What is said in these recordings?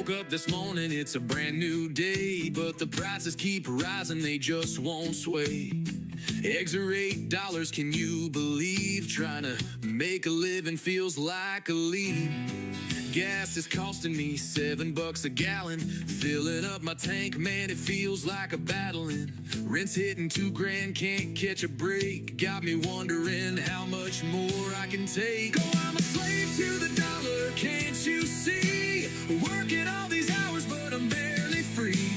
Woke up this morning, it's a brand new day, but the prices keep rising, they just won't sway. Eggs are $8, can you believe? Trying to make a living feels like a leap. Gas is costing me $7 a gallon. Filling up my tank, man, it feels like a battling. Rent's hitting $2,000, can't catch a break. Got me wondering how much more I can take. Oh, I'm a slave to the dollar, can't you see? Working all these hours, but I'm barely free.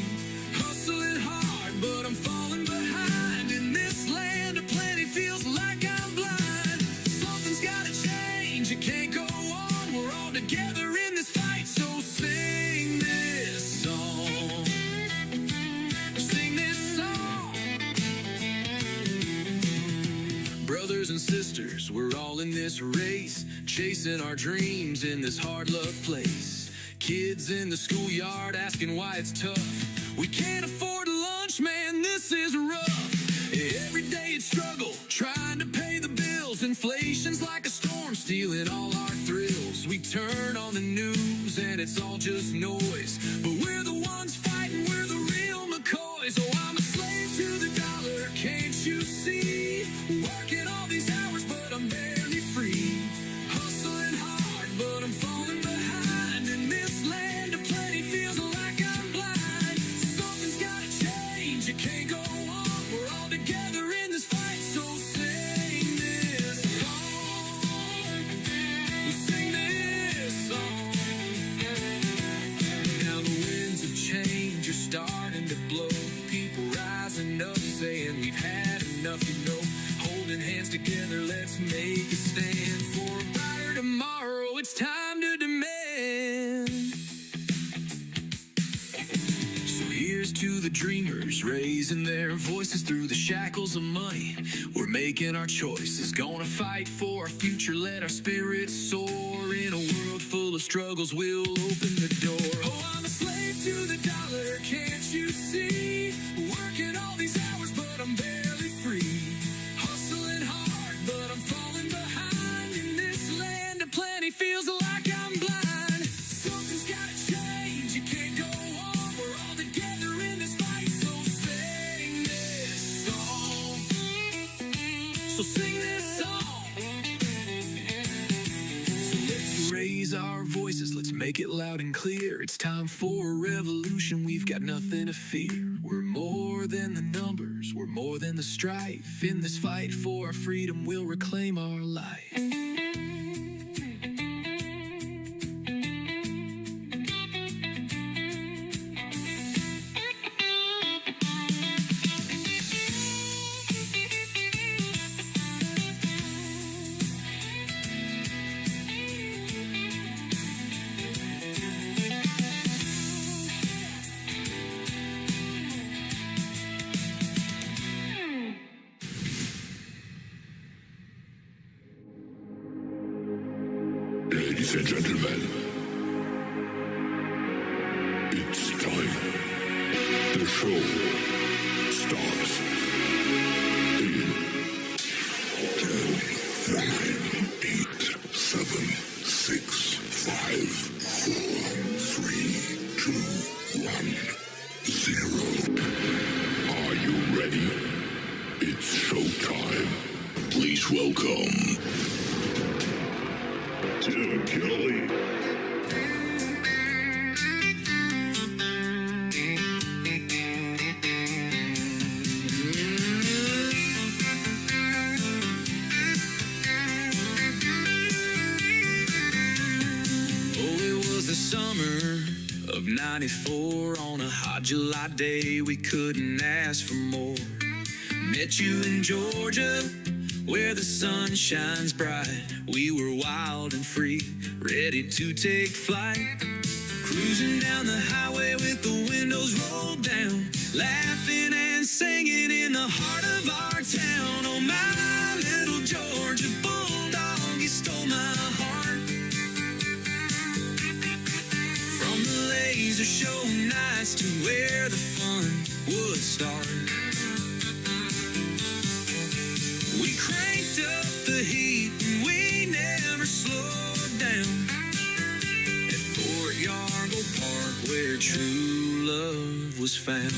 Hustling hard, but I'm falling behind. In this land of plenty, feels like I'm blind. Something's gotta change, it can't go on. We're all together in this fight, so sing this song. Sing this song. Brothers and sisters, we're all in this race, chasing our dreams in this hard luck place. Kids in the schoolyard asking why it's tough. We can't afford lunch, man, this is rough. Every day it's struggle, trying to pay the bills. Inflation's like a storm, stealing all our thrills. We turn on the news and it's all just noise, but we're the ones fighting, we're the real McCoys. Oh, I'm a slave to the dollar, can't you see? Working all these hours, but I'm barely free. Hustling hard, but I'm falling behind. In this land of plenty, feels like I'm blind. Something's gotta change, it can't go on. We're all together in this fight, so sing this song. Sing this song. Now the winds of change are starting to blow. People rising up, saying we've had enough, you know. Holding hands together, let's make a stand for a brighter tomorrow. It's time to demand. So here's to the dreamers, raising their voices through the shackles of money. We're making our choices, gonna fight for our future, let our spirits soar. In a world full of struggles, we'll open the door. Oh, I'm a slave to the dollar, can't you see? Working all these hours, but I'm barely free. Hustling hard, but I'm falling behind. In this land of plenty, feels like I'm blind. Something's gotta change, it can't go on. We're all together in this fight, so sing this song. So sing this song. So let's raise our voices, let's make it loud and clear. It's time for a revolution, we've got nothing to fear. We're more than the numbers, we're more than the strife. In this fight for our freedom, we'll reclaim our life. Ladies and gentlemen, it's time. The show starts in 10, 9, 8, 7, 6, 5, 4, 3, 2, 1, 0. Are you ready? It's showtime. Please welcome Tim Kelly. Summer of '94, on a hot July day, we couldn't ask for more. Met you in Georgia, where the sun shines bright. We were wild and free, ready to take flight. Cruising down the highway with the windows rolled down, laughing and singing in the heart of our town. Oh, my little Georgia bulldog, you stole my heart. From the laser show nights to where the fun would start, we cranked up the heat and we never slowed down. At Fort Yargo Park true love was found.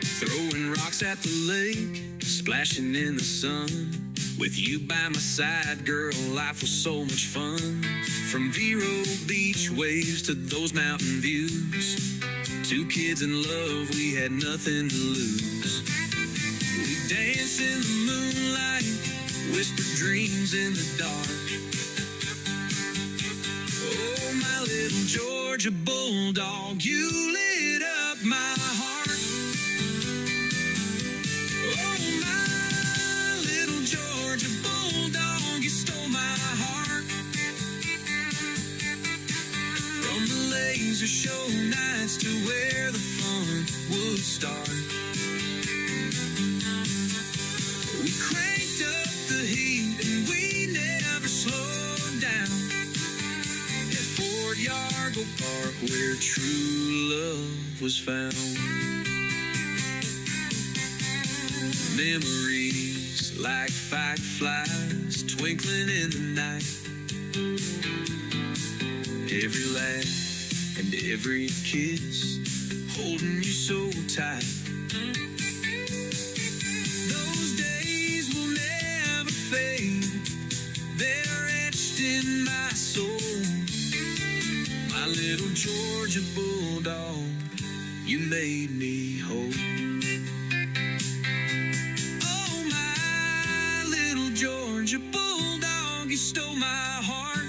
Throwing rocks at the lake, splashing in the sun. With you by my side, girl, life was so much fun. From Vero Beach waves to those mountain views. Two kids in love, we had nothing to lose. We danced in the moonlight, whispered dreams in the dark. Oh, my little Georgia bulldog, you lit up my heart. Oh, my little Georgia bulldog, you stole my heart. From the laser show nights to where the fun would start. We cranked up the heat and we never slowed down. At Fort Yargo Park where true love was found. Memories like fireflies twinkling in the night. Every laugh and every kiss holding you so tight. Those days will never fade. They're etched in my soul. My little Georgia bulldog, you made me whole. Oh, my little Georgia bulldog, you stole my heart.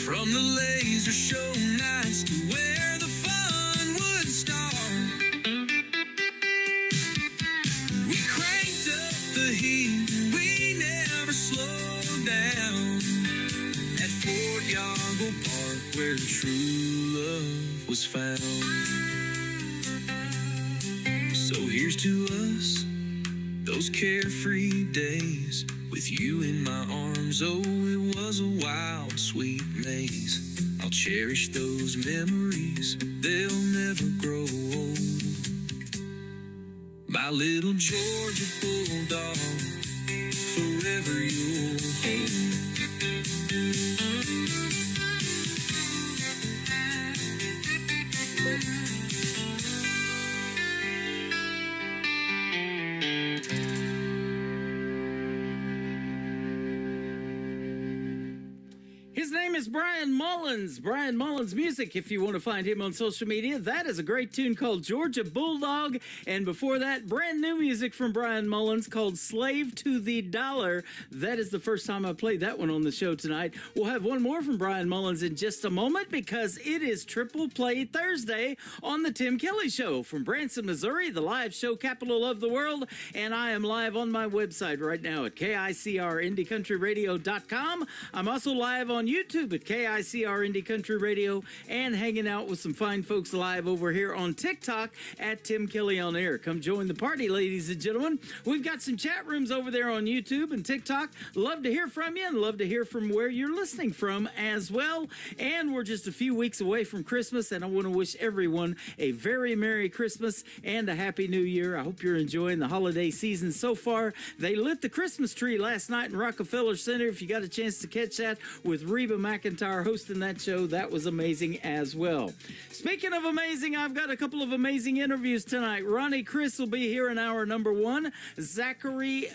From the laser show nights to where the fun would start. We cranked up the heat, we never slowed down. At Fort Yargo Park where true love was found. So here's to us, those carefree days. With you in my arms, oh, it was a wild, sweet maze. I'll cherish those memories, they'll never grow old. My little Georgia bulldog, forever you'll hold. His name is Brian Mullins. Brian Mullins Music, if you want to find him on social media. That is a great tune called Georgia Bulldog. And before that, brand new music from Brian Mullins called Slave to the Dollar. That is the first time I played that one on the show tonight. We'll have one more from Brian Mullins in just a moment because it is Triple Play Thursday on the Tim Kelly Show from Branson, Missouri, the live show capital of the world. And I am live on my website right now at KICRIndieCountryRadio.com. I'm also live on YouTube at KICR Indie Country Radio and hanging out with some fine folks live over here on TikTok at Tim Kelly on Air. Come join the party, ladies and gentlemen. We've got some chat rooms over there on YouTube and TikTok. Love to hear from you and love to hear from where you're listening from as well. And we're just a few weeks away from Christmas, and I want to wish everyone a very Merry Christmas and a Happy New Year. I hope you're enjoying the holiday season so far. They lit the Christmas tree last night in Rockefeller Center. If you got a chance to catch that with Reba McEntire hosting that show, that was amazing as well. Speaking of amazing, I've got a couple of amazing interviews tonight. Ronnie Chris will be here in hour number one. Zachary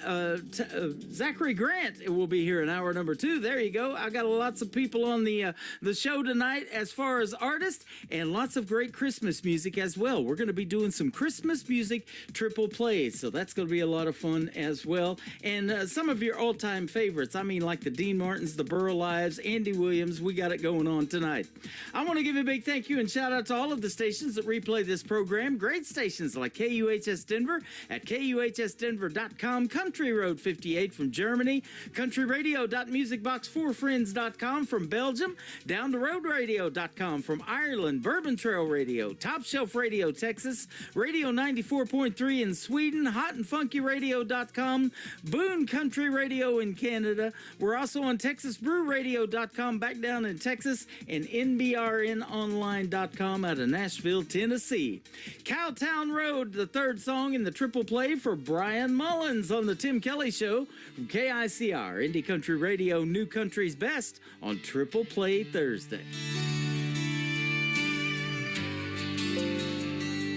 Grant will be here in hour number two. There you go. I got lots of people on the show tonight as far as artists and lots of great Christmas music as well. We're going to be doing some Christmas music triple plays, so that's going to be a lot of fun as well. And some of your all-time favorites, I mean like the Dean Martins, the Burl Lives, Andy Williams, we got it going on tonight. I want to give a big thank you and shout out to all of the stations that replay this program. Great stations like KUHS Denver at KUHSdenver.com, Country Road 58 from Germany, countryradio.musicbox4friends.com from Belgium, Down the Road Radio.com from Ireland, Bourbon Trail Radio, Top Shelf Radio Texas, Radio 94.3 in Sweden, hotandfunkyradio.com, Boone Country Radio in Canada. We're also on TexasBrewRadio.com radio.com back down in Texas, and nbrnonline.com out of Nashville, Tennessee. Cowtown Road, the third song in the triple play for Brian Mullins on the Tim Kelly Show from KICR, Indie Country Radio, New Country's Best on Triple Play Thursday.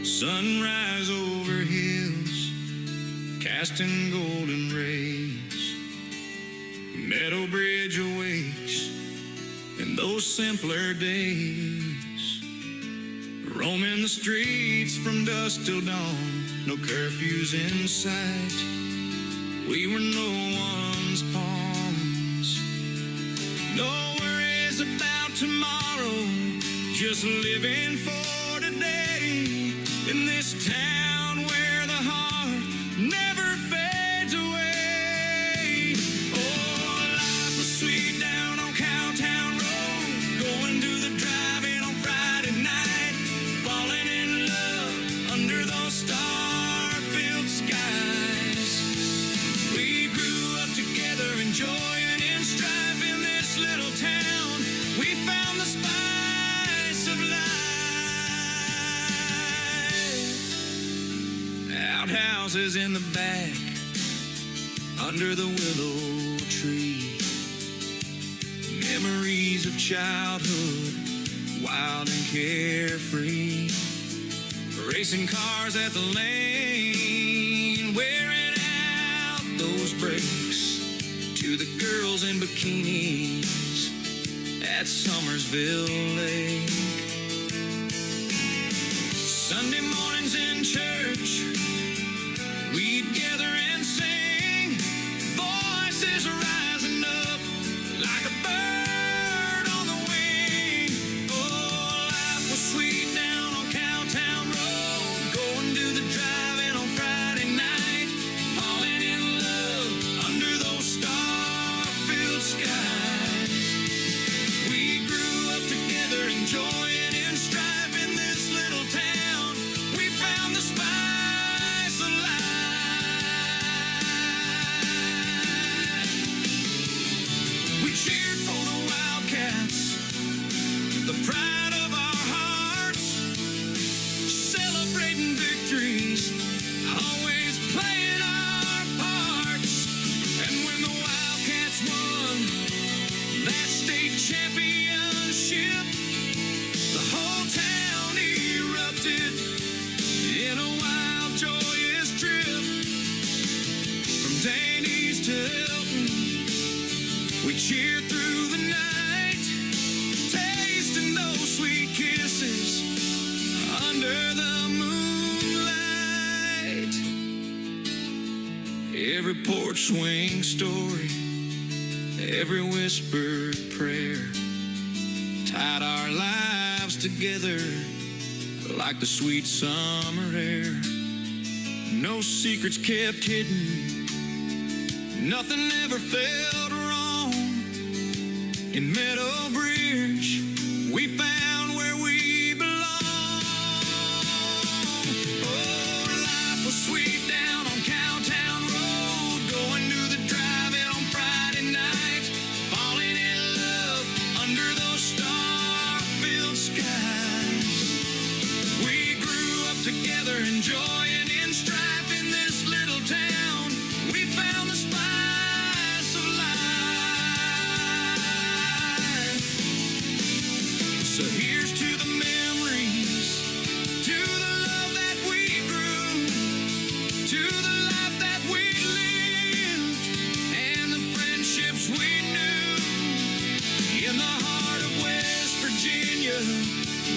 Sunrise over hills, casting golden rays. Meadow Bridge awakes in those simpler days. Roaming the streets from dusk till dawn, no curfews in sight. We were no one's pawns. No worries about tomorrow, just living for today. In this town where the heart never fades away. Oh, life was sweet down on Cowtown Road, going to the drive-in on Friday night, falling in love under those star-filled skies. We grew up together, enjoying in strife in this little town. We found the spice of life. Outhouses in the back, under the willow tree. Memories of childhood, wild and carefree. Racing cars at the lane, wearing out those brakes. To the girls in bikinis at Summersville Lake. Sunday mornings in church, we'd gather and sing, voices rising up like a bird on the wing. Oh, life was sweet down on Cowtown Road, going to the drive-in on Friday night, falling in love under those star-filled skies. We grew up together, enjoying in strife in this little town. We found the spice of life. We cheered for the Wildcats, the pride of our hearts, celebrating victories, always playing our parts. And when the Wildcats won that state championship, the whole town erupted in a wild, joyous trip. From Danny's to Hilton, we cheered through the night, tasting those sweet kisses under the moonlight. Every porch swing story, every whispered prayer tied our lives together like the sweet summer air. No secrets kept hidden, nothing ever felt wrong. In Meadow Bridge, we found where we belong. Oh, life was sweet down on Cowtown Road, going to the drive-in on Friday night, falling in love under those star-filled skies. We grew up together, enjoying in strife in this little town. We found the spice of life. So here's to the memories, to the love that we grew, to the life that we lived, and the friendships we knew. In the heart of West Virginia,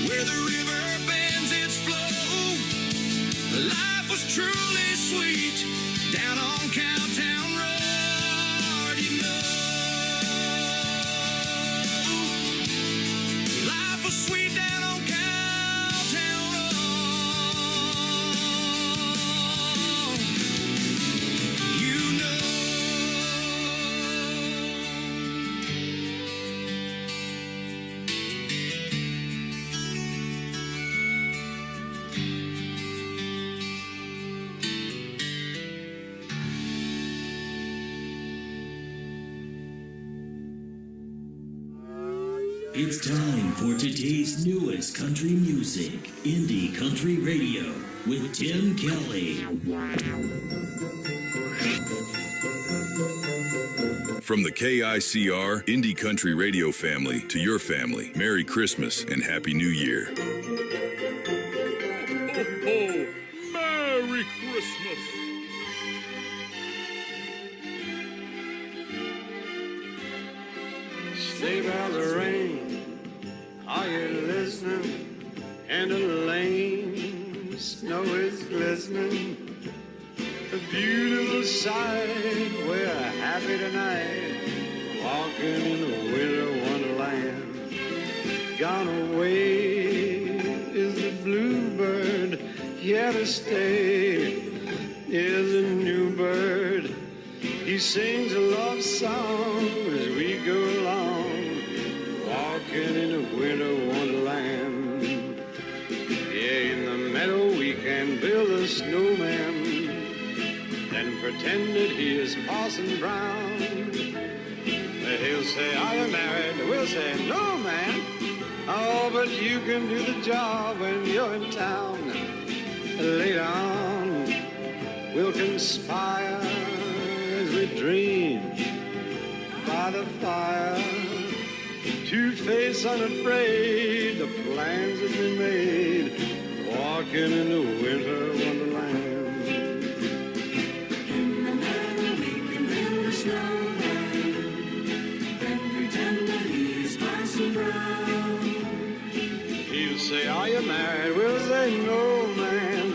where the river bends its flow, life was truly sweet down on Cowtown Road, you know. Life was sweet down on Cowtown Road, you know. It's time for today's newest country music, Indie Country Radio, with Tim Kelly. From the KICR Indie Country Radio family to your family, Merry Christmas and Happy New Year. Oh, Merry Christmas! Sleigh bells are ringing, are you listening? And the lane, snow is glistening. A beautiful sight, we're happy tonight, walking in the winter wonderland. Gone away is the bluebird, here to stay is a new bird. He sings a love song as we go along, walking in a winter wonderland. Yeah, in the meadow we can build a snowman and pretend that he is Parson Brown. He'll say, are you married? We'll say, no, man. Oh, but you can do the job when you're in town. Later on, we'll conspire as we dream by the fire. Two-faced, unafraid, the plans have been made, walking in the winter wonderland. In the meadow we can build a snowman, then pretend that he is Parson Brown. He'll say, are you married? We'll say, no, man.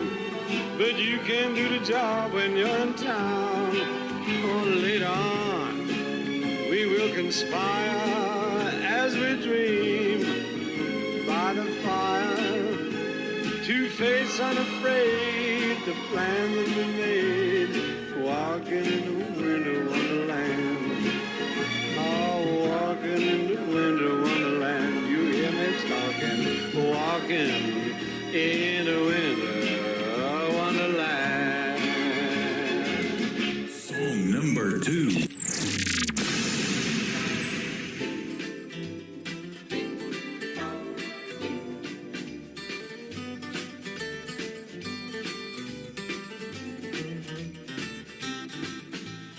But you can do the job when you're in town. Oh, later on, we will conspire as we dream by the fire. Two-faced, unafraid, the plan that we made, walking in the winter wonderland. Oh, walking in the winter wonderland. You hear me talking, walking in the winter wonderland. Song number 2.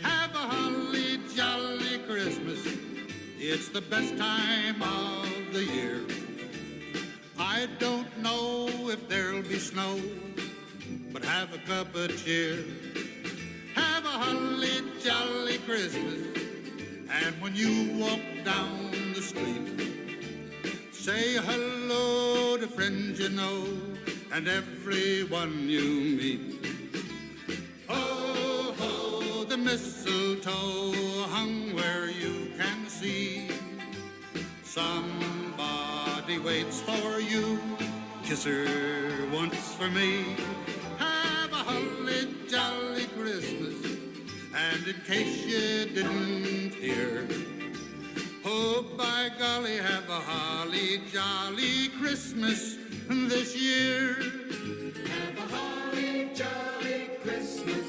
Have a holly jolly Christmas. It's the best time of the year. I don't know if there'll be snow, but have a cup of cheer. Have a holly jolly Christmas. And when you walk down the street, say hello to friends you know and everyone you meet. Ho, ho, the mistletoe hung where you can see. Somebody waits for you, kiss her once for me. Have a holly jolly Christmas, and in case you didn't hear, oh, by golly, have a holly jolly Christmas this year. Have a holly jolly Christmas,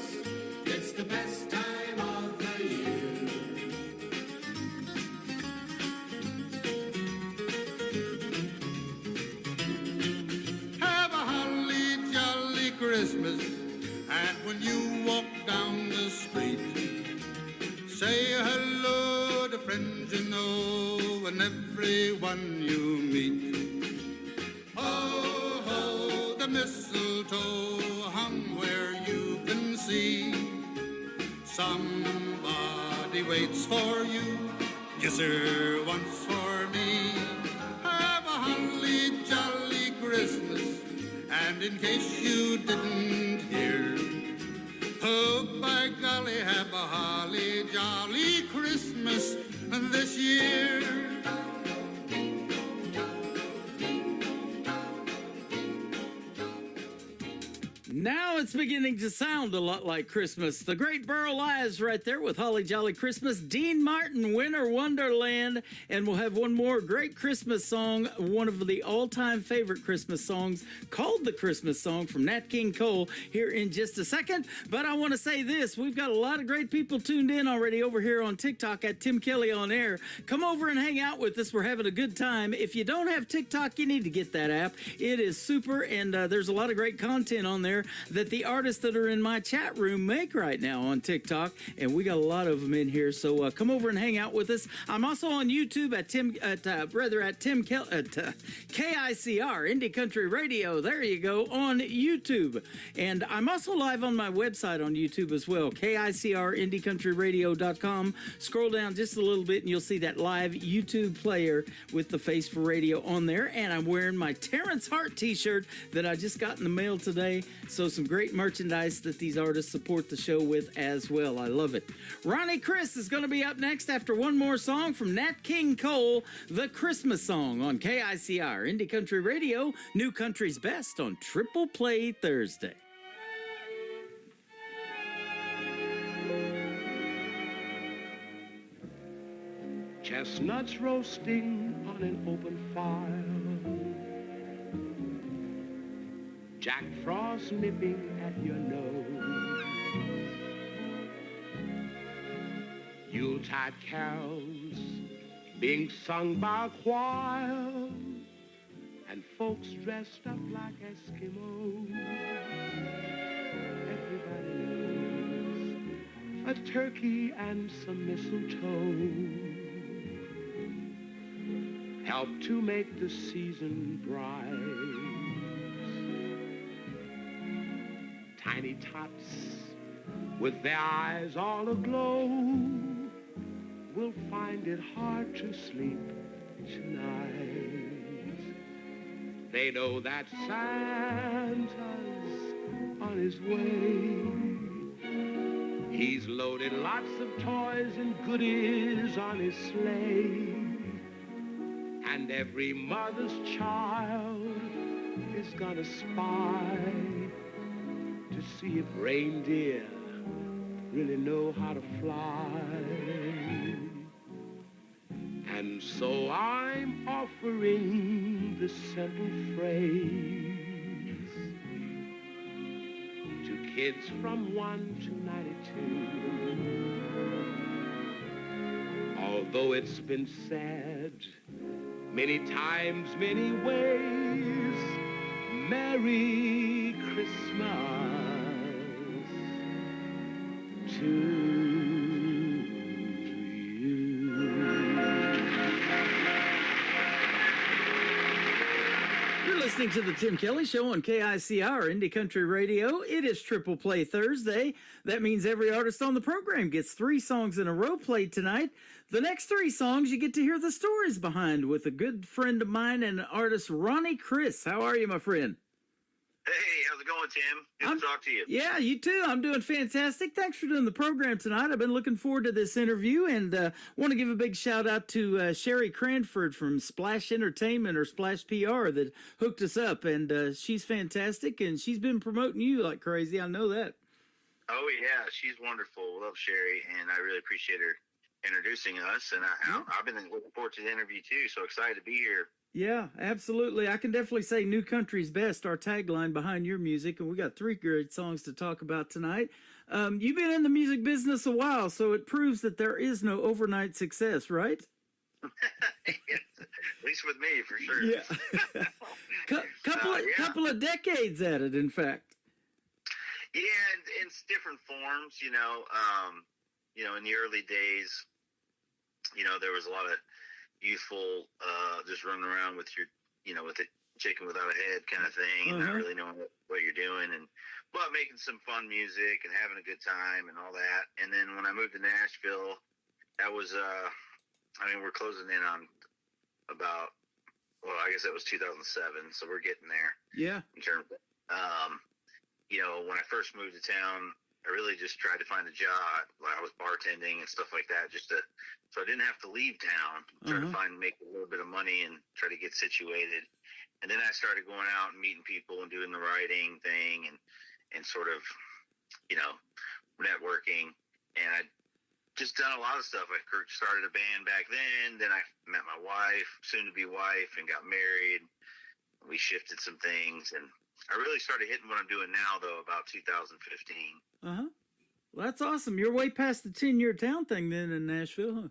it's the best time of the year. Have a holly jolly Christmas, and when you walk down the street, say hello to friends you know and everyone you meet. Oh, ho, the mistletoe hung where you can see. Somebody waits for you, kiss her once for me. Have a holly jolly Christmas, and in case you didn't hear, oh, by golly, have a holly jolly Christmas this year. Now Now it's beginning to sound a lot like Christmas. The Great Burl Lives right there with Holly Jolly Christmas, Dean Martin, Winter Wonderland, and we'll have one more great Christmas song, one of the all-time favorite Christmas songs called The Christmas Song from Nat King Cole here in just a second. But I want to say this, we've got a lot of great people tuned in already over here on TikTok at Tim Kelly on Air. Come over and hang out with us. We're having a good time. If you don't have TikTok, you need to get that app. It is super, and there's a lot of great content on there that the artists that are in my chat room make right now on TikTok, and we got a lot of them in here. So come over and hang out with us. I'm also on YouTube at KICR Indie Country Radio. There you go on YouTube, and I'm also live on my website on YouTube as well. KICRIndieCountryRadio.com. Scroll down just a little bit, and you'll see that live YouTube player with the face for radio on there. And I'm wearing my Terrence Hart T-shirt that I just got in the mail today. So some great merchandise that these artists support the show with as well. I love it. Ronnie Chris is going to be up next after one more song from Nat King Cole, The Christmas Song on KICR Indie Country Radio, New Country's Best on Triple Play Thursday. Chestnuts roasting on an open fire, Jack Frost nipping at your nose, Yuletide carols being sung by a choir, and folks dressed up like Eskimos. Everybody knows a turkey and some mistletoe help to make the season bright. Tiny tots with their eyes all aglow will find it hard to sleep tonight. They know that Santa's on his way. He's loaded lots of toys and goodies on his sleigh. And every mother's child is gonna spy to see if reindeer really know how to fly. And so I'm offering this simple phrase to kids from 1 to 92. Although it's been said many times, many ways, Merry Christmas to you. You're listening to the Tim Kelly Show on KICR Indie Country Radio. It is Triple Play Thursday. That means every artist on the program gets 3 songs in a row played tonight. The next 3 songs you get to hear the stories behind with a good friend of mine and artist Ronnie Chris. How are you, my friend? Hey, how's it going, Tim? Good to talk to you. Yeah, you too. I'm doing fantastic. Thanks for doing the program tonight. I've been looking forward to this interview, and want to give a big shout out to Sherry Cranford from Splash Entertainment or Splash PR that hooked us up, and she's fantastic, and she's been promoting you like crazy. I know that. Oh, yeah, she's wonderful. Love Sherry, and I really appreciate her introducing us, and I've been looking forward to the interview too, so excited to be here. Yeah, absolutely. I can definitely say New Country's Best, our tagline behind your music, and we got 3 great songs to talk about tonight. You've been in the music business a while, so it proves that there is no overnight success, right? At least with me, for sure. Yeah. Couple of decades at it, in fact. Yeah, and in different forms, in the early days, there was a lot of youthful, just running around with your, with it chicken without a head kind of thing, and not really knowing what you're doing, but making some fun music and having a good time and all that. And then when I moved to Nashville, that was, we're closing in on about, I guess that was 2007, so we're getting there. Yeah. In terms of, when I first moved to town, I really just tried to find a job. I was bartending and stuff like that, so I didn't have to leave town. Try to make a little bit of money and try to get situated. And then I started going out and meeting people and doing the writing thing, and sort of, networking. And I just done a lot of stuff. I started a band back then. Then I met my wife, soon to be wife, and got married. We shifted some things, and I really started hitting what I'm doing now, though, about 2015. Well, that's awesome. You're way past the 10-year town thing then in Nashville, huh?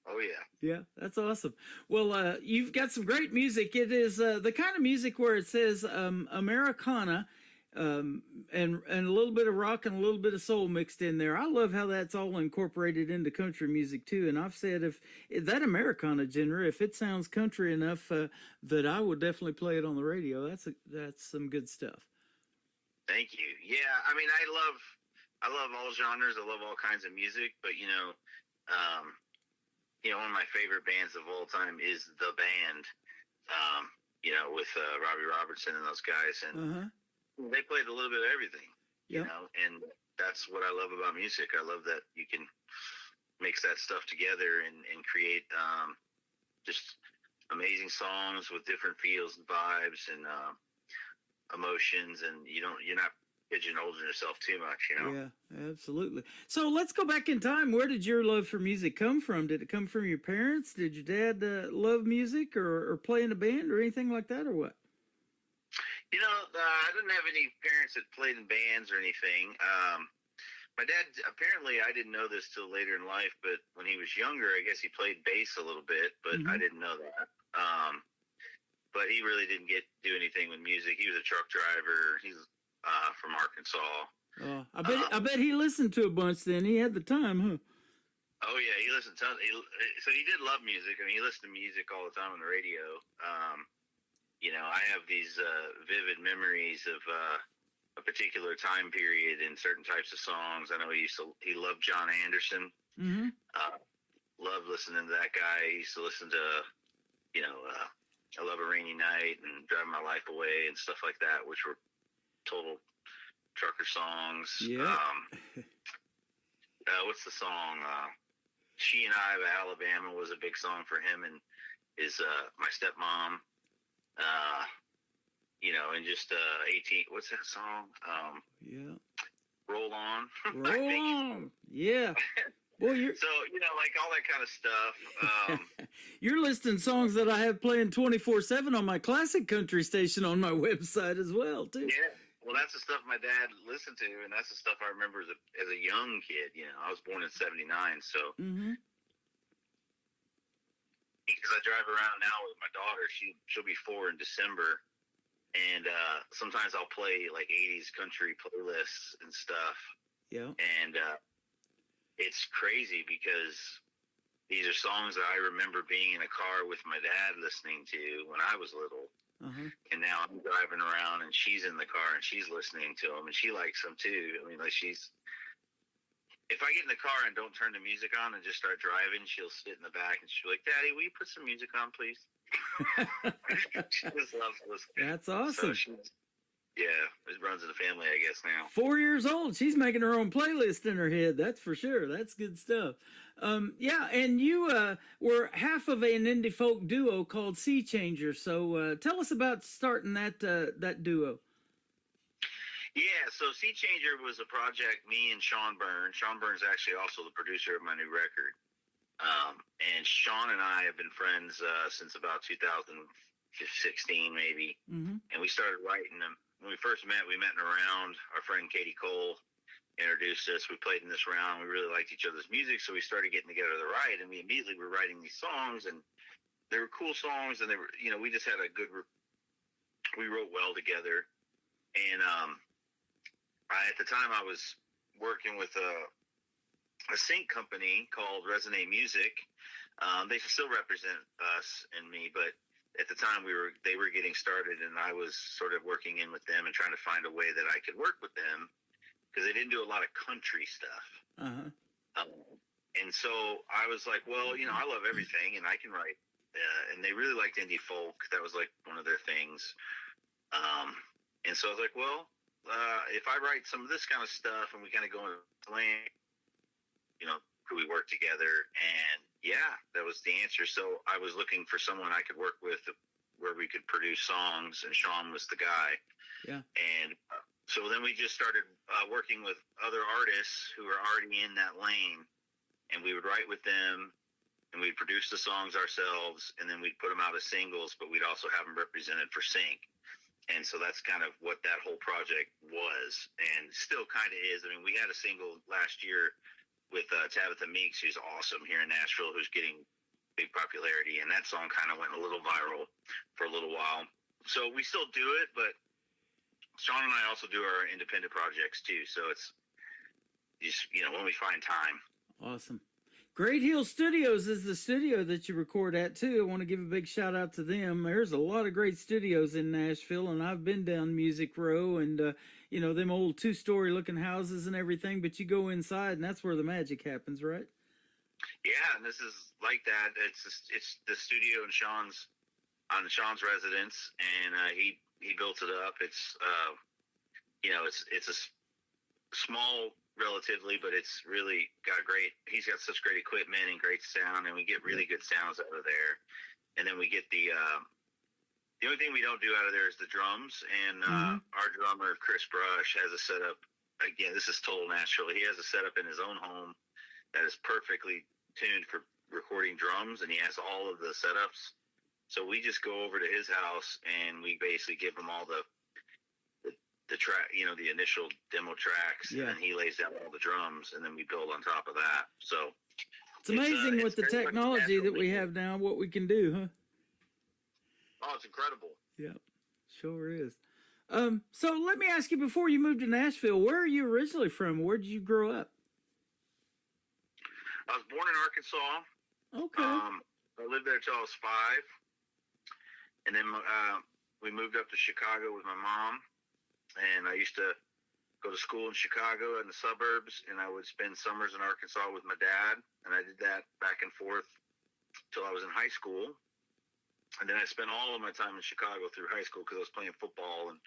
Oh yeah. Yeah, that's awesome. Well, you've got some great music. It is the kind of music where it says Americana, and a little bit of rock and a little bit of soul mixed in there. I love how that's all incorporated into country music too. And I've said if that Americana genre, if it sounds country enough, that I would definitely play it on the radio. That's some good stuff. Thank you. Yeah, I mean, I love all genres. I love all kinds of music, but one of my favorite bands of all time is The Band. With Robbie Robertson and those guys, and they played a little bit of everything. And that's what I love about music. I love that you can mix that stuff together and create just amazing songs with different feels and vibes and emotions, and you're not pigeonholing yourself too much, Yeah, absolutely. So let's go back in time. Where did your love for music come from? Did it come from your parents? Did your dad love music or play in a band or anything like that, or what? I didn't have any parents that played in bands or anything. My dad, apparently, I didn't know this till later in life, but when he was younger, I guess he played bass a little bit, but I didn't know that. But he really didn't do anything with music. He was a truck driver. He's from Arkansas. Oh, I bet he listened to a bunch then. He had the time, huh? Oh yeah, he listened to. So he did love music. I mean, he listened to music all the time on the radio. I have these vivid memories of a particular time period in certain types of songs. I know he loved John Anderson. Loved listening to that guy. He used to listen to, I Love a Rainy Night and Driving My Life Away and stuff like that, which were total trucker songs. Yeah. What's the song? She and I by Alabama was a big song for him and his my stepmom. And just 18. What's that song? Yeah. Roll On. Roll On. Yeah. Well, so like all that kind of stuff. You're listing songs that I have playing 24/7 on my classic country station on my website as well, too. Yeah. Well, that's the stuff my dad listened to, and that's the stuff I remember as a young kid. I was born in '79, so because I drive around now with my daughter, she'll be 4 in December, and sometimes I'll play like '80s country playlists and stuff. Yeah, and it's crazy because these are songs that I remember being in a car with my dad listening to when I was little. And now I'm driving around and she's in the car and she's listening to them and she likes them too. I mean, like if I get in the car and don't turn the music on and just start driving, she'll sit in the back and she'll be like, "Daddy, will you put some music on, please?" She just loves listening. That's awesome. So it runs in the family, I guess, now. 4 years old. She's making her own playlist in her head. That's for sure. That's good stuff. Yeah, and you were half of an indie folk duo called Sea Changer. So tell us about starting that duo. Yeah, so Sea Changer was a project me and Sean Byrne. Sean Byrne's actually also the producer of my new record. And Sean and I have been friends since about 2016, maybe. And we started writing them. When we first met, we met in a round. Our friend Katie Cole introduced us. We played in this round. We really liked each other's music, so we started getting together to write. And we immediately were writing these songs, and they were cool songs. And they were, we just had we wrote well together. And at the time, I was working with a sync company called Resonate Music. They still represent us and me, but at the time they were getting started, and I was sort of working in with them and trying to find a way that I could work with them because they didn't do a lot of country stuff. And so I was like, well, I love everything and I can write. And they really liked indie folk. That was like one of their things. And so I was like, well, if I write some of this kind of stuff and we kind of go into land, could we work together? And yeah, that was the answer. So I was looking for someone I could work with where we could produce songs, and Sean was the guy. Yeah. And So then we just started working with other artists who were already in that lane, and we would write with them, and we'd produce the songs ourselves, and then we'd put them out as singles, but we'd also have them represented for sync. And so that's kind of what that whole project was, and still kind of is. I mean, we had a single last year with Tabitha Meeks, who's awesome here in Nashville, who's getting big popularity, and that song kind of went a little viral for a little while. So we still do it, but Sean and I also do our independent projects too. So it's just, when we find time. Awesome. Great Hill Studios is the studio that you record at too. I want to give a big shout out to them. There's a lot of great studios in Nashville, and I've been down Music Row and them old 2-story looking houses and everything, but you go inside and that's where the magic happens, right? Yeah, and this is like that. It's the studio in Sean's residence, and he built it up. It's it's a small relatively, but it's really he's got such great equipment and great sound, and we get really good sounds out of there. And then we get the only thing we don't do out of there is the drums, and our drummer Chris Brush has a setup. Again, this is total Nashville. He has a setup in his own home that is perfectly tuned for recording drums, and he has all of the setups. So we just go over to his house and we basically give him all the track, the initial demo tracks, and then he lays down all the drums, and then we build on top of that. So it's amazing with the technology that we have now, what we can do, huh? Oh, it's incredible. Yep, sure is. So let me ask you, before you moved to Nashville, where are you originally from? Where did you grow up? I was born in Arkansas. Okay. I lived there till I was 5. And then we moved up to Chicago with my mom. And I used to go to school in Chicago in the suburbs, and I would spend summers in Arkansas with my dad. And I did that back and forth till I was in high school. And then I spent all of my time in Chicago through high school because I was playing football and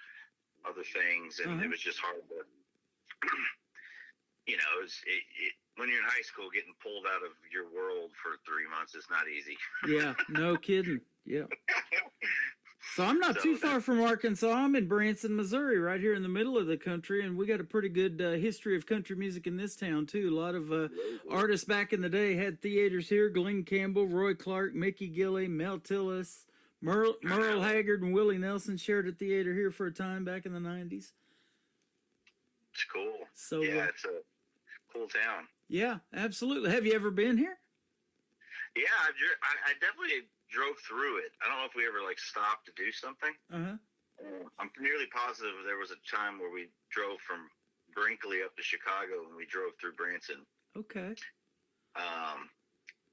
other things. And it was just hard to, when you're in high school, getting pulled out of your world for 3 months is not easy. Yeah, no kidding. Yeah. So I'm not too far from Arkansas. I'm in Branson, Missouri, right here in the middle of the country, and we got a pretty good history of country music in this town too. A lot of artists back in the day had theaters here. Glenn Campbell, Roy Clark, Mickey Gilley, Mel Tillis, Merle Haggard, and Willie Nelson shared a theater here for a time back in the 90s. It's cool. So yeah, it's a cool town. Yeah, absolutely. Have you ever been here? Yeah, I definitely drove through it. I don't know if we ever stopped to do something. I'm nearly positive there was a time where we drove from Brinkley up to Chicago, and we drove through Branson. Okay.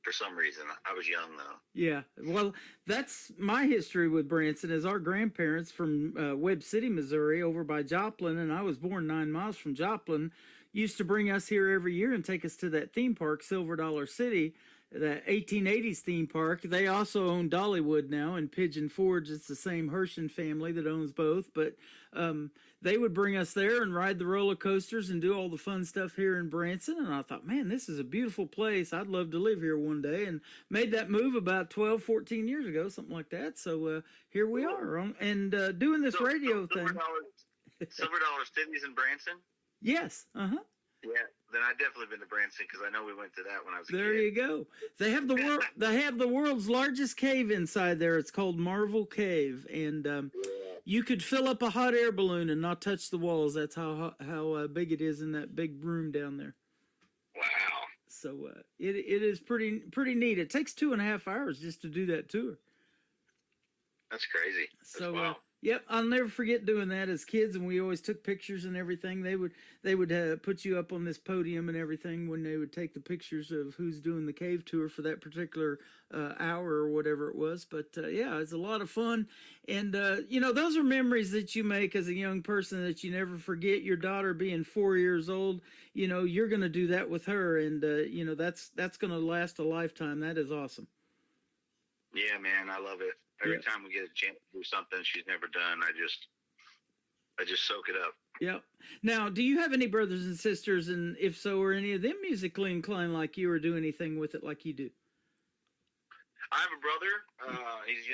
For some reason, I was young though. Yeah, well, that's my history with Branson. Is our grandparents from Webb City, Missouri, over by Joplin, and I was born 9 miles from Joplin, used to bring us here every year and take us to that theme park, Silver Dollar City, that 1880s theme park. They also own Dollywood now and Pigeon Forge. It's the same Hershen family that owns both, but they would bring us there and ride the roller coasters and do all the fun stuff here in Branson. And I thought, man, this is a beautiful place. I'd love to live here one day, and made that move about 12, 14 years ago, something like that. So here we are and doing this radio thing. Silver Dollar City's in Branson? Yes. Yeah, then I've definitely been to Branson because I know we went to that when I was a kid. There you go. They have the world's largest cave inside there. It's called Marvel Cave, and you could fill up a hot air balloon and not touch the walls. That's how big it is in that big room down there. Wow. So it is pretty neat. It takes 2.5 hours just to do that tour. That's crazy. So wow. Yep, I'll never forget doing that as kids, and we always took pictures and everything. They would put you up on this podium and everything when they would take the pictures of who's doing the cave tour for that particular hour or whatever it was. But yeah, it's a lot of fun, and those are memories that you make as a young person that you never forget. Your daughter being 4 years old, you're going to do that with her, and that's going to last a lifetime. That is awesome. Yeah, man, I love it. Every time we get a chance to do something she's never done, I just soak it up. Yep. Now, do you have any brothers and sisters, and if so, are any of them musically inclined like you, or do anything with it like you do? I have a brother. He's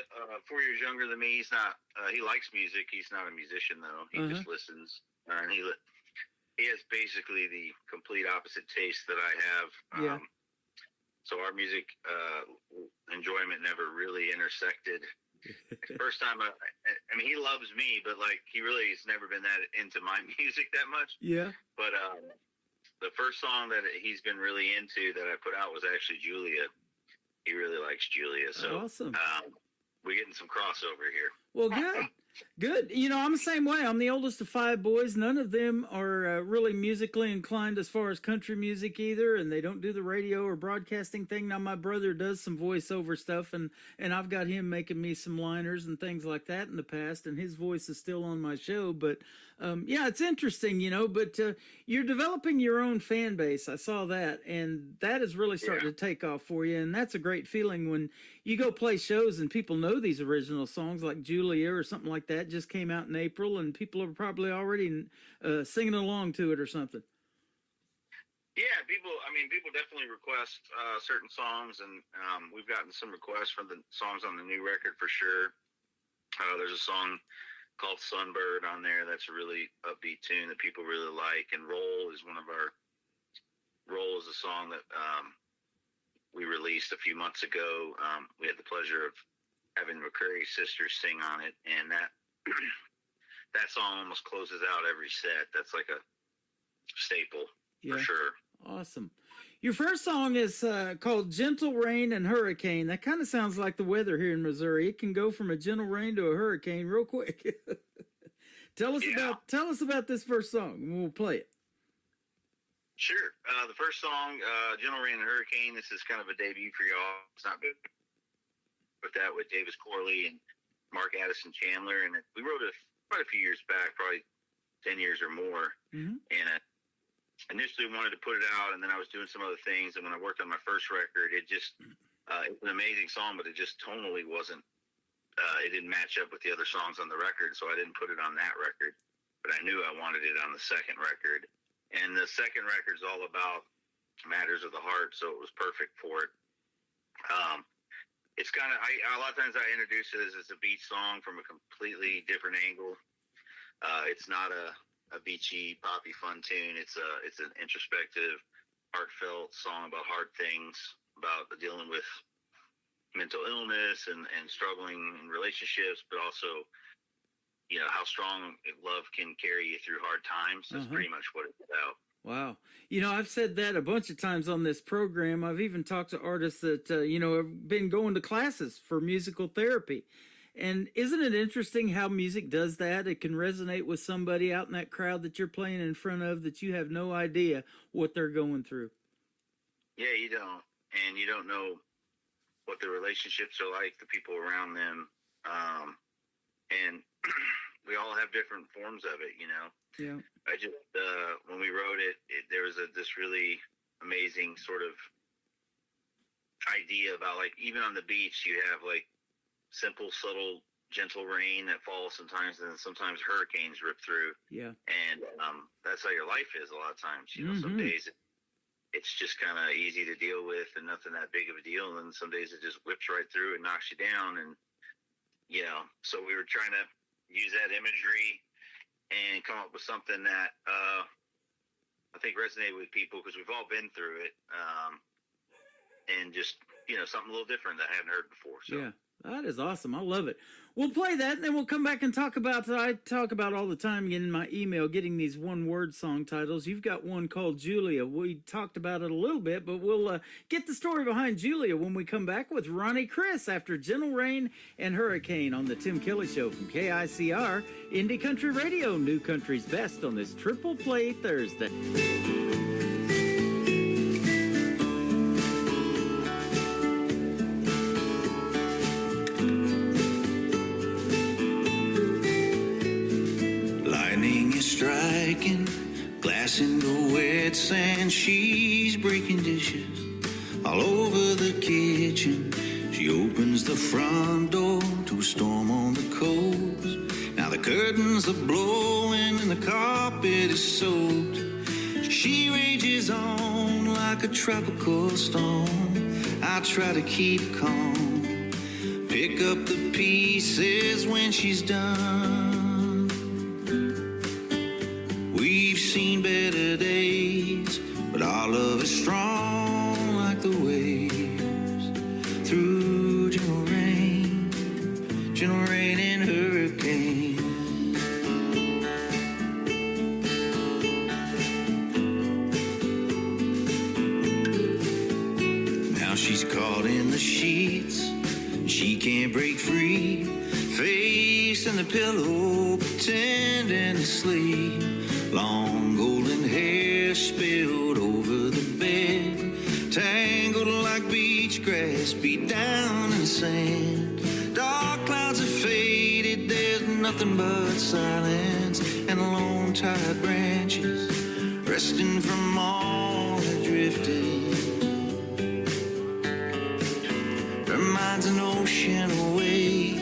4 years younger than me. He's not. He likes music. He's not a musician though. He just listens. and he has basically the complete opposite taste that I have. Yeah. So our music enjoyment never really intersected. First time, I mean, he loves me, but like he really has never been that into my music that much. Yeah. But the first song that he's been really into that I put out was actually Julia. He really likes Julia. So awesome. We're getting some crossover here. Well, good. Good. You know, I'm the same way. I'm the oldest of 5 boys. None of them are really musically inclined as far as country music either, and they don't do the radio or broadcasting thing. Now, my brother does some voiceover stuff, and I've got him making me some liners and things like that in the past, and his voice is still on my show. But, yeah, it's interesting, you know, but you're developing your own fan base. I saw that, and that is really starting to take off for you, and that's a great feeling when you go play shows and people know these original songs like Julia or something like that just came out in April, and people are probably already singing along to it or something. Yeah, people definitely request certain songs, and we've gotten some requests for the songs on the new record for sure. There's a song called Sunbird on there that's a really upbeat tune that people really like, and Roll is a song that we released a few months ago. We had the pleasure of having the McCurry sisters sing on it, and that song almost closes out every set. That's like a staple for sure. Awesome. Your first song is called Gentle Rain and Hurricane. That kind of sounds like the weather here in Missouri. It can go from a gentle rain to a hurricane real quick. Tell us about this first song, and we'll play it. Sure. The first song, Gentle Rain and Hurricane, this is kind of a debut for y'all. It's not big. With that, with Davis Corley and Mark Addison Chandler, and we wrote it quite a few years back, probably 10 years or more. Mm-hmm. And initially wanted to put it out, and then I was doing some other things. And when I worked on my first record, it just it's an amazing song, but it just tonally wasn't. It didn't match up with the other songs on the record, so I didn't put it on that record. But I knew I wanted it on the second record, and the second record's all about matters of the heart, so it was perfect for it. It's kind of, a lot of times I introduce it as a beach song from a completely different angle. It's not a beachy, poppy, fun tune. It's an introspective, heartfelt song about hard things, about dealing with mental illness and struggling in relationships, but also, you know, how strong love can carry you through hard times. That's pretty much what it's about. Wow. You know, I've said that a bunch of times on this program. I've even talked to artists that, you know, have been going to classes for musical therapy. And isn't it interesting how music does that? It can resonate with somebody out in that crowd that you're playing in front of that you have no idea what they're going through. Yeah, you don't. And you don't know what the relationships are like, the people around them. And we all have different forms of it, you know? Yeah. I just, when we wrote it, there was this really amazing sort of idea about, like, even on the beach, you have, like, simple, subtle, gentle rain that falls sometimes, and then sometimes hurricanes rip through. Yeah. And that's how your life is a lot of times. You know, some days it's just kind of easy to deal with and nothing that big of a deal, and then some days it just whips right through and knocks you down. And, you know, so we were trying to use that imagery and come up with something that I think resonated with people, because we've all been through it, and just, you know, something a little different that I hadn't heard before. So. Yeah, that is awesome. I love it. We'll play that, and then we'll come back and talk about, I talk about all the time in my email, getting these one-word song titles. You've got one called Julia. We talked about it a little bit, but we'll get the story behind Julia when we come back with Ronnie Chris after Gentle Rain and Hurricane on the Tim Kelly Show from KICR, Indie Country Radio, New Country's Best on this Triple Play Thursday. Striking glass into wet sand, she's breaking dishes all over the kitchen. She opens the front door to a storm on the coast. Now the curtains are blowing and the carpet is soaked. She rages on like a tropical storm. I try to keep calm, pick up the pieces when she's done. our love is strong like the waves through gentle rain and hurricane. Now she's caught in the sheets, she can't break free, face in the pillow, pretending to sleep. Long golden hair spilled over the bed, tangled like beach grass, beat down in the sand. Dark clouds have faded, there's nothing but silence and lone tired branches resting from all that drifted. Reminds an ocean away,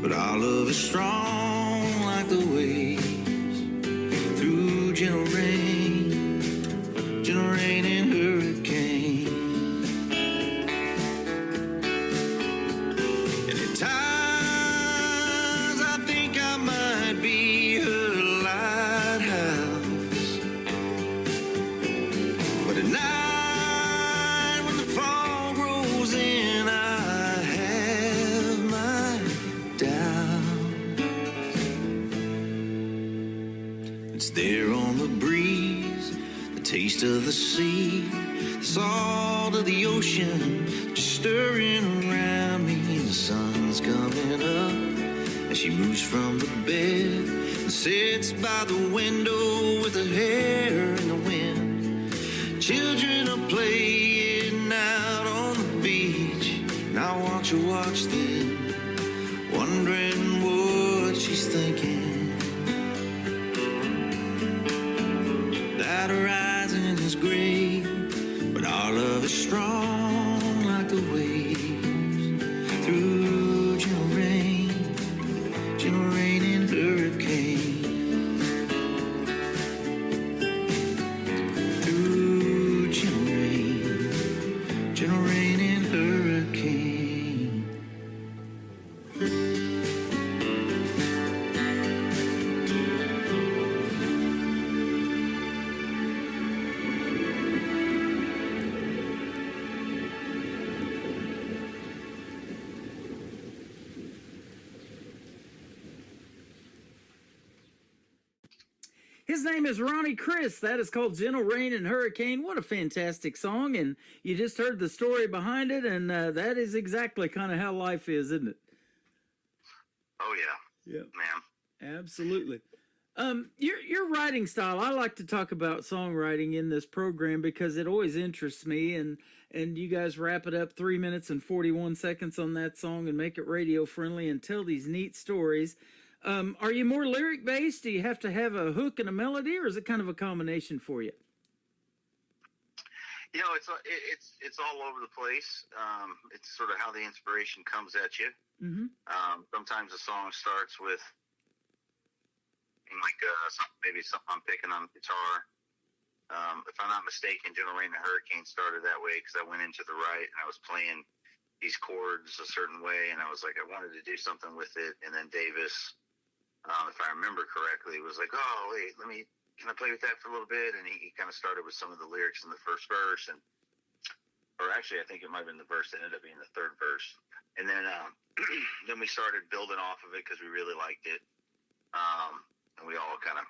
but our love is strong like the waves through gentle rain and hurricane. And at times I think I might be her lighthouse, but at night when the fog rolls in, I have my doubts. It's there on the breeze, the taste of the sea, the salt of the ocean just stirring around me. The sun's coming up as she moves from the bed and sits by the window with her hair in the wind. Children are playing out on the beach, and I watch her watch them, wondering what she's thinking. That horizon is gray, but our love is strong like the waves through gentle rain and hurricane. Through gentle rain and hurricane. His name is Ronnie Chris. That is called Gentle Rain and Hurricane. What a fantastic song. And you just heard the story behind it. And that is exactly kind of how life is, isn't it? Oh, yeah. Yep. Man. Absolutely. Your writing style, I like to talk about songwriting in this program because it always interests me. And you guys wrap it up 3 minutes and 41 seconds on that song and make it radio friendly and tell these neat stories. Are you more lyric based? Do you have to have a hook and a melody, or is it kind of a combination for you? You know, it's all over the place. It's sort of how the inspiration comes at you. Mm-hmm. Sometimes a song starts with like maybe something I'm picking on the guitar. If I'm not mistaken, Gentle Rain and Hurricane started that way because I went into the right and I was playing these chords a certain way, and I was like, I wanted to do something with it. And then Davis, if I remember correctly, was like, oh, wait, can I play with that for a little bit? And he kind of started with some of the lyrics in the first verse, or actually, I think it might have been the verse that ended up being the third verse. And then then we started building off of it because we really liked it. And we all kind of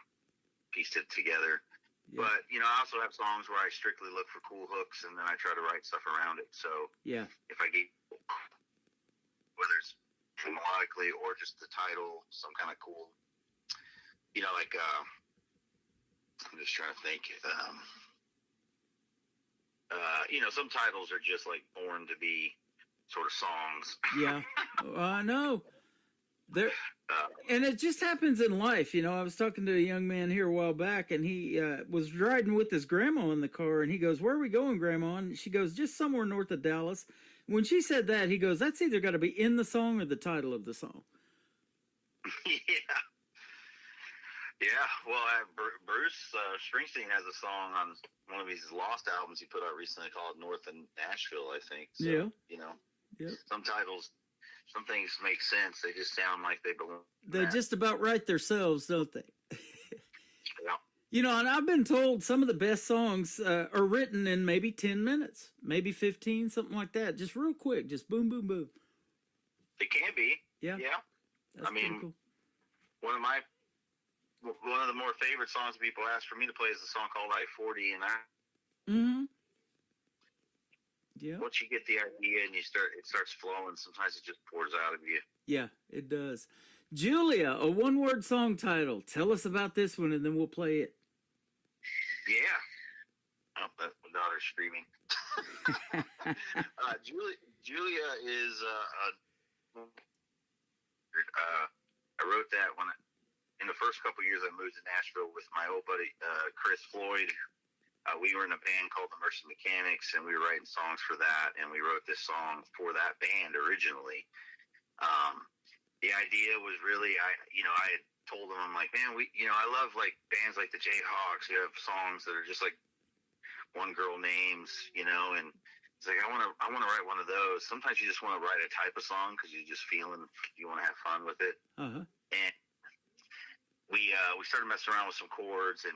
pieced it together. Yeah. But, you know, I also have songs where I strictly look for cool hooks, and then I try to write stuff around it. So yeah, if I get, whether it's melodically or just the title, some kind of cool, you know, like, I'm just trying to think. You know, some titles are just like born to be sort of songs. Yeah, I know. There, and it just happens in life. You know, I was talking to a young man here a while back, and he was riding with his grandma in the car, and he goes, "Where are we going, Grandma?" And she goes, "Just somewhere north of Dallas." When she said that, he goes, "That's either got to be in the song or the title of the song." Yeah, well, Bruce Springsteen has a song on one of his Lost albums he put out recently called North of Nashville, I think. So, yeah. You know, yep. Some titles, some things make sense. They just sound like they belong. They just about write themselves, don't they? Yeah. You know, and I've been told some of the best songs are written in maybe 10 minutes, maybe 15, something like that. Just real quick, just boom, boom, boom. It can be. Yeah. Yeah. That's I mean, pretty cool. one of the more favorite songs people ask for me to play is a song called I-40, and Mm-hmm. Yeah. once you get the idea and it starts flowing, sometimes it just pours out of you. Yeah, it does. Julia, a one-word song title. Tell us about this one, and then we'll play it. Yeah. Oh, my daughter's screaming. Julia is I wrote that in the first couple of years I moved to Nashville with my old buddy Chris Floyd. We were in a band called the Mercy Mechanics, and we were writing songs for that, and we wrote this song for that band originally. The idea was really, I had told him, I'm like, man, I love like bands like the Jayhawks who have songs that are just like one girl names, and it's like, I want to write one of those. Sometimes you just want to write a type of song because you're just feeling, you want to have fun with it. Uh-huh. And we started messing around with some chords, and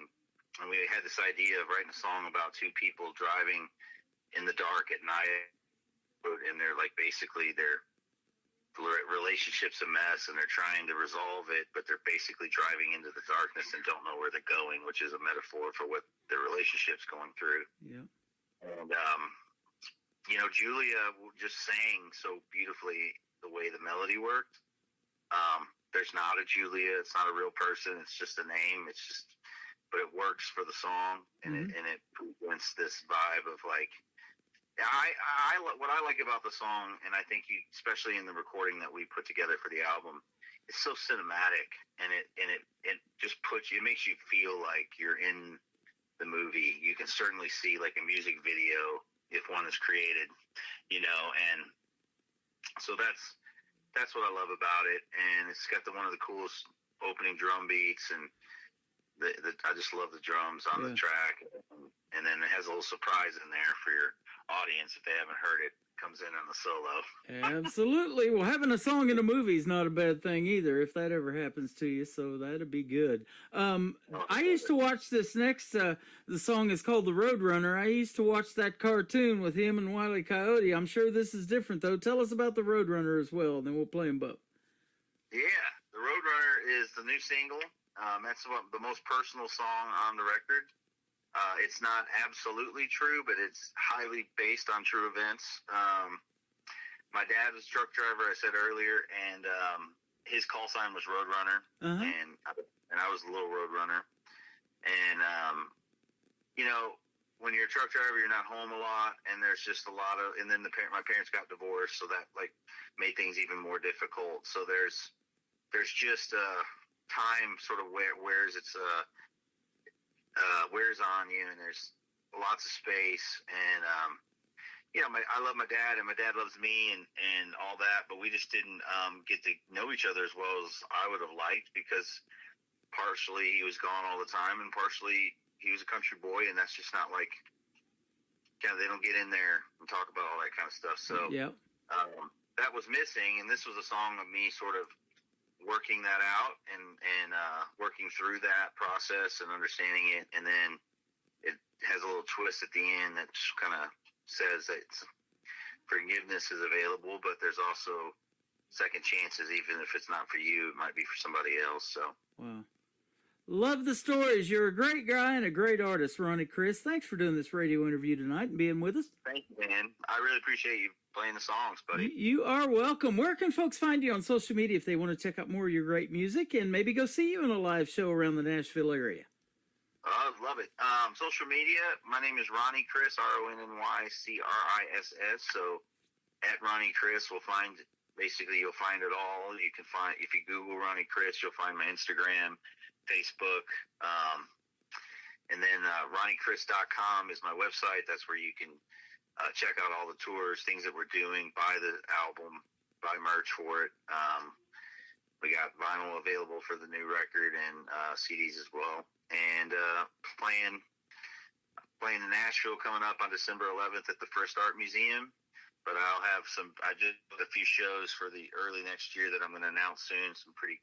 we had this idea of writing a song about two people driving in the dark at night, and they're like, basically their relationship's a mess and they're trying to resolve it, but they're basically driving into the darkness and don't know where they're going, which is a metaphor for what their relationship's going through. Yeah. And Julia just sang so beautifully the way the melody worked. There's not a Julia, it's not a real person, it's just a name, but it works for the song, and it presents this vibe of like, what I like about the song, and I think especially in the recording that we put together for the album, it's so cinematic, and it just makes you feel like you're in the movie. You can certainly see like a music video if one is created, and so that's what I love about it, and it's got one of the coolest opening drum beats, and I just love the drums on the track, and then it has a little surprise in there for your audience if they haven't heard it. Comes in on the solo. Absolutely. Well, having a song in a movie is not a bad thing either, if that ever happens to you. So that'd be good. I used to watch this next. The song is called "The Roadrunner." I used to watch that cartoon with him and Wile E. Coyote. I'm sure this is different though. Tell us about the Roadrunner as well, and then we'll play them both. Yeah, the Roadrunner is the new single. That's the most personal song on the record. It's not absolutely true, but it's highly based on true events. My dad was a truck driver, I said earlier, and his call sign was Roadrunner, and I was a little Roadrunner. And, when you're a truck driver, you're not home a lot, and there's just a lot of, and then my parents got divorced, so that like made things even more difficult. So there's just time sort of wears on you, and there's lots of space, and I love my dad, and my dad loves me, and all that, but we just didn't get to know each other as well as I would have liked, because partially he was gone all the time, and partially he was a country boy, and that's just not like, they don't get in there and talk about all that kind of stuff. So that was missing, and this was a song of me sort of working that out and working through that process and understanding it, and then it has a little twist at the end that kind of says that forgiveness is available, but there's also second chances. Even if it's not for you, it might be for somebody else. So wow, love the stories. You're a great guy and a great artist, Ronnie Chris. Thanks for doing this radio interview tonight and being with us. Thank you, man. I really appreciate you playing the songs, buddy. You are welcome. Where can folks find you on social media if they want to check out more of your great music and maybe go see you in a live show around the Nashville area? I love it. Social media, my name is Ronnie Chris, RONNYCRISS. So at Ronnie Chris, you'll find it all. You can find, if you Google Ronnie Chris, you'll find my Instagram, Facebook, and then RonnieChris.com is my website. That's where you can check out all the tours, things that we're doing, buy the album, buy merch for it. We got vinyl available for the new record and CDs as well. And playing in Nashville coming up on December 11th at the First Art Museum. But I just booked a few shows for the early next year that I'm going to announce soon. Some pretty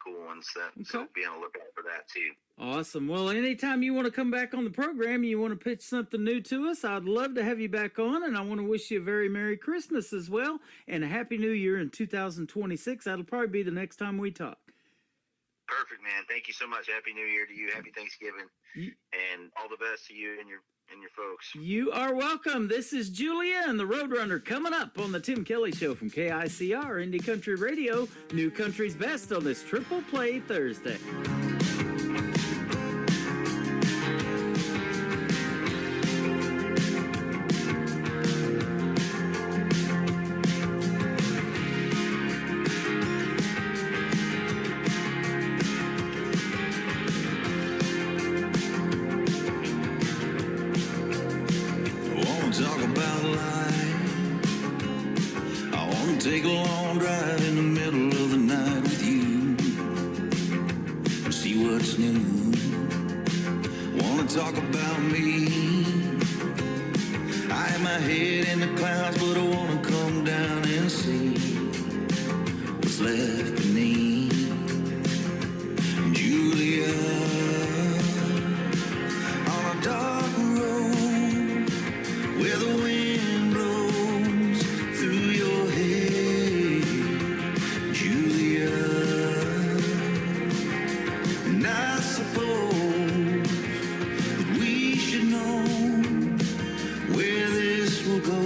cool ones. So be on the lookout for that too. Awesome. Well, anytime you want to come back on the program, you want to pitch something new to us, I'd love to have you back on, and I want to wish you a very Merry Christmas as well, and a Happy New Year in 2026. That'll probably be the next time we talk. Perfect, man. Thank you so much. Happy New Year to you. Happy Thanksgiving, and all the best to you and your folks. You are welcome. This is Julia and the Roadrunner coming up on the Tim Kelly Show from KICR Indie Country Radio, New Country's Best on this Triple Play Thursday. Talk about life. I want to take a long drive in the middle of the night with you and see what's new. Want to talk about me. I have my head in the clouds, but I want to come down and see what's left beneath. Julia, on a dark road where the wind blows through your hair, Julia. And I suppose that we should know where this will go.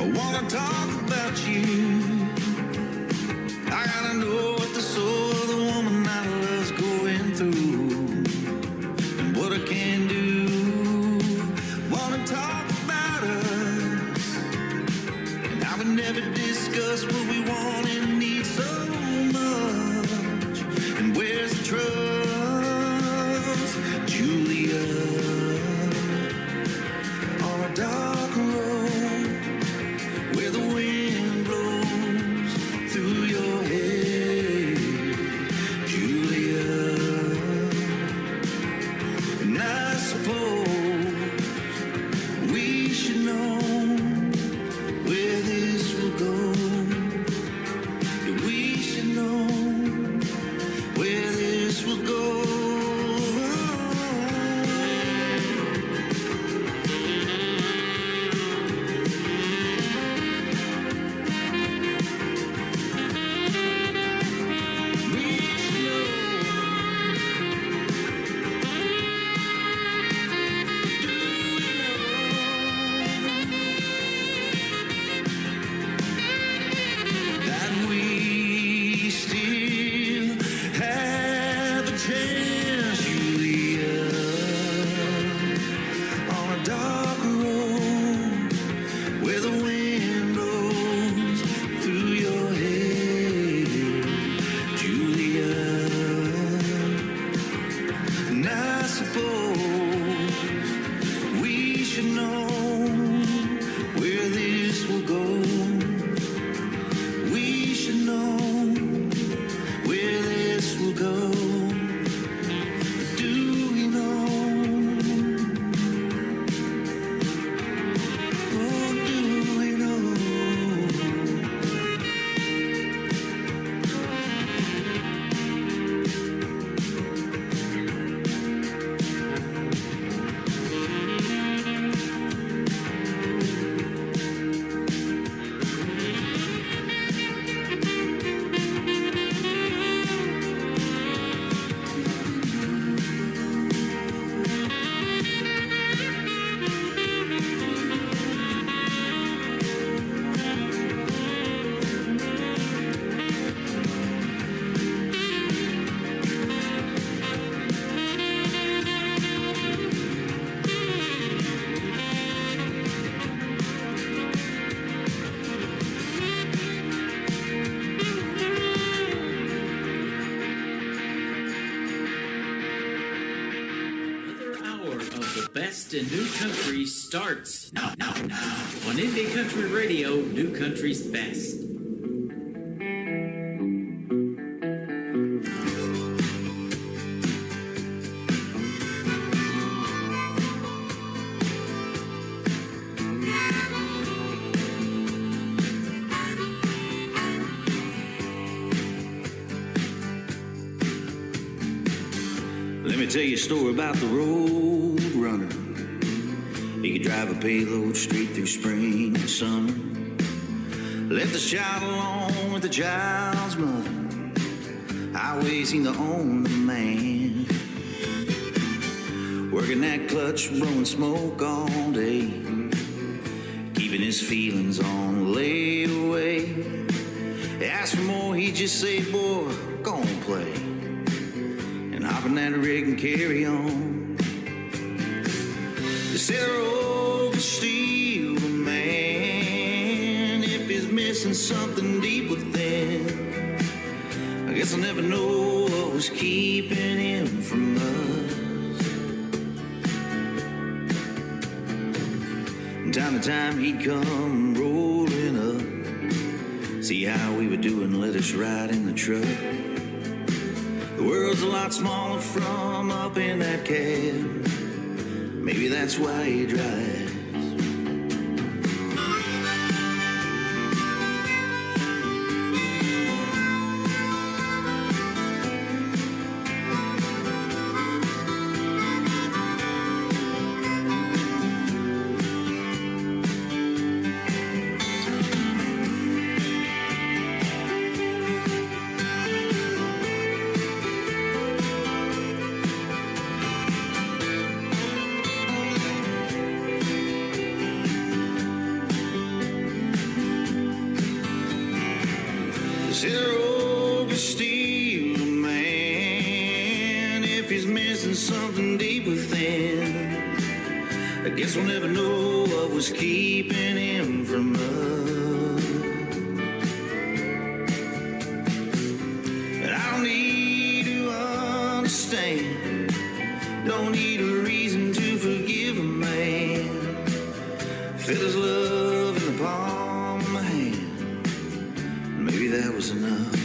I wanna talk about you. I gotta know what the soul of the woman I love's going through and what I can do. Wanna talk about us and how we never discuss what we want and need so much. And where's the trust, Julia? On a dark road where the wind blows through your hair, Julia. And I suppose we should know where this will go. That we should know where this will go. That we still have a chance, Julia, on a dark road where the wind blows through your hair, Julia. And I suppose we should know where this will go. We should know where this will go. Do we know? Oh, do we know? Another hour of the best in new country starts now on Indie Country Radio, New Country's Best. Let me tell you a story about the road runner. He could drive a payload straight through spring and summer. Left the child alone with the child's mother. Highway seemed to own the man. Working that clutch, blowing smoke all day. Keeping his feelings on layaway. Ask for more, he'd just say, boy, go on play. And hop in that rig and carry on. They said the road could steal a man if he's missing something deep within. I guess I'll never know what was keeping him from us. From time to time he'd come rolling up, see how we were doing, let us ride in the truck. The world's a lot smaller from up in that cab. Maybe that's why he drives. Said the road could steal a man if he's missing something deep within. I guess we'll never know what was keeping him from us. But I don't need to understand, don't need a reason to forgive a man. Feel his love in the palm of my hand. Maybe that was enough.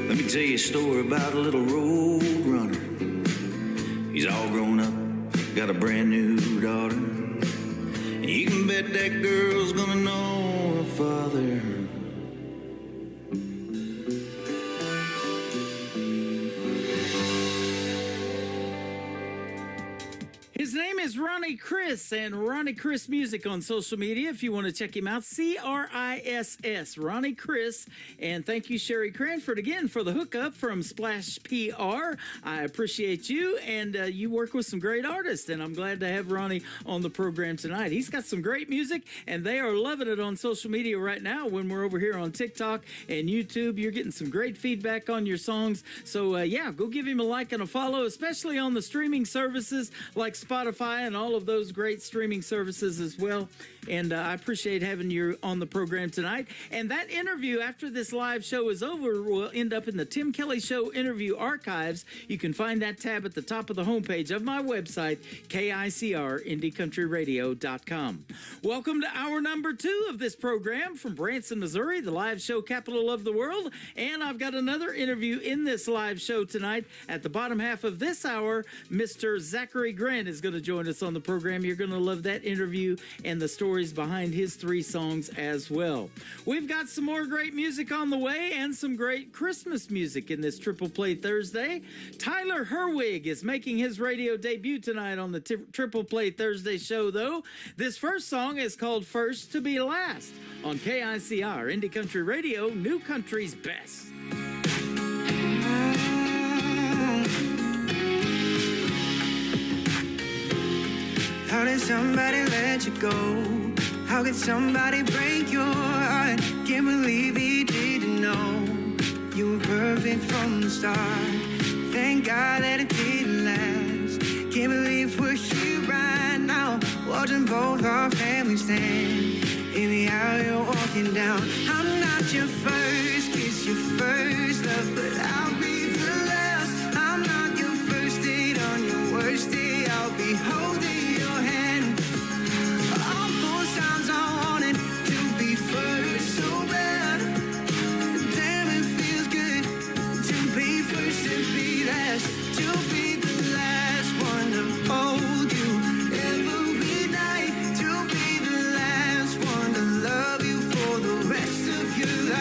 Let me tell you a story about a little road runner. He's all grown up, got a brand new daughter. And you can bet that girl's gonna know her father. His name is Ronnie Chris, and Ronnie Chris Music on social media if you want to check him out. CRISS, Ronnie Chris. And thank you, Sherry Cranford, again for the hookup from Splash PR. I appreciate you, and you work with some great artists, and I'm glad to have Ronnie on the program tonight. He's got some great music, and they are loving it on social media right now when we're over here on TikTok and YouTube. You're getting some great feedback on your songs. So, yeah, go give him a like and a follow, especially on the streaming services like Spotify and all of those great streaming services as well. And I appreciate having you on the program tonight. And that interview after this live show is over will end up in the Tim Kelly Show interview archives. You can find that tab at the top of the homepage of my website, KICRIndieCountryRadio.com. Welcome to hour number 2 of this program from Branson, Missouri, the live show capital of the world. And I've got another interview in this live show tonight. At the bottom half of this hour, Mr. Zachary Grant is going to join us on the program. You're going to love that interview and the stories behind his 3 songs as well. We've got some more great music on the way and some great Christmas music in this Triple Play Thursday. Tyler Herwig is making his radio debut tonight on the Triple Play Thursday show, though. This first song is called First to Be Last on KICR Indie Country Radio, New Country's Best. How did somebody let you go? How could somebody break your heart? Can't believe he didn't know you were perfect from the start. Thank God that it didn't last. Can't believe we're here right now, watching both our families stand in the aisle you're walking down. I'm not your first kiss, your first love, but I'll be the last. I'm not your first date on your worst day. I'll be holding your hand. All those times I wanted to be first so bad. Damn, it feels good to be first, to be last, to be the last one to hold you every night, to be the last one to love you for the rest of your life.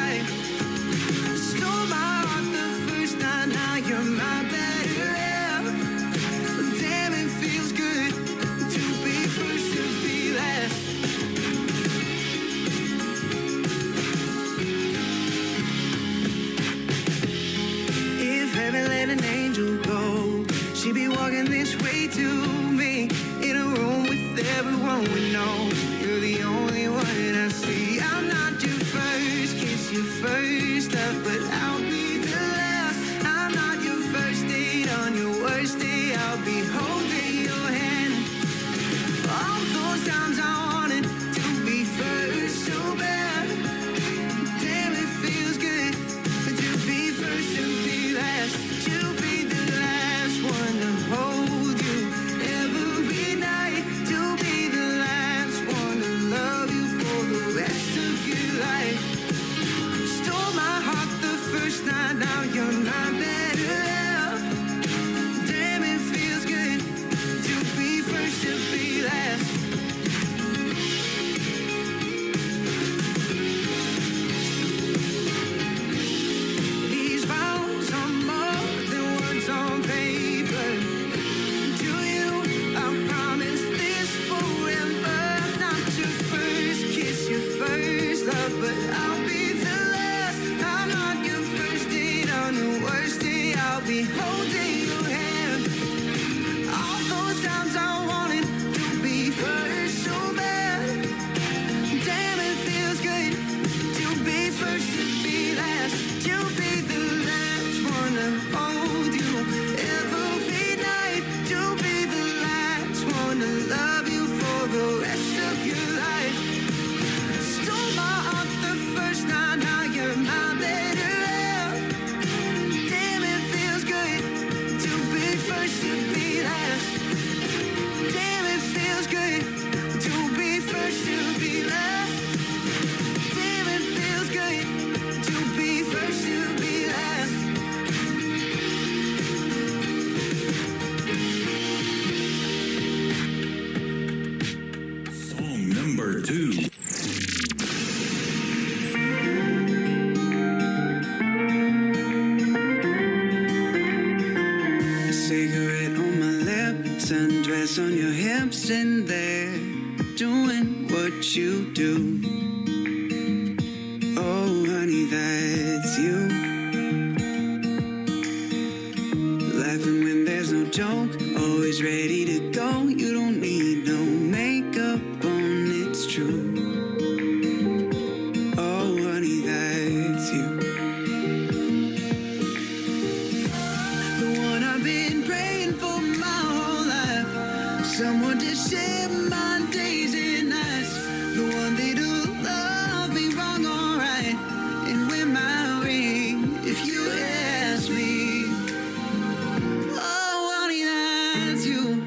sitting there doing what you do. Oh, honey, that's you. Laughing when there's no joke, always ready to go. You don't need no makeup on, it's true. Oh, honey, that's you. The one I've been praying for my whole life. Someone to share my days and nights. The one that'll love me wrong or right and wear my ring if you ask me. Oh, honey, that's you.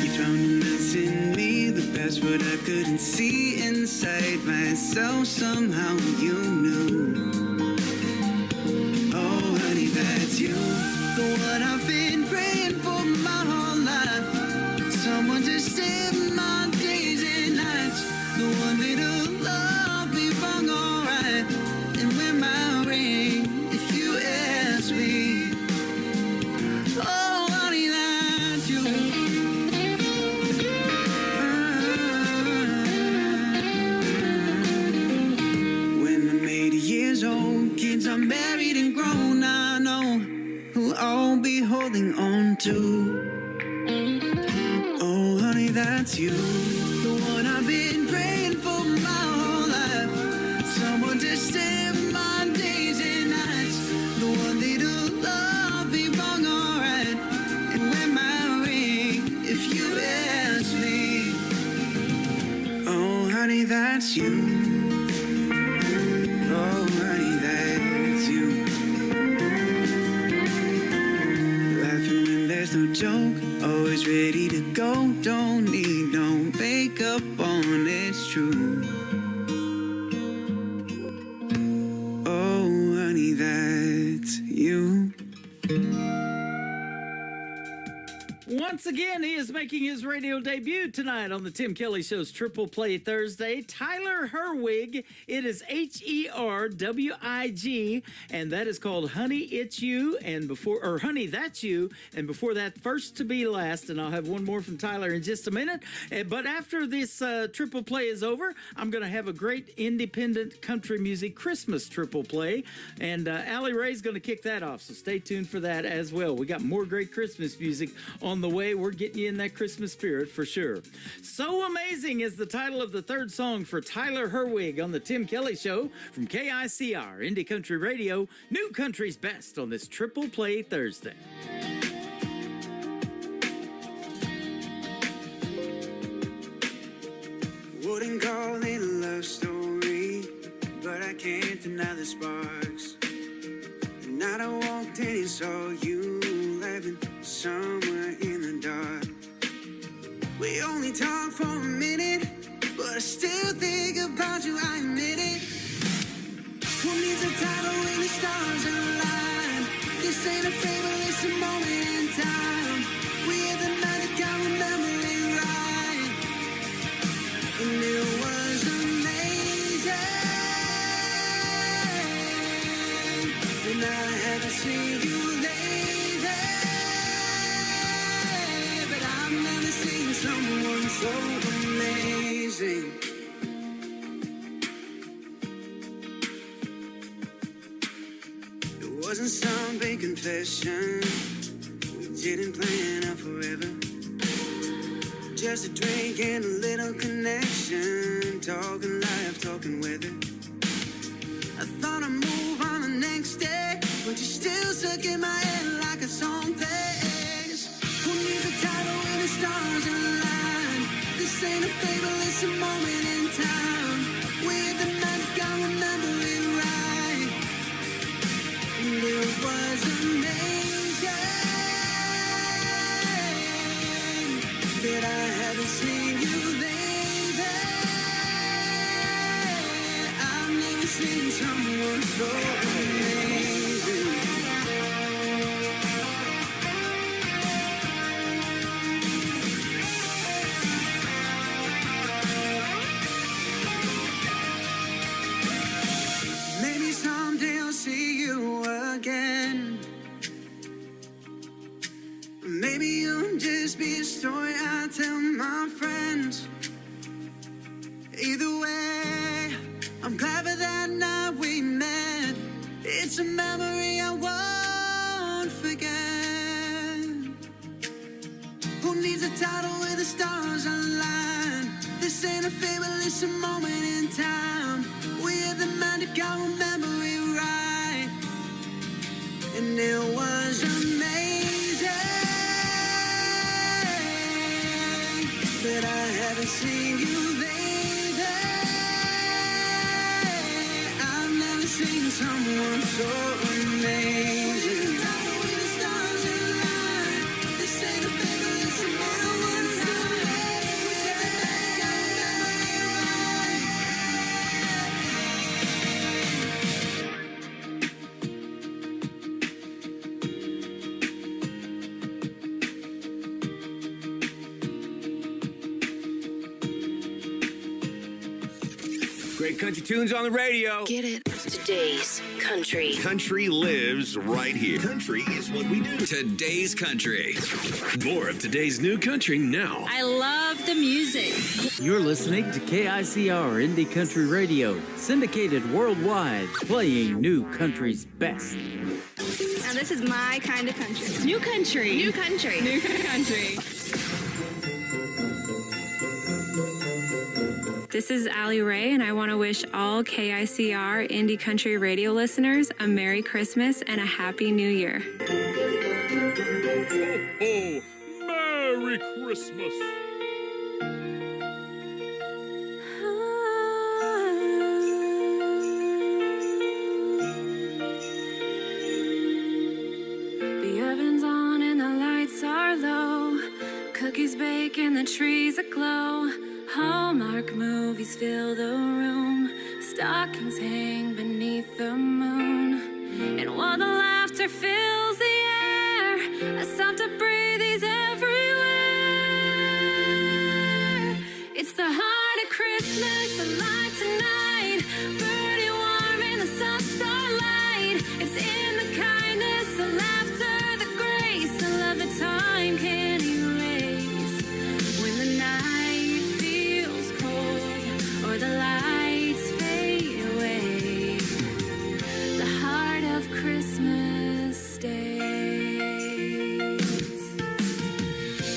You found a mess in me, the best what I couldn't see inside myself. Somehow you knew. Oh, honey, that's you. The one I've been praying for my whole life. Someone to share my days and nights. The one that'll love me wrong or right and wear my ring if you ask me. Oh, honey, that's you. When I'm 80 years old, kids are married and grown, I know who I'll be holding on to. Oh, honey, that's you. The one I've been praying for my whole life. Someone to share my days and nights. The one that'll love me wrong or right and wear my ring if you ask me. Oh, honey, that's you. Oh, honey, that's you. Laughing when there's no joke, always ready to go. Don't need no makeup on, it's true. Oh, honey, that's you. Once again, he is making his radio debut tonight on the Tim Kelly Show's Triple Play Thursday. Tyler Herwig. It is Herwig, and that is called Honey, It's You, and before, or Honey, That's You, and before that, First to Be Last, and I'll have one more from Tyler in just a minute. But after this Triple Play is over, I'm going to have a great independent country music Christmas Triple Play, and Allie Ray's going to kick that off, so stay tuned for that as well. We got more great Christmas music on the way. We're getting you in that Christmas spirit for sure. So Amazing is the title of the third song for Tyler Herwig on the Tim Kelly Show from KICR Indie Country Radio, New Country's Best on this Triple Play Thursday. Wouldn't call it a love story, but I can't deny the sparks. The night I walked in and saw you laughing somewhere in the dark. We only talked for a minute, but I still think about you, I admit it. Who needs a title when the stars align? This ain't a favor, it's a moment in time. We had the night that got remember it right, and it was amazing. And I haven't seen you lately, but I've never seen someone so amazing. It wasn't some big confession, we didn't plan out forever. Just a drink and a little connection, talking life, talking weather. I thought I'd move on the next day, but you're still stuck in my head like a song plays. Who needs a title when the stars align? This ain't a fable, it's a moment in time. With the magic, I remember it right, and it was amazing. That I haven't seen you lately. I've never seen someone so amazing. Maybe someday I'll see you again. just be a story I tell my friends. Either way, I'm glad for that night we met. It's a memory I won't forget. Who needs a title where the stars align? This ain't a fable, it's a moment in time. We had the magic, I remember it right. And it was amazing. But I haven't seen you lately. I've never seen someone so amazing. With the stars align. This ain't a fable, it's a moment in time. We said the magic, I remember Great country tunes on the radio. Get it? Today's country. Country lives right here. Country is what we do. Today's country. More of today's new country now. I love the music. You're listening to KICR Indie Country Radio, syndicated worldwide, playing new country's best. Now this is my kind of country. New country. New country. New country. This is Allie Ray, and I want to wish all KICR Indie Country Radio listeners a Merry Christmas and a Happy New Year. Oh, Merry Christmas. The oven's on and the lights are low. Cookies bake and the trees aglow. Hallmark movies fill the room. Stockings hang beneath the moon. And while the laughter fills the air, I stop to breathe, he's everywhere. It's the heart of Christmas, alive tonight. Burning warm in the soft starlight. It's in the kindness, the laughter, the grace. I love the time can't erase. When the night feels cold or the lights fade away, the heart of Christmas stays.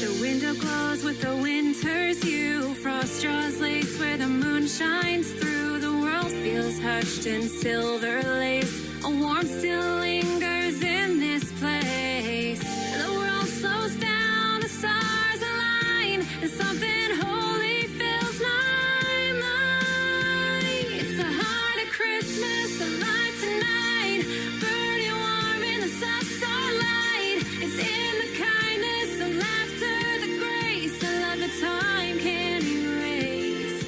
The window glows with the winter's hue. Frost draws lace where the moon shines through. The world feels hushed in silver lace. A warmth still lingers in this place. The world slows down, the stars align, and something holy fills my mind. It's the heart of Christmas, alive tonight. Burning warm in the soft starlight. It's in the kindness, the laughter, the grace. I love the time can't erase.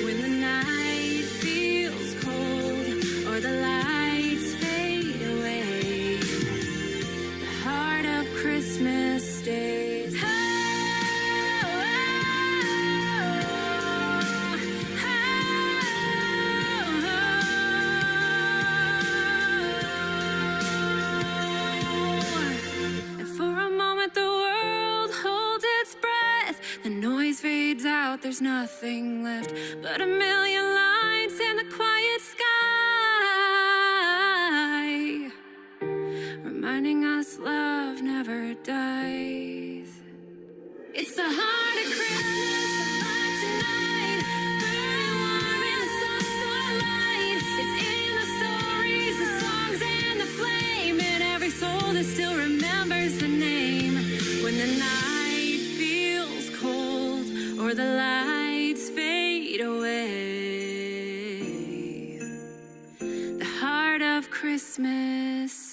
When the night feels cold or the lights fade away, the heart of Christmas stays. Oh, and for a moment the world holds its breath. The noise fades out, there's nothing left but a million lights in the quiet sky, reminding us love never dies. It's the heart of Christmas, alive tonight. Burning warm in the soft starlight. It's in the stories, the songs, and the flame. In every soul that still remembers the name. When the night feels cold or the lights fade away, the heart of Christmas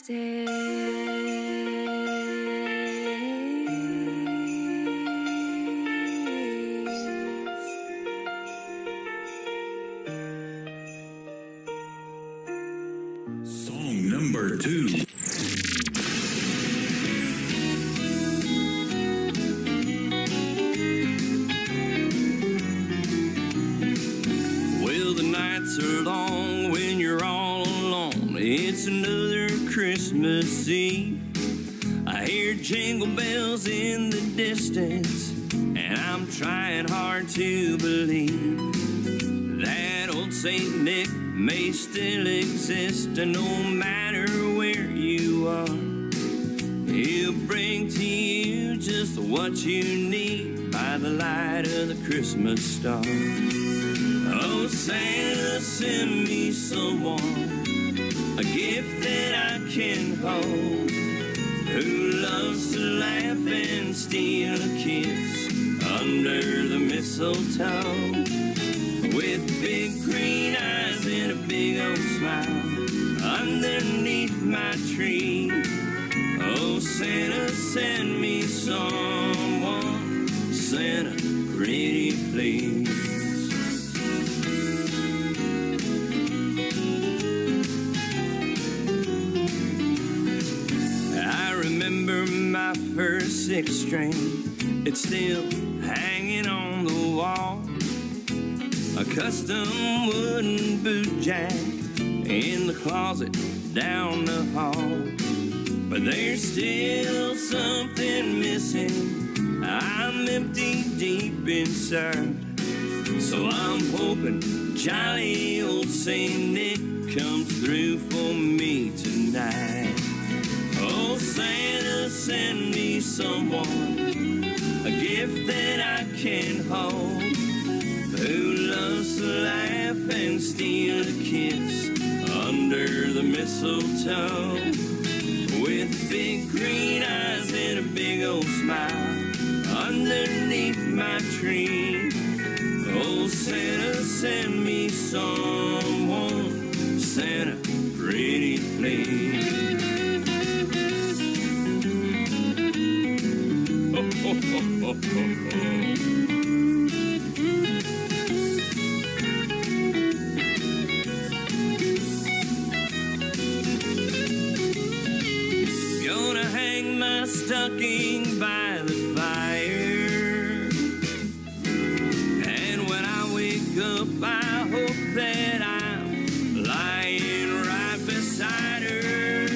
Song number 2. Well, the nights are long when you're all alone. It's another Christmas Eve. I hear jingle bells in the distance, and I'm trying hard to believe that old Saint Nick may still exist, and no matter where you are, he'll bring to you just what you need by the light of the Christmas star. Oh, Santa, send me someone, a gift that I can hold, who loves to laugh and steal a kiss under the mistletoe, with big green eyes and a big old smile underneath my tree. Oh, Santa, send me someone, Santa, pretty please. I remember my first six string, it's still hanging on the wall, a custom wooden boot jack in the closet down the hall. But there's still something missing, I'm empty deep inside. So I'm hoping jolly old Saint Nick comes through for me tonight. Oh, Santa, send me someone, a gift that I can hold, who loves to laugh and steal a kiss under the mistletoe, with big green eyes and a big old smile underneath my tree. Oh, Santa, send me someone, Santa, pretty please. Ho, ho, ho, ho, ho, ho. Gonna hang my stocking by the fire, and when I wake up I hope that I'm lying right beside her.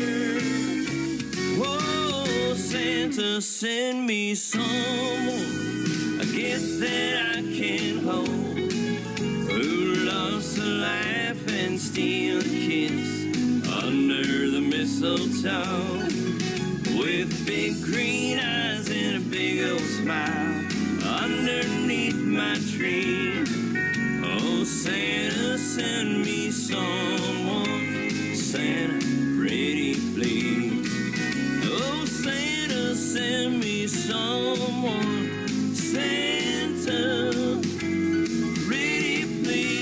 Oh, Santa, send me someone, a gift that I can hold, who loves to laugh and steal a kiss under the mistletoe, with big green eyes and a big old smile underneath my tree. Oh, Santa, send me someone, Santa, pretty please. Oh, Santa, send me someone, Santa, pretty please.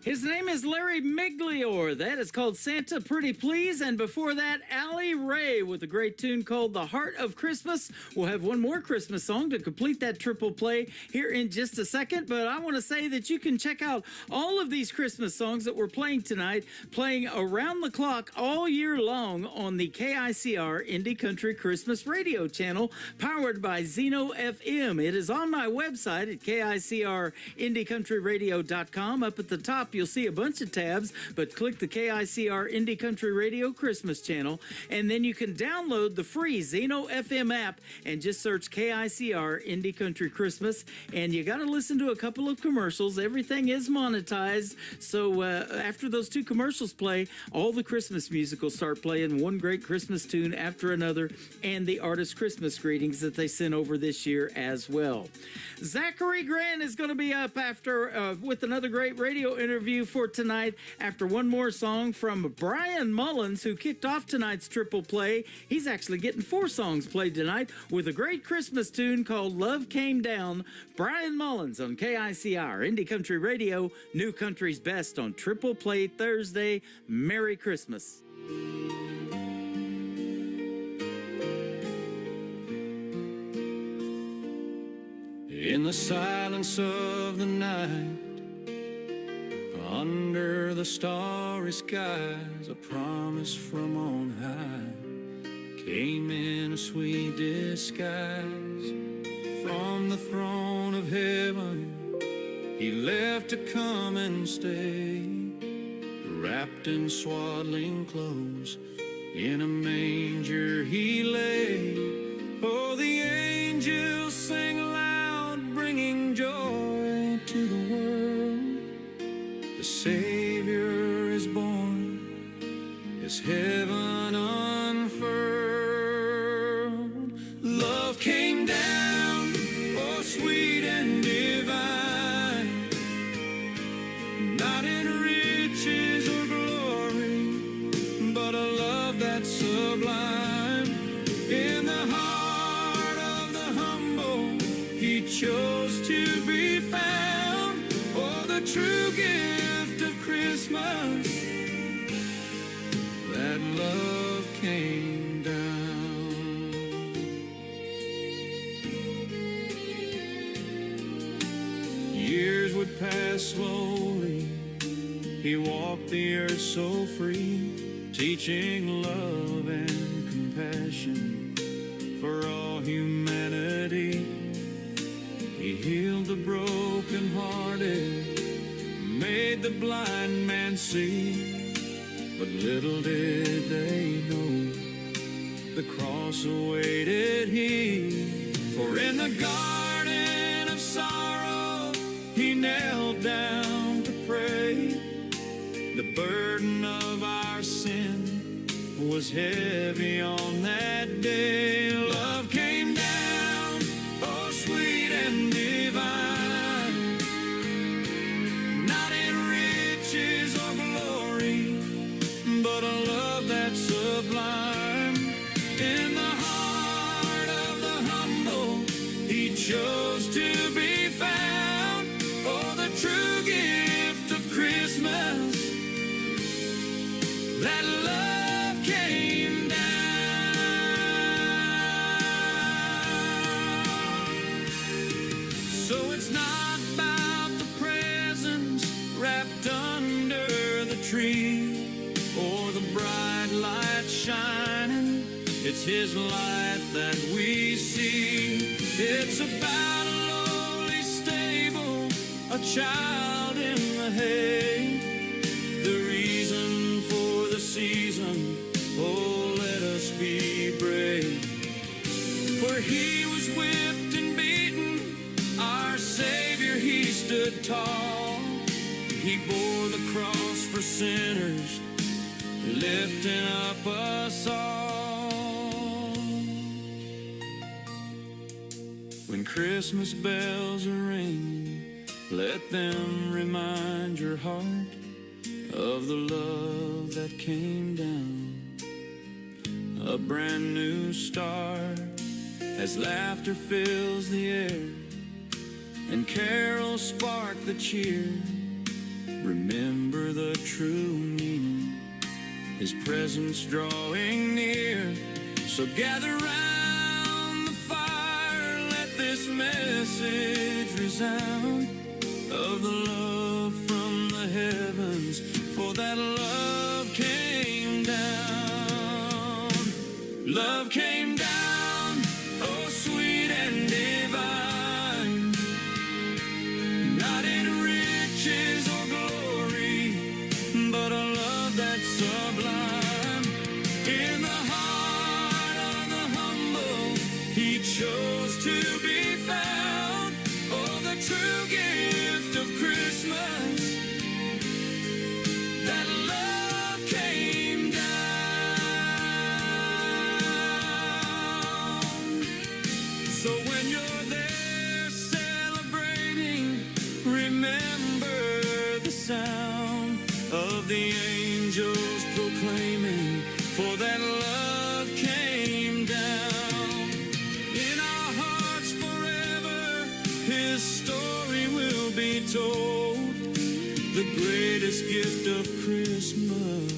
His name is Larry Migliore. That is called Santa Pretty Please. And before that, Allie Ray with a great tune called The Heart of Christmas. We'll have one more Christmas song to complete that triple play here in just a second. But I want to say that you can check out all of these Christmas songs that we're playing tonight, playing around the clock all year long on the KICR Indie Country Christmas Radio channel, powered by Zeno FM. It is on my website at KICRIndieCountryRadio.com. Up at the top, you'll see a bunch of tabs, but click the KICR Indie Country Radio Christmas channel, and then you can download the free Zeno FM app and just search KICR Indie Country Christmas, and you got to listen to a couple of commercials. Everything is monetized, so after those two commercials play, all the Christmas music will start playing, one great Christmas tune after another, and the artist Christmas greetings that they sent over this year as well. Zachary Grant is going to be up after with another great radio interview for tonight after one more song from Brian Mullins, who kicked off tonight's triple play. He's actually getting 4 songs played tonight with a great Christmas tune called Love Came Down. Brian Mullins on KICR Indie Country Radio, New Country's Best on Triple Play Thursday. Merry Christmas. In the silence of the night, under the starry skies, a promise from on high came in a sweet disguise. From the throne of heaven, He left to come and stay, wrapped in swaddling clothes. In a manger he lay. Oh, the angels sang aloud, bringing joy to the world. The Savior is born, His heaven unfurled. Love came down, oh sweet and divine, not in riches or glory, but a love that's sublime. In the heart of the humble, He chose to be found. Oh, the true gift of Christmas, that love came down. Years would pass slowly, He walked the earth so free, teaching love and compassion for all humanity. He healed the brokenhearted, made the blind man see. But little did they know, the cross awaited He. For in the garden of sorrow He knelt down to pray. The burden of our sin was heavy on that day. Love came down, oh sweet and divine, not in riches or glory, but a love that's sublime. In the heart of the humble, He chose to be found. Oh, the true gift of Christmas, that love came down. So it's not about the presents wrapped under the tree, or the bright light shining. It's His light that we see. It's about a lowly stable, a child in the hay. The reason for the season, oh, let us be brave. For He was whipped and beaten, our Savior, He stood tall. He bore the cross for sinners, lifting up us all. When Christmas bells are ringing, let them remind your heart of the love that came down. A brand new start as laughter fills the air and carols spark the cheer. Remember the true meaning, His presence drawing near. So gather round the fire, let this message resound of the love from the heavens, for that love came down. Love came down, oh sweet and divine, not in riches or glory, but a love that's sublime. In the heart of the humble, He chose to be found. Oh, the true gift of Christmas, that love came down. So when you're there celebrating, remember the sound of the angels proclaiming, for that love came down. In our hearts forever, His story will be told. The greatest gift of Christmas,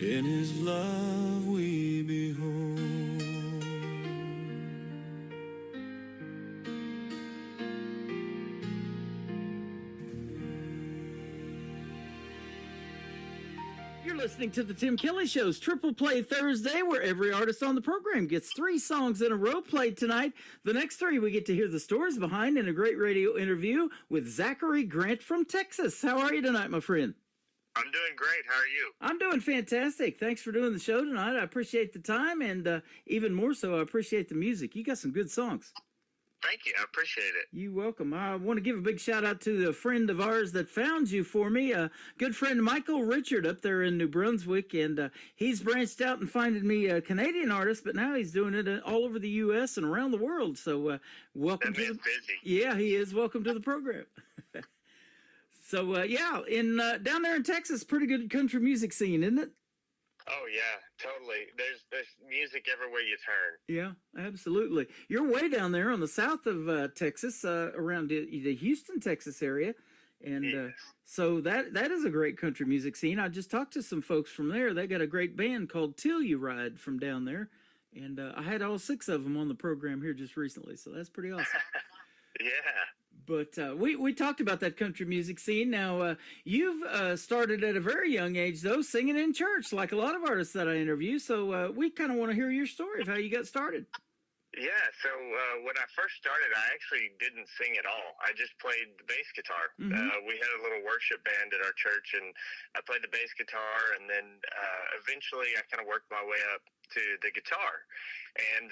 in His love we behold. You're listening to the Tim Kelly Show's Triple Play Thursday, where every artist on the program gets 3 songs in a row played tonight. The next 3 we get to hear the stories behind in a great radio interview with Zachary Grant from Texas. How are you tonight, my friend? I'm doing great. How are you? I'm doing fantastic. Thanks for doing the show tonight. I appreciate the time, and even more so, I appreciate the music. You got some good songs. Thank you. I appreciate it. You're welcome. I want to give a big shout out to the friend of ours that found you for me, a good friend, Michael Richard, up there in New Brunswick, and he's branched out and finding me a Canadian artist, but now he's doing it all over the U.S. and around the world. So welcome That to man's busy. Yeah, he is. Welcome to the program. So yeah, in down there in Texas, pretty good country music scene, isn't it? Oh yeah, totally. There's music everywhere you turn. Yeah, absolutely. You're way down there on the south of Texas, around the Houston, Texas area, and so that is a great country music scene. I just talked to some folks from there. They got a great band called Till You Ride from down there, and I had all 6 of them on the program here just recently, so that's pretty awesome. Yeah. But we talked about that country music scene. Now, you've started at a very young age, though, singing in church, like a lot of artists that I interview. So we kind of want to hear your story of how you got started. Yeah, so when I first started, I actually didn't sing at all. I just played the bass guitar. We had a little worship band at our church, and I played the bass guitar, and then eventually I kind of worked my way up to the guitar. And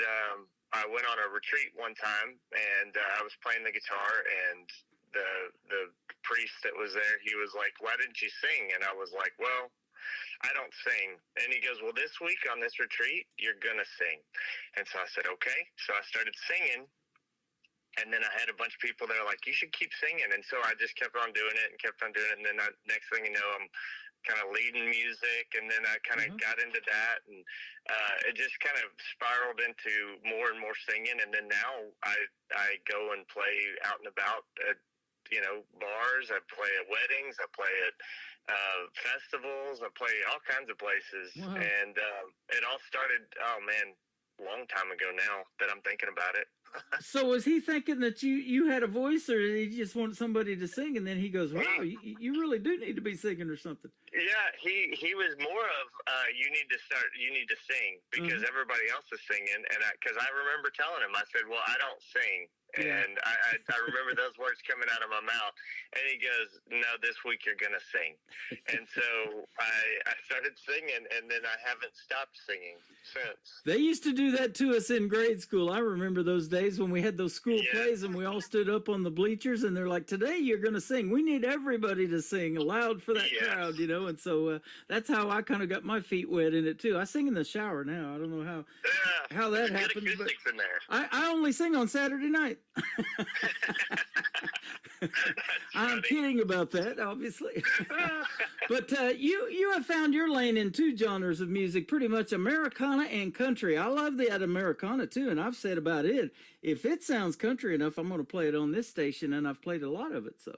I went on a retreat one time, and I was playing the guitar, and the priest that was there, he was like, "Why didn't you sing?" And I was like, "Well, I don't sing." And he goes, "Well, this week on this retreat, you're going to sing." And so I said, okay. So I started singing, and then I had a bunch of people that are like, "You should keep singing." And so I just kept on doing it and kept on doing it. And then next thing you know, I'm kind of leading music, and then I kind of got into that, and it just kind of spiraled into more and more singing. And then now I go and play out and about at, bars. I play at weddings. I play at festivals. I play all kinds of places. Wow. And it all started, a long time ago now that I'm thinking about it. So was he thinking that you had a voice, or did he just want somebody to sing? And then he goes, "Wow, you really do need to be singing or something." Yeah, he was more of you need to sing because everybody else is singing, and because I remember telling him, I said, "Well, I don't sing." Yeah. And I remember those words coming out of my mouth, and he goes, "No, this week you're gonna sing." And so I started singing, and then I haven't stopped singing since. They used to do that to us in grade school. I remember those days when we had those school plays and we all stood up on the bleachers, and they're like, "Today you're going to sing. We need everybody to sing loud for that crowd," And so that's how I kind of got my feet wet in it too. I sing in the shower now. I don't know how that happens, but in there. I only sing on Saturday night. I'm kidding about that, obviously. But you have found your lane in 2 genres of music, pretty much Americana and country. I love that Americana too, and I've said about it, if it sounds country enough, I'm going to play it on this station, and I've played a lot of it. So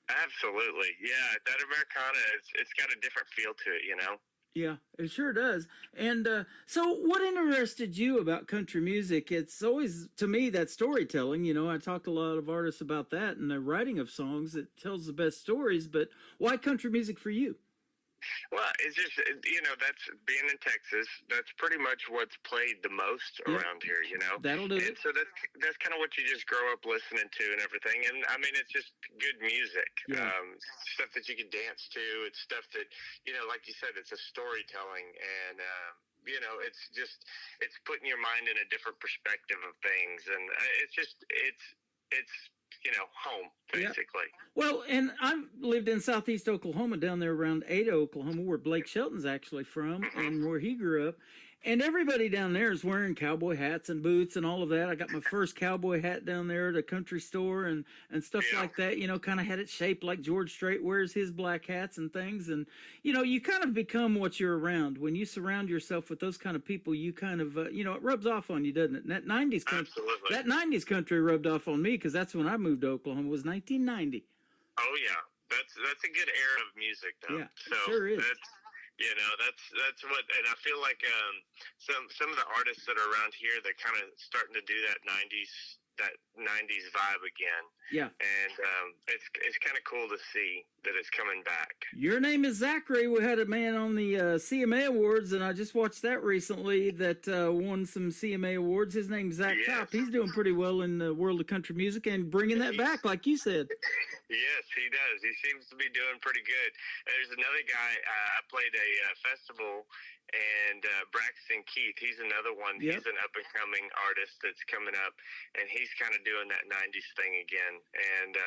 Absolutely, yeah. That Americana, it's got a different feel to it, Yeah, it sure does. And so what interested you about country music? It's always, to me, that storytelling. I talked to a lot of artists about that and the writing of songs that tells the best stories, but why country music for you? Well, it's just, that's being in Texas, that's pretty much what's played the most around here, That'll do and it. so that's kind of what you just grow up listening to and everything. And I mean, it's just good music, stuff that you can dance to. It's stuff that, like you said, it's a storytelling, and it's putting your mind in a different perspective of things, and it's home, basically. Well, and I've lived in southeast Oklahoma, down there around Ada, Oklahoma, where Blake Shelton's actually from, and where he grew up. And everybody down there is wearing cowboy hats and boots and all of that. I got my first cowboy hat down there at a country store and stuff like that, kind of had it shaped like George Strait wears his black hats and things. And, you kind of become what you're around. When you surround yourself with those kind of people, you kind of, it rubs off on you, doesn't it? And that 90s country rubbed off on me, because that's when I moved to Oklahoma, was 1990. Oh, yeah. That's a good era of music, though. Yeah, so sure is. That's what, and I feel like some of the artists that are around here, they're kind of starting to do that that 90s vibe again. Yeah. And it's kind of cool to see that it's coming back. Your name is Zachary. We had a man on the CMA Awards, and I just watched that recently that won some CMA Awards. His name's Zach Top. He's doing pretty well in the world of country music and bringing that back, like you said. Yes, he does. He seems to be doing pretty good. There's another guy, I played a festival, and Braxton Keith, he's another one. Yep. He's an up-and-coming artist that's coming up, and he's kind of doing that 90s thing again. And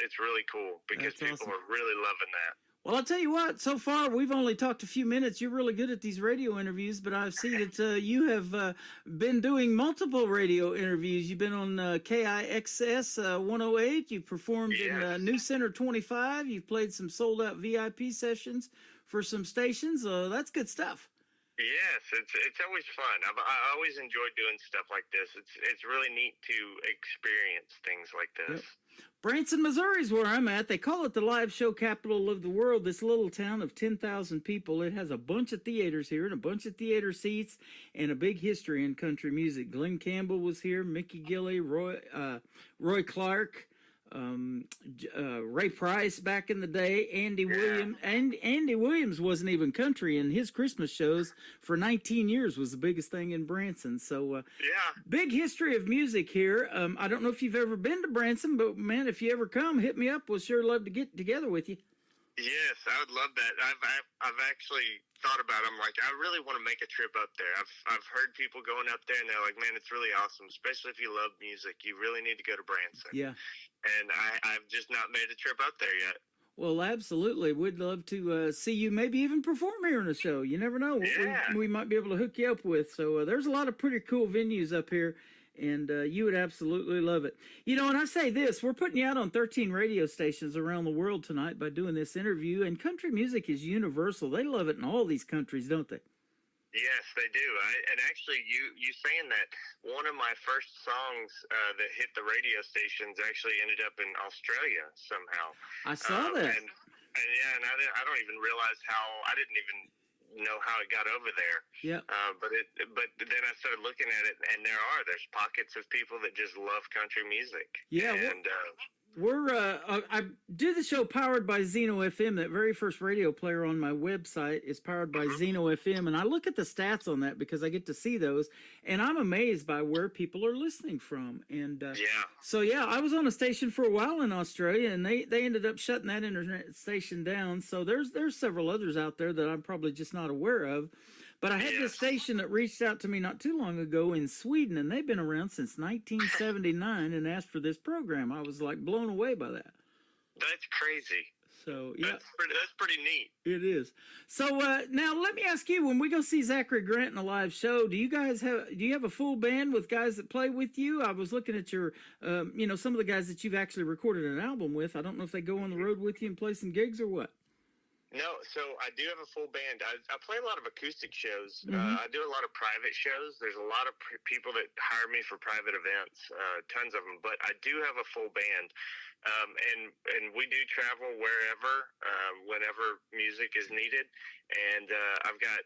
it's really cool because That's people awesome. are really loving that. Well, I'll tell you what, so far we've only talked a few minutes. You're really good at these radio interviews, but I've seen that you have been doing multiple radio interviews. You've been on KIXS 108. You've performed in New Center 25. You've played some sold-out VIP sessions for some stations. That's good stuff. Yes, it's always fun. I always enjoy doing stuff like this. It's really neat to experience things like this. Yep. Branson, Missouri is where I'm at. They call it the live show capital of the world. This little town of 10,000 people. It has a bunch of theaters here and a bunch of theater seats and a big history in country music. Glenn Campbell was here, Mickey Gilley, Roy Clark, Ray Price back in the day, Andy Williams. And Andy Williams wasn't even country, and his Christmas shows for 19 years was the biggest thing in Branson. So big history of music here. I don't know if you've ever been to Branson, but man, if you ever come, hit me up. We'll sure love to get together with you. Yes, I would love that. I've actually thought about it. I'm like, I really want to make a trip up there. I've heard people going up there, and they're like, man, it's really awesome, especially if you love music. You really need to go to Branson. Yeah. And I've just not made a trip up there yet. Well, absolutely. We'd love to see you maybe even perform here in a show. You never know what we might be able to hook you up with. So there's a lot of pretty cool venues up here, and you would absolutely love it. You know, and I say this, we're putting you out on 13 radio stations around the world tonight by doing this interview, and country music is universal. They love it in all these countries, don't they? Yes, they do. And actually, you saying that, one of my first songs that hit the radio stations actually ended up in Australia somehow. I saw that. And I don't even realize how. I didn't even know how it got over there. Yeah. But then I started looking at it, and there's pockets of people that just love country music. Yeah. And I do the show powered by Zeno FM. That very first radio player on my website is powered by Zeno FM, and I look at the stats on that because I get to see those, and I'm amazed by where people are listening from. And so I was on a station for a while in Australia, and they ended up shutting that internet station down. So there's several others out there that I'm probably just not aware of. But I had this station that reached out to me not too long ago in Sweden, and they've been around since 1979 and asked for this program. I was like blown away by that. That's crazy. So that's pretty neat. It is. So now let me ask you: when we go see Zachary Grant in a live show, do you have a full band with guys that play with you? I was looking at your, some of the guys that you've actually recorded an album with. I don't know if they go on the road with you and play some gigs or what. No, so I do have a full band. I play a lot of acoustic shows. Mhm. I do a lot of private shows. There's a lot of people that hire me for private events, tons of them. But I do have a full band, and we do travel wherever, whenever music is needed. And I've got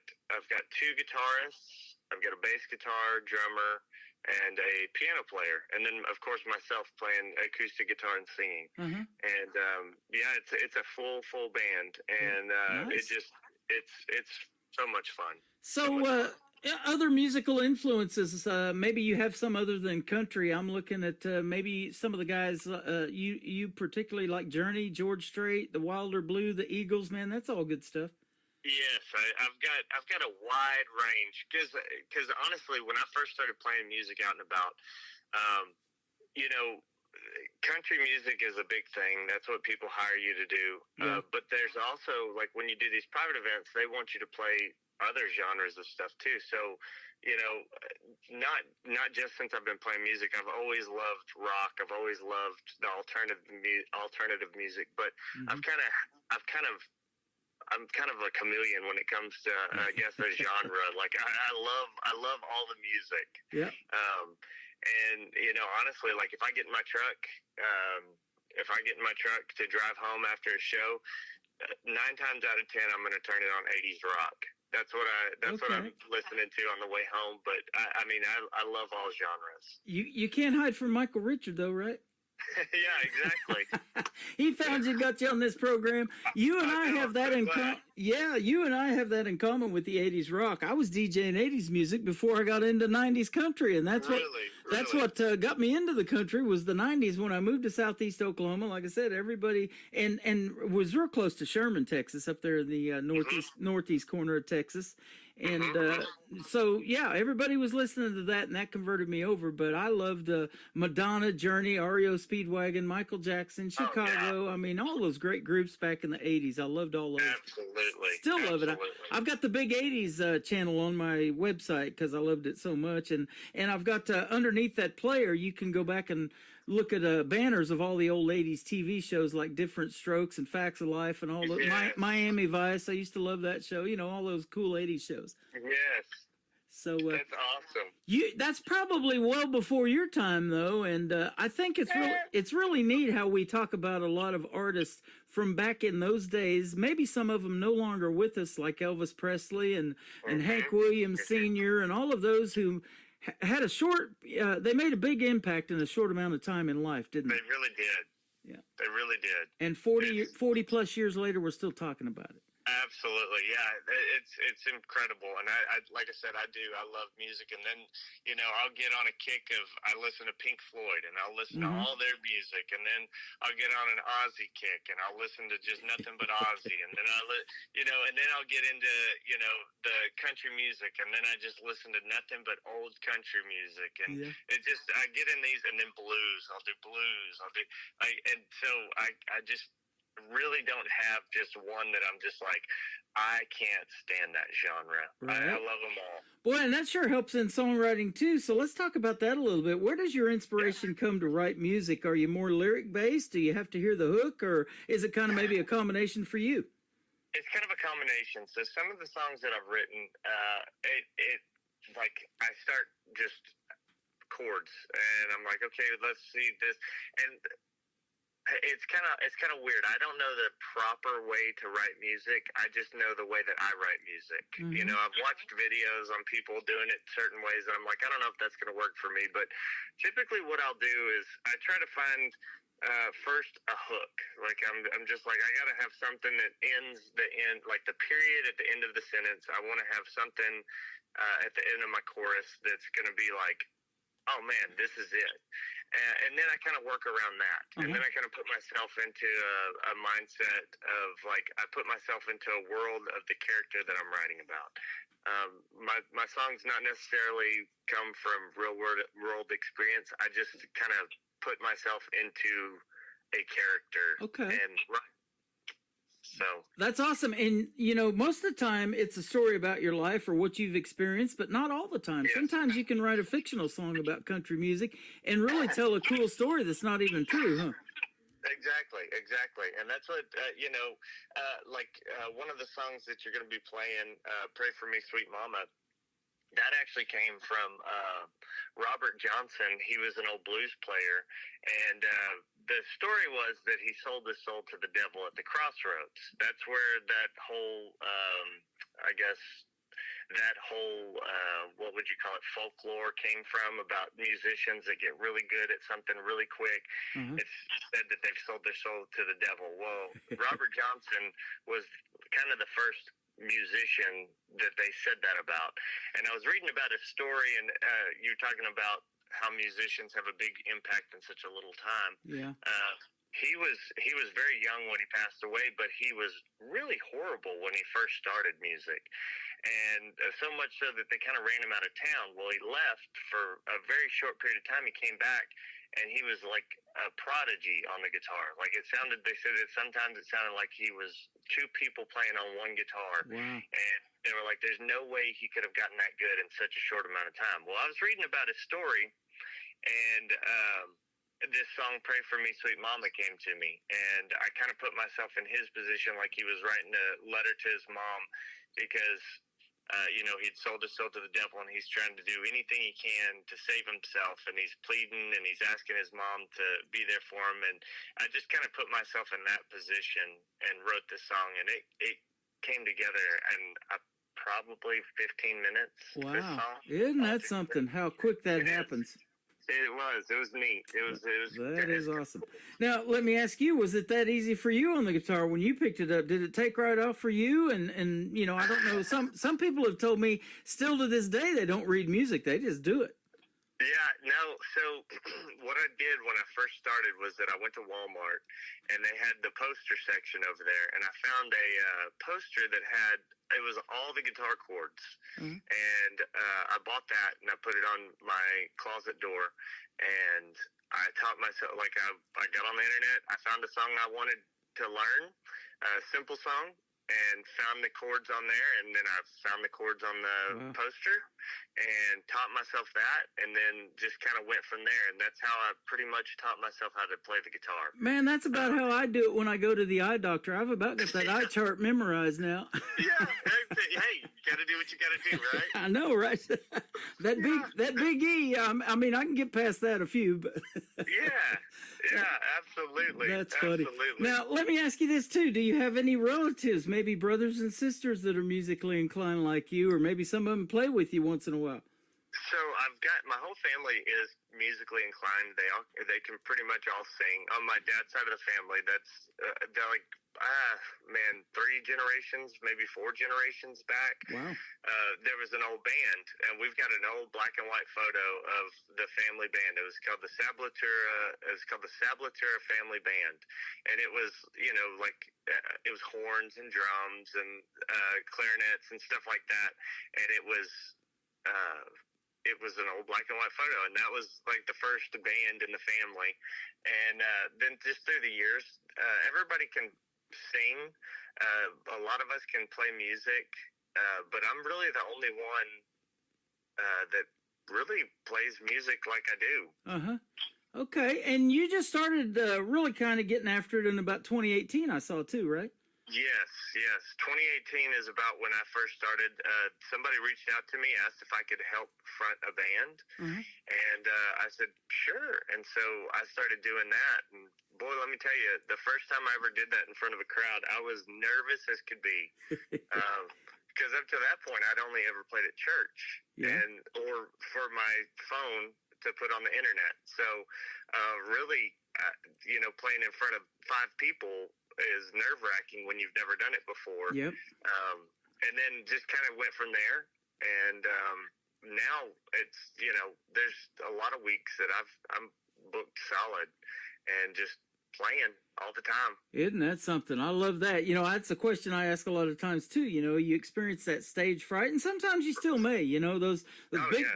two guitarists. I've got a bass guitar, drummer, and a piano player, and then of course myself playing acoustic guitar and singing. Mm-hmm. And it's a full band, and Nice. it's so much fun. So other musical influences, maybe you have some other than country. I'm looking at maybe some of the guys you particularly like: Journey, George Strait, the Wilder Blue, the Eagles. Man, that's all good stuff. Yes, I've got a wide range because honestly, when I first started playing music out and about, country music is a big thing. That's what people hire you to do. Yeah. But there's also, like, when you do these private events, they want you to play other genres of stuff too. So, not just since I've been playing music. I've always loved rock. I've always loved the alternative music. But I'm kind of a chameleon when it comes to, I guess, a genre. Like I love all the music. Yeah. And honestly, like if I get in my truck to drive home after a show, 9 times out of 10 I'm going to turn it on 80s rock. That's what I'm listening to on the way home. But I mean, I love all genres. You can't hide from Michael Richard though, right? Yeah, exactly. He found you, got you on this program. You and I have that in common. Yeah, you and I have that in common with the 80s rock. I was DJing 80s music before I got into 90s country, and that's what got me into the country was the 90s when I moved to Southeast Oklahoma. Like I said, everybody and was real close to Sherman, Texas, up there in the northeast corner of Texas. And so, yeah, everybody was listening to that, and that converted me over. But I loved Madonna, Journey, REO Speedwagon, Michael Jackson, Chicago. I mean, all those great groups back in the 80s. I loved all those. Absolutely. Still love it. I've got the Big 80s channel on my website because I loved it so much. And I've got underneath that player, you can go back and look at banners of all the old 80s TV shows like Different Strokes and Facts of Life and all the Miami Vice. I used to love that show, you know, all those cool 80s shows. Yes. So that's awesome. That's probably well before your time though, and I think it's really neat how we talk about a lot of artists from back in those days. Maybe some of them no longer with us, like Elvis Presley and Hank Williams Sr. and all of those who had a short, they made a big impact in a short amount of time in life, didn't they? They really did. Yeah. They really did. And 40 plus years later, we're still talking about it. Absolutely, yeah. It's incredible, and I like I said, I love music, and then I'll get on a kick of I listen to Pink Floyd, and I'll listen to all their music, and then I'll get on an Ozzy kick, and I'll listen to just nothing but Ozzy, and then and then I'll get into the country music, and then I just listen to nothing but old country music, and I get in these, and then blues. I'll do blues. And so I just really don't have just one that I'm just like, I can't stand that genre. Right. I love them all. Boy, and that sure helps in songwriting too. So let's talk about that a little bit. Where does your inspiration come to write music? Are you more lyric based? Do you have to hear the hook, or is it kind of maybe a combination for you? It's kind of a combination. So some of the songs that I've written, it like I start just chords, and I'm like, okay, let's see this, and it's kind of weird. I don't know the proper way to write music. I just know the way that I write music. Mm-hmm. I've watched videos on people doing it certain ways, and I'm like, I don't know if that's going to work for me. But typically, what I'll do is I try to find first a hook. Like I'm just like, I got to have something that ends the end, like the period at the end of the sentence. I want to have something at the end of my chorus that's going to be like, oh man, this is it. And then I kind of work around that. And then I kind of put myself into a mindset of like, I put myself into a world of the character that I'm writing about. My songs not necessarily come from real world experience. I just kind of put myself into a character. Okay. And so that's awesome. And most of the time it's a story about your life or what you've experienced, but not all the time. Sometimes you can write a fictional song about country music and really tell a cool story that's not even true, huh? Exactly. And that's what, one of the songs that you're going to be playing, Pray For Me, Sweet Mama, that actually came from Robert Johnson. He was an old blues player, and the story was that he sold his soul to the devil at the crossroads. That's where that whole, what would you call it, folklore came from about musicians that get really good at something really quick. It's said that they've sold their soul to the devil. Well, Robert Johnson was kind of the first musician that they said that about. And I was reading about a story, and you're talking about how musicians have a big impact in such a little time. Yeah. He was very young when he passed away, but he was really horrible when he first started music. And so much so that they kind of ran him out of town. Well, he left for a very short period of time. He came back, and he was like a prodigy on the guitar. Like they said that sometimes it sounded like he was two people playing on one guitar. Wow. And they were like, there's no way he could have gotten that good in such a short amount of time. Well, I was reading about his story, and this song, Pray For Me, Sweet Mama, came to me. And I kind of put myself in his position, like he was writing a letter to his mom, because he'd sold his soul to the devil, and he's trying to do anything he can to save himself, and he's pleading, and he's asking his mom to be there for him. And I just kind of put myself in that position and wrote this song, and it came together, and I probably 15 minutes. This Wow. song. Isn't that something? How quick that happens. It was neat. It was That is awesome. Now, let me ask you, was it that easy for you on the guitar when you picked it up? Did it take right off for you? And you know, I don't know, some people have told me still to this day they don't read music, they just do it. Yeah, no. So what I did when I first started was that I went to Walmart and they had the poster section over there, and I found a poster that had, it was all the guitar chords. And I bought that and I put it on my closet door, and I taught myself, like I got on the internet, I found a song I wanted to learn, a simple song, and found the chords on there, and then I found the chords on the poster and taught myself that, and then just kind of went from there, and that's how I pretty much taught myself how to play the guitar. Man, that's about how I do it when I go to the eye doctor. I've about got that eye chart memorized now. Yeah, hey, you gotta do what you gotta do, right? I know, right? that big E, I mean, I can get past that a few, but Yeah, absolutely. that's funny. Absolutely. Now, let me ask you this too. Do you have any relatives, maybe brothers and sisters that are musically inclined like you, or maybe some of them play with you once in a while? So I've got, my whole family is musically inclined. They can pretty much all sing. On my dad's side of the family, that's they're like, 3 generations, maybe 4 generations back. Wow. There was an old band, and we've got an old black and white photo of the family band. It was called the Sablatura. It was called the Sablatura Family Band, and it was, you know, like it was horns and drums and clarinets and stuff like that, and it was an old black and white photo, and that was like the first band in the family. And then just through the years, everybody can sing. A lot of us can play music, but I'm really the only one that really plays music like I do. Okay, and you just started really kind of getting after it in about 2018, I saw too, right? Yes. 2018 is about when I first started. Somebody reached out to me, asked if I could help front a band, and I said, sure. And so I started doing that. And boy, let me tell you, the first time I ever did that in front of a crowd, I was nervous as could be. Because up to that point, I'd only ever played at church or for my phone to put on the internet. So really, you know, playing in front of 5 people is nerve-wracking when you've never done it before. Yep. And then just kind of went from there. And now it's, you know, there's a lot of weeks that I'm booked solid and just playing all the time. Isn't that something? I love that. You know, that's a question I ask a lot of times too. You know, you experience that stage fright, and sometimes you still may. You know, those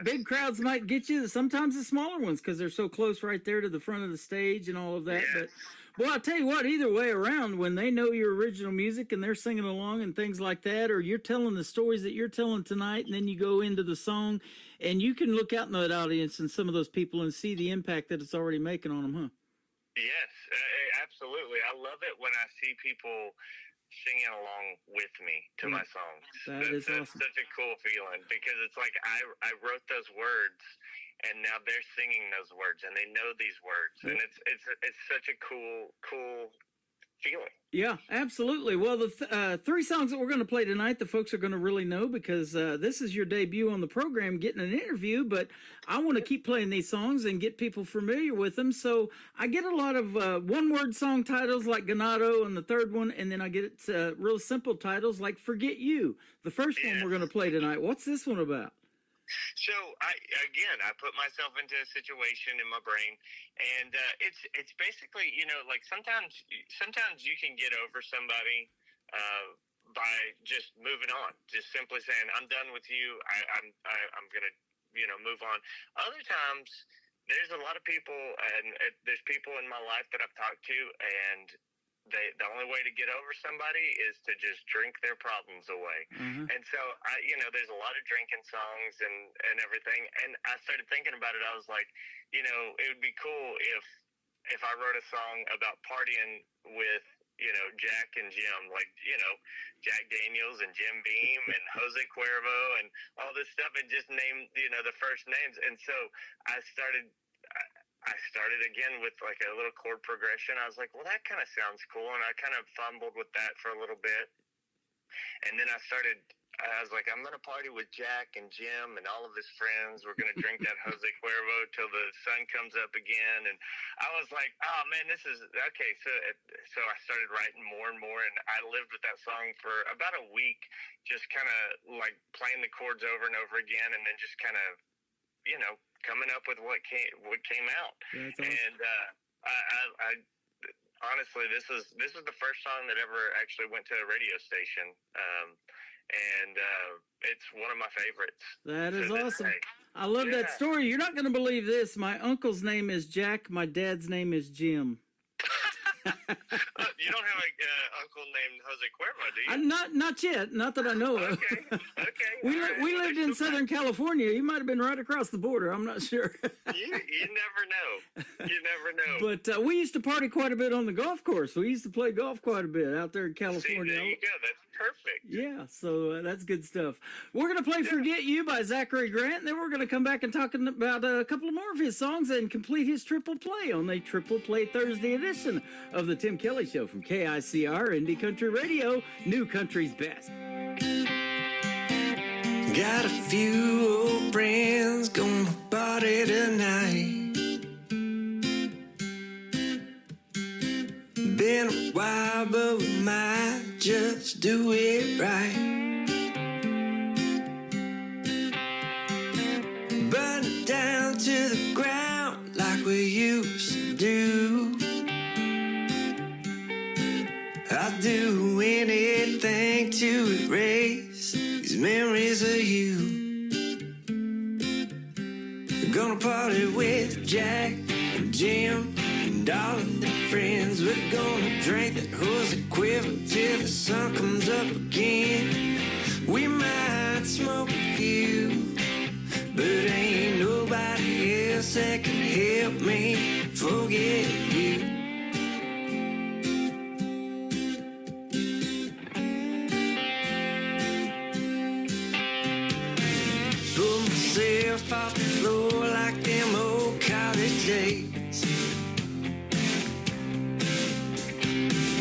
big crowds might get you. Sometimes the smaller ones, because they're so close right there to the front of the stage and all of that. But well, I'll tell you what, either way around, when they know your original music and they're singing along and things like that, or you're telling the stories that you're telling tonight, and then you go into the song, and you can look out in that audience and some of those people and see the impact that it's already making on them, huh? Yes, absolutely. I love it when I see people singing along with me to my songs. That's awesome. Such a cool feeling, because it's like I wrote those words, and now they're singing those words, and they know these words, and it's such a cool feeling. Yeah, absolutely. Well, the 3 songs that we're going to play tonight, the folks are going to really know, because this is your debut on the program, getting an interview, but I want to keep playing these songs and get people familiar with them. So I get a lot of one-word song titles like Ganado and the third one, and then I get real simple titles like Forget You, the first one we're going to play tonight. What's this one about? So I put myself into a situation in my brain, and it's basically, you know, like sometimes you can get over somebody by just moving on, just simply saying, I'm done with you. I'm gonna, you know, move on. Other times there's a lot of people, and there's people in my life that I've talked to, and the only way to get over somebody is to just drink their problems away. And so you know, there's a lot of drinking songs and everything. And I started thinking about it. I was like, you know, it would be cool if I wrote a song about partying with, you know, Jack and Jim, like, you know, Jack Daniels and Jim Beam and Jose Cuervo and all this stuff, and just name, you know, the first names. And so I started again with like a little chord progression. I was like, well, that kind of sounds cool. And I kind of fumbled with that for a little bit. And then I started I was like, I'm going to party with Jack and Jim and all of his friends. We're going to drink that Jose Cuervo till the sun comes up again. And I was like, oh, man, this is okay. So I started writing more and more, and I lived with that song for about a week, just kind of like playing the chords over and over again, and then just kind of, you know, coming up with what came out. That's awesome. And I honestly, this is the first song that ever actually went to a radio station. And it's one of my favorites. That is to this awesome. day. I love that Yeah. story. You're not going to believe this. My uncle's name is Jack. My dad's name is Jim. You don't have a uncle named Jose Cuervo, do you? Not yet. Not that I know of. Okay. We lived in Southern California. You might have been right across the border. I'm not sure. You never know. You never know. But we used to party quite a bit on the golf course. We used to play golf quite a bit out there in California. See, there you go. That's perfect. Yeah, so that's good stuff. We're going to play Forget You by Zachary Grant, and then we're going to come back and talk about a couple more of his songs and complete his triple play on the Triple Play Thursday edition of the Tim Kelly Show from KICR Indie Country Radio, New Country's Best. Got a few old friends gonna party tonight. Been a while, but we might just do it right. Burn it down to the ground like we used to do. I'd do anything to erase these memories of you. We're gonna party with Jack and Jim and all of their friends. We're gonna drink that Jose Cuervo till the sun comes up again. We might smoke a few, but ain't nobody else that can help me forget you. Pull myself off the floor like them old college days.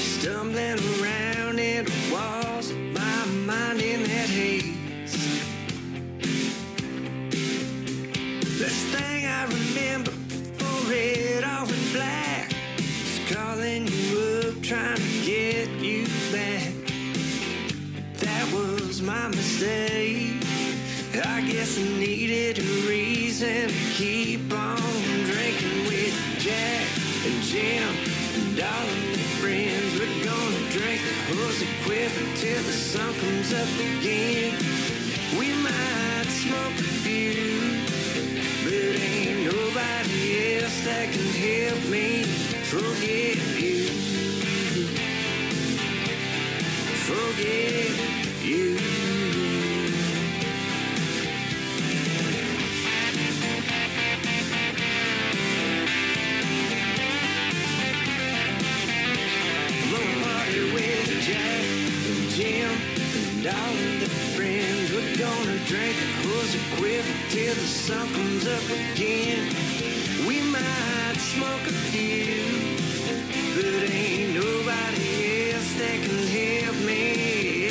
Stumbling around in the walls of my mind in that haze. Last thing I remember before it all went black was calling you up trying to get you back. That was my mistake. I guess I needed a reason to keep on drinking with Jack and Jim and all of their friends. We're gonna drink the Jose Cuervo till the sun comes up again. We might smoke a few, but ain't nobody else that can help me forget you. Forget you. Jack and Jim and all of their friends. We're gonna drink the Jose Cuervo till the sun comes up again. We might smoke a few, but ain't nobody else that can help me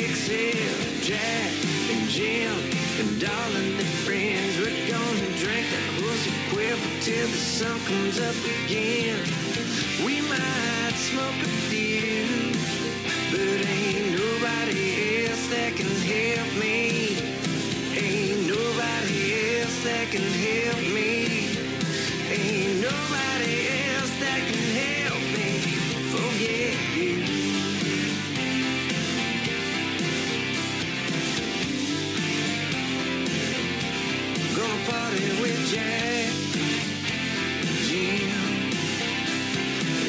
except Jack and Jim and all of their friends. We're gonna drink the Jose Cuervo till the sun comes up again. We might smoke a few, but ain't nobody else that can help me. Ain't nobody else that can help me. Ain't nobody else that can help me forget you. Gonna party with Jack, Jim,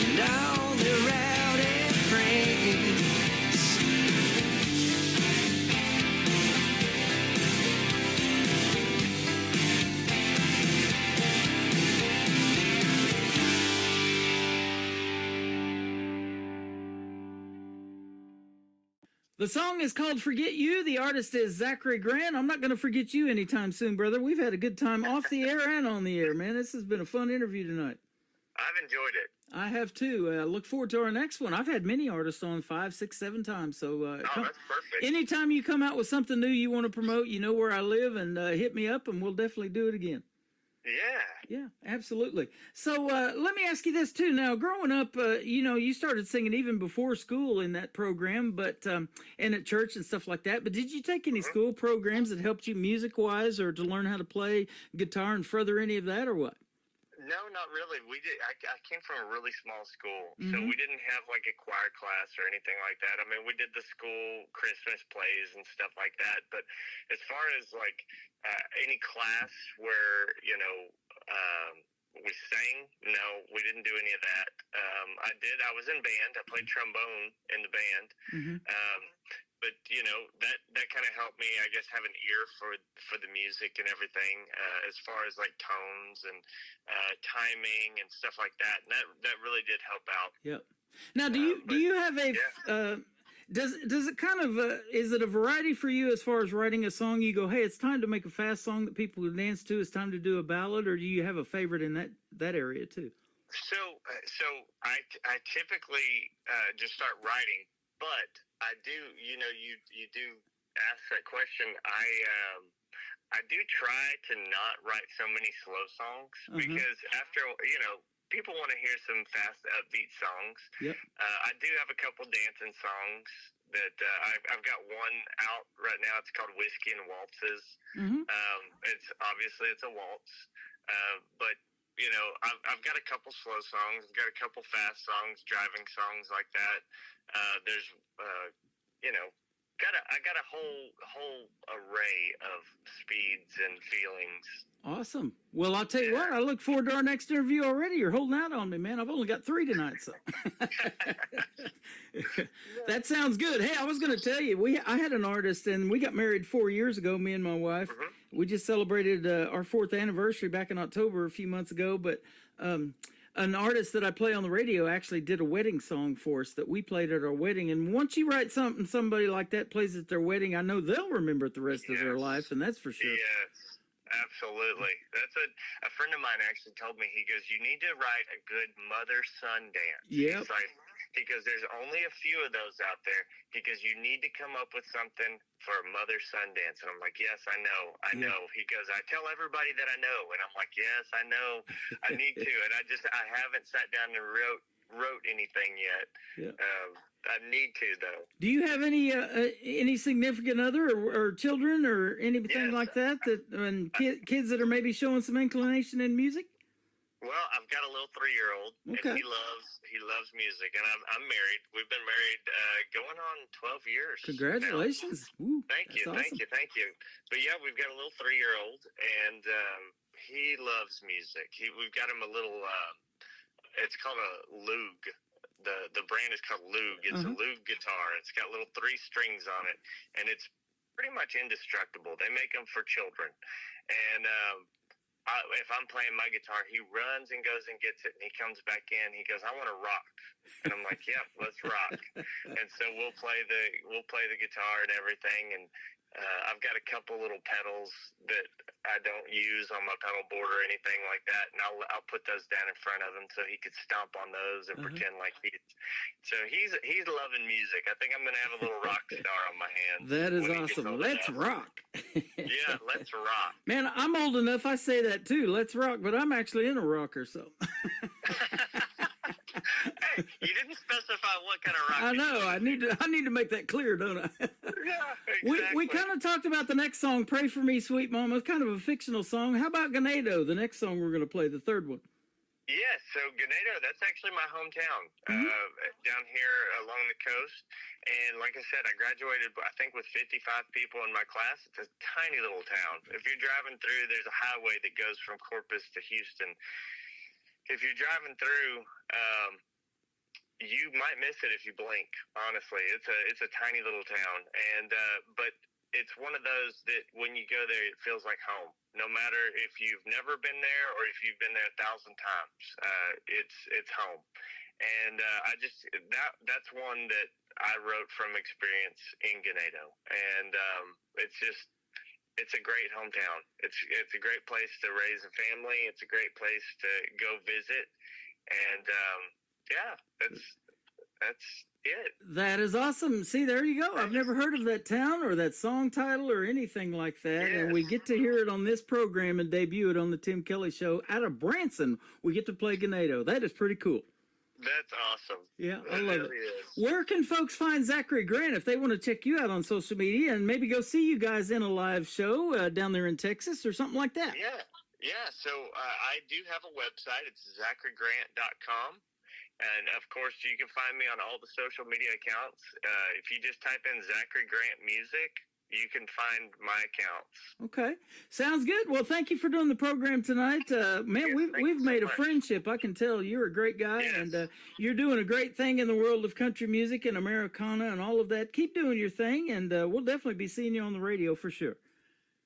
and all the rowdy friends. The song is called Forget You. The artist is Zachary Grant. I'm not going to forget you anytime soon, brother. We've had a good time off the air and on the air, man. This has been a fun interview tonight. I've enjoyed it. I have too. Look forward to our next one. I've had many artists on 5, 6, 7 times. So that's perfect. anytime you come out with something new you want to promote, you know where I live, and hit me up, and we'll definitely do it again. Yeah, absolutely. So let me ask you this too. Now, growing up, you started singing even before school in that program, but and at church and stuff like that. But did you take any school programs that helped you music-wise, or to learn how to play guitar and further any of that, or what? No, not really. We did. I came from a really small school, so Mhm. we didn't have like a choir class or anything like that. I mean, we did the school Christmas plays and stuff like that. But as far as like any class where we sang, no, we didn't do any of that. I was in band. I played trombone in the band. But that kind of helped me, I guess, have an ear for the music and everything, as far as like tones and timing and stuff like that. And that really did help out. Yep. Now, do you have a does it kind of is it a variety for you as far as writing a song? You go, hey, it's time to make a fast song that people can dance to. It's time to do a ballad, or do you have a favorite in that area too? So I typically just start writing, but I do, you do ask that question. I do try to not write so many slow songs because after, people want to hear some fast, upbeat songs. Yep. I do have a couple dancing songs that I've got one out right now. It's called Whiskey and Waltzes. It's a waltz, but I've got a couple slow songs. I've got a couple fast songs, driving songs like that. There's, I got a whole array of speeds and feelings. Awesome. Well, I'll tell you what, I look forward to our next interview already. You're holding out on me, man. I've only got 3 tonight, so. That sounds good. Hey, I was going to tell you, I had an artist, and we got married 4 years ago, me and my wife. We just celebrated our 4th anniversary back in October a few months ago, but an artist that I play on the radio actually did a wedding song for us that we played at our wedding. And once you write something somebody like that plays at their wedding, I know they'll remember it the rest of their life, and that's for sure. Yes, absolutely. That's a friend of mine actually told me. He goes, you need to write a good mother-son dance. Yep. He goes, there's only a few of those out there. He goes, you need to come up with something for a mother-son dance. And I'm like, yes, I know. He goes, I tell everybody that I know. And I'm like, yes, I know. I need to. And I haven't sat down and wrote anything yet. Yeah. I need to, though. Do you have any significant other or children or anything like that and kids that are maybe showing some inclination in music? Well, I've got a little 3-year-old, Okay. and he loves music, and I'm married. We've been married going on 12 years. Congratulations! Woo, Thank you. But yeah, we've got a little 3-year-old, and he loves music. We've got him a little. It's called a Loog. The brand is called Loog. It's a Loog guitar. It's got little 3 strings on it, and it's pretty much indestructible. They make them for children, and if I'm playing my guitar, he runs and goes and gets it, and he comes back in. He goes, I want to rock, and I'm like, yep, let's rock. And so we'll play the guitar and everything, and I've got a couple little pedals that I don't use on my pedal board or anything like that, and I'll put those down in front of him so he could stomp on those and pretend like he's loving music. I think I'm gonna have a little rock star on my hands. That is awesome. Let's rock. Yeah, let's rock. Man, I'm old enough. I say that too. Let's rock, but I'm actually in a rocker, so. Hey, you didn't specify what kind of rock. I know. I need to make that clear, don't I? Yeah, exactly. We kind of talked about the next song, "Pray for Me, Sweet Mama." It's kind of a fictional song. How about Ganado, the next song we're going to play, the third one? Yes, so Ganado, that's actually my hometown, down here along the coast. And like I said, I graduated, I think, with 55 people in my class. It's a tiny little town. If you're driving through, there's a highway that goes from Corpus to Houston. If you're driving through, you might miss it if you blink. Honestly, it's a tiny little town, and but it's one of those that when you go there, it feels like home. No matter if you've never been there or if you've been there 1,000 times, it's home. And that's one that I wrote from experience in Ganado, and it's a great hometown. It's a great place to raise a family. It's a great place to go visit. And that's it. That is awesome. See, there you go. I've never heard of that town or that song title or anything like that. Yes. And we get to hear it on this program and debut it on the Tim Kelly Show out of Branson. We get to play Ganado. That is pretty cool. That's awesome. Yeah, I That love really it. is. Where can folks find Zachary Grant if they want to check you out on social media and maybe go see you guys in a live show down there in Texas or something like that? Yeah. So I do have a website. It's ZacharyGrant.com. And, of course, you can find me on all the social media accounts. If you just type in Zachary Grant Music, you can find my accounts. Okay. Sounds good. Well, thank you for doing the program tonight. Man, we've made a friendship. I can tell you're a great guy, and you're doing a great thing in the world of country music and Americana and all of that. Keep doing your thing, and we'll definitely be seeing you on the radio for sure.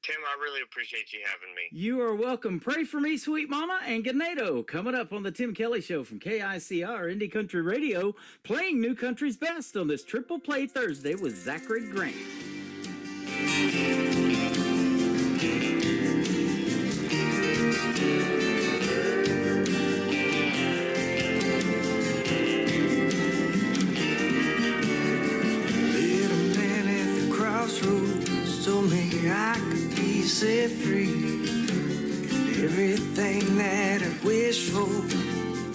Tim, I really appreciate you having me. You are welcome. Pray for me, sweet mama, and Ganado coming up on the Tim Kelly Show from KICR Indie Country Radio, playing New Country's Best on this Triple Play Thursday with Zachary Grant. Little man at the crossroads told me I could be set free. And everything that I wished for would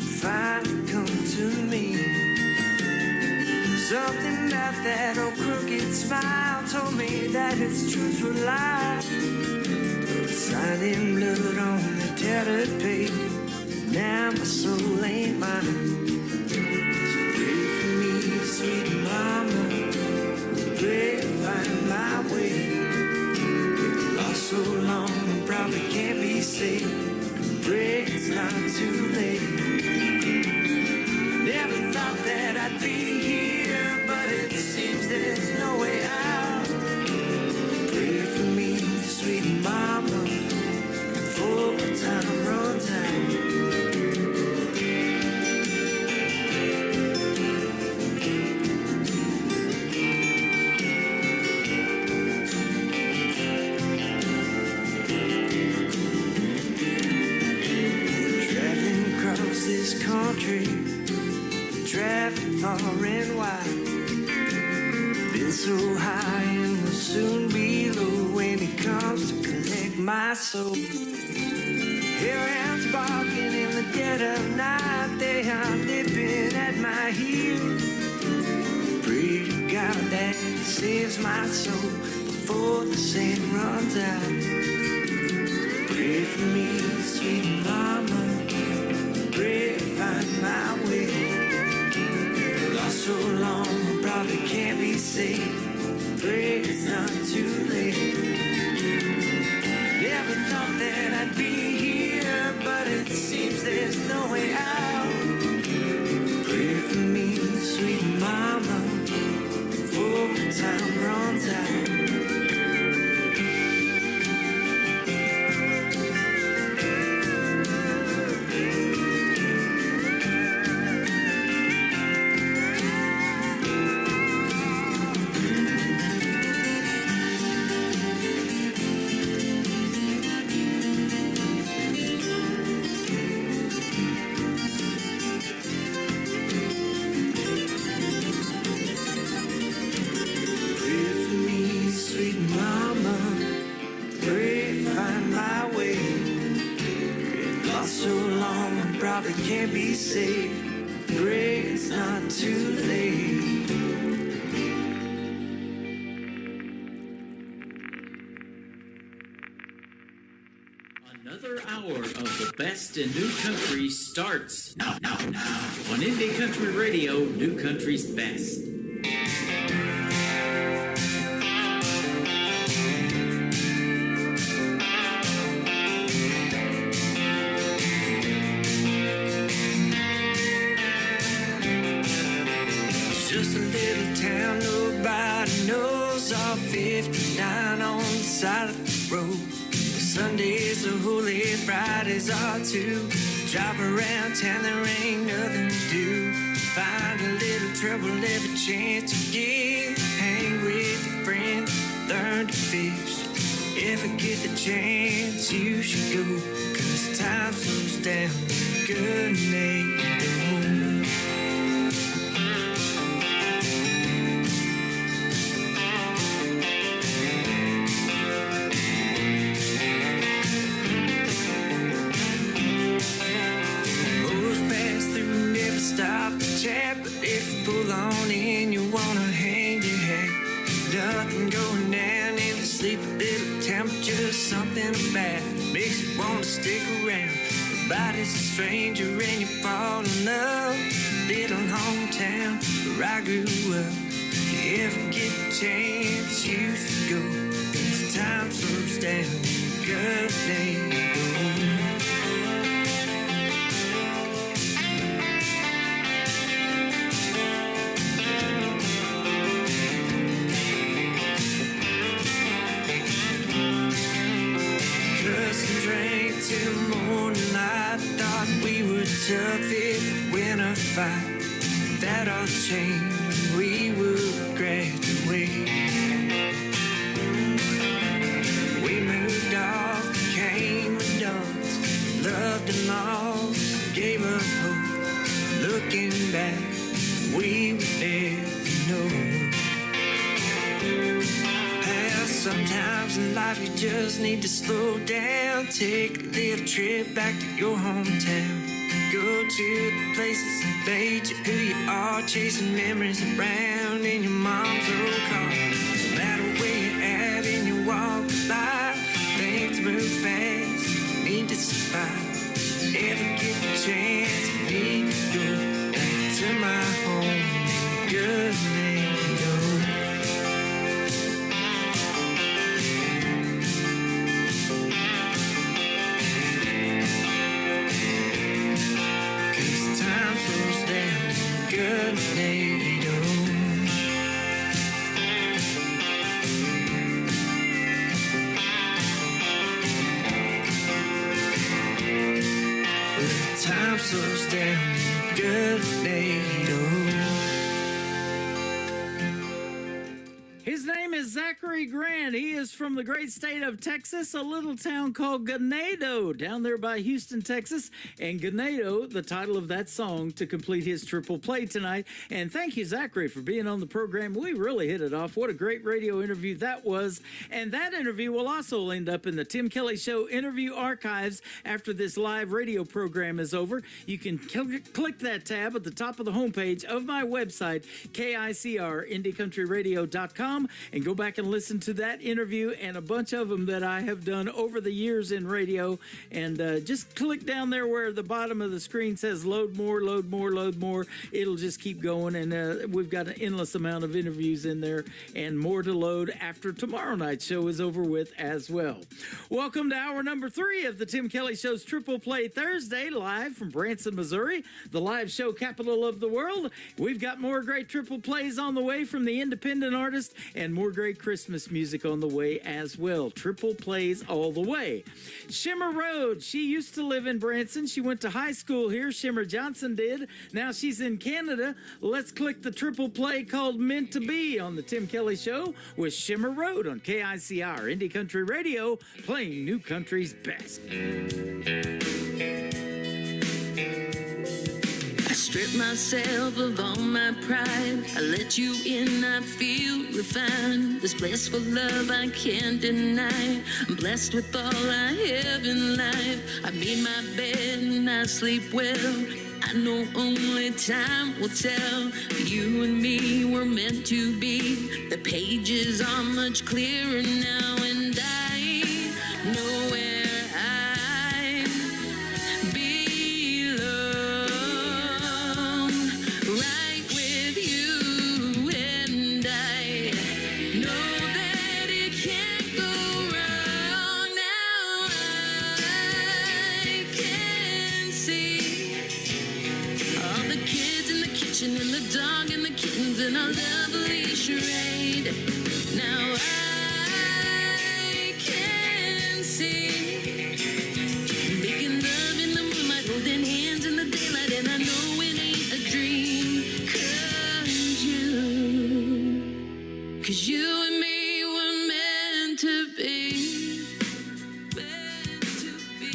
finally come to me. Something about that old crooked smile told me that its truth would lie. Signed in blood on the tattered page. Now my soul ain't mine. So pray for me, sweet mama. Pray to find my way. Been lost so long and probably can't be saved. Pray it's not too late. Never thought that I'd be here, but it seems there's no way out. Pray for me, sweet mama, before my time runs out. Traveling across this country, traffic far and wide. Been so high and will soon be low when it comes to collect my soul. Hellhounds barking in the dead of night, they are nipping at my heels. Pray to God that He saves my soul before the sand runs out. Pray for me, sweet mama. Pray to find my way. Lost so long, I probably can't be saved. Pray it's not too late. Never thought that I'd be here, but it seems there's no way out. Pray for me, sweet mama, before the time runs out. Probably can't be saved. Pray it's not too late. Another hour of the best in New Country starts now on Indie Country Radio, New Country's Best. Just a little town nobody knows, off 59 on the side of the road. Sundays are holy, Fridays are too. Drive around town, there ain't nothing to do. Find a little trouble every chance you get. Hang with your friends, learn to fish. If you get the chance, you should go. 'Cause time slows down, good night. sun going down in the sleepy little temperature. Something about it makes you want to stick around. Nobody's a stranger and you fall in love. Little hometown where I grew up. If you ever get a chance, you should go. As time slows down, good day. Till morning, I thought we were tough if we win a fight. That all changed, we would graduate. We moved off, became adults, loved and lost, gave up hope. Looking back, we would never know. Sometimes in life you just need to slow down. Take a little trip back to your hometown. Go to the places that made you who you are. Chasing memories around in your mom's old car. No matter where you're at in your walk of life, things move fast, need to survive. Ever get a chance, you need to go back to my home. Good name. Time slows down, good His name is Zachary Grant. He is from the great state of Texas, a little town called Ganado, down there by Houston, Texas. And Ganado, the title of that song, to complete his triple play tonight. And thank you, Zachary, for being on the program. We really hit it off. What a great radio interview that was. And that interview will also end up in the Tim Kelly Show interview archives after this live radio program is over. You can click that tab at the top of the homepage of my website, KICR, IndieCountryRadio.com, and go back and listen to that interview and a bunch of them that I have done over the years in radio. And just click down there where the bottom of the screen says load more, load more, load more. It'll just keep going. And we've got an endless amount of interviews in there and more to load after tomorrow night's show is over with as well. Welcome to hour number 3 of the Tim Kelly Show's Triple Play Thursday, live from Branson, Missouri, the live show capital of the world. We've got more great triple plays on the way from the independent artist and more great Christmas music on the way as well. Triple plays all the way. Shimmer Road, she used to live in Branson. She went to high school here. Shimmer Johnson did. Now she's in Canada. Let's click the triple play called Meant to Be on the Tim Kelly Show with Shimmer Road on KICR Indie Country Radio, playing new country's best. I strip myself of all my pride. I let you in, I feel refined. This blissful love I can't deny. I'm blessed with all I have in life. I made my bed and I sleep well. I know only time will tell. You and me were meant to be. The pages are much clearer now, and I know where I belong. Right with you, and I know that it can't go wrong. Now I can see all the kids in the kitchen and the dog and the kittens and our lovely charade. Now I can see making love in the moonlight, holding hands in the daylight, and I know it ain't a dream. 'Cause you and me were meant to be. Meant to be.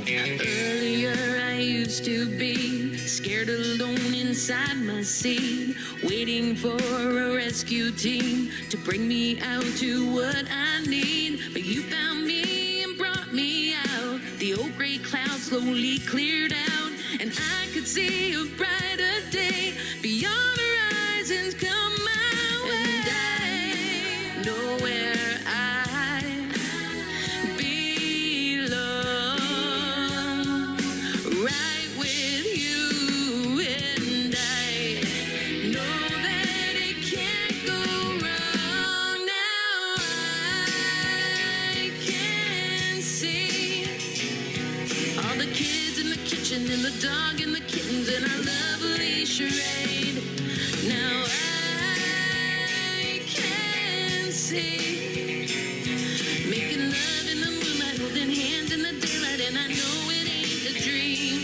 Earlier I used to be scared alone inside my seat, waiting for a rescue team to bring me out to what I need. But you found me and brought me out. The old gray cloud slowly cleared out, and I could see a brighter day beyond horizons come my way. And I know where I belong, right with you. And I know that it can't go wrong. Now I can see all the kids in the kitchen and the dog and the kittens and our lovely charade. Now I can see making love in the moonlight, holding hands in the daylight, and I know it ain't a dream.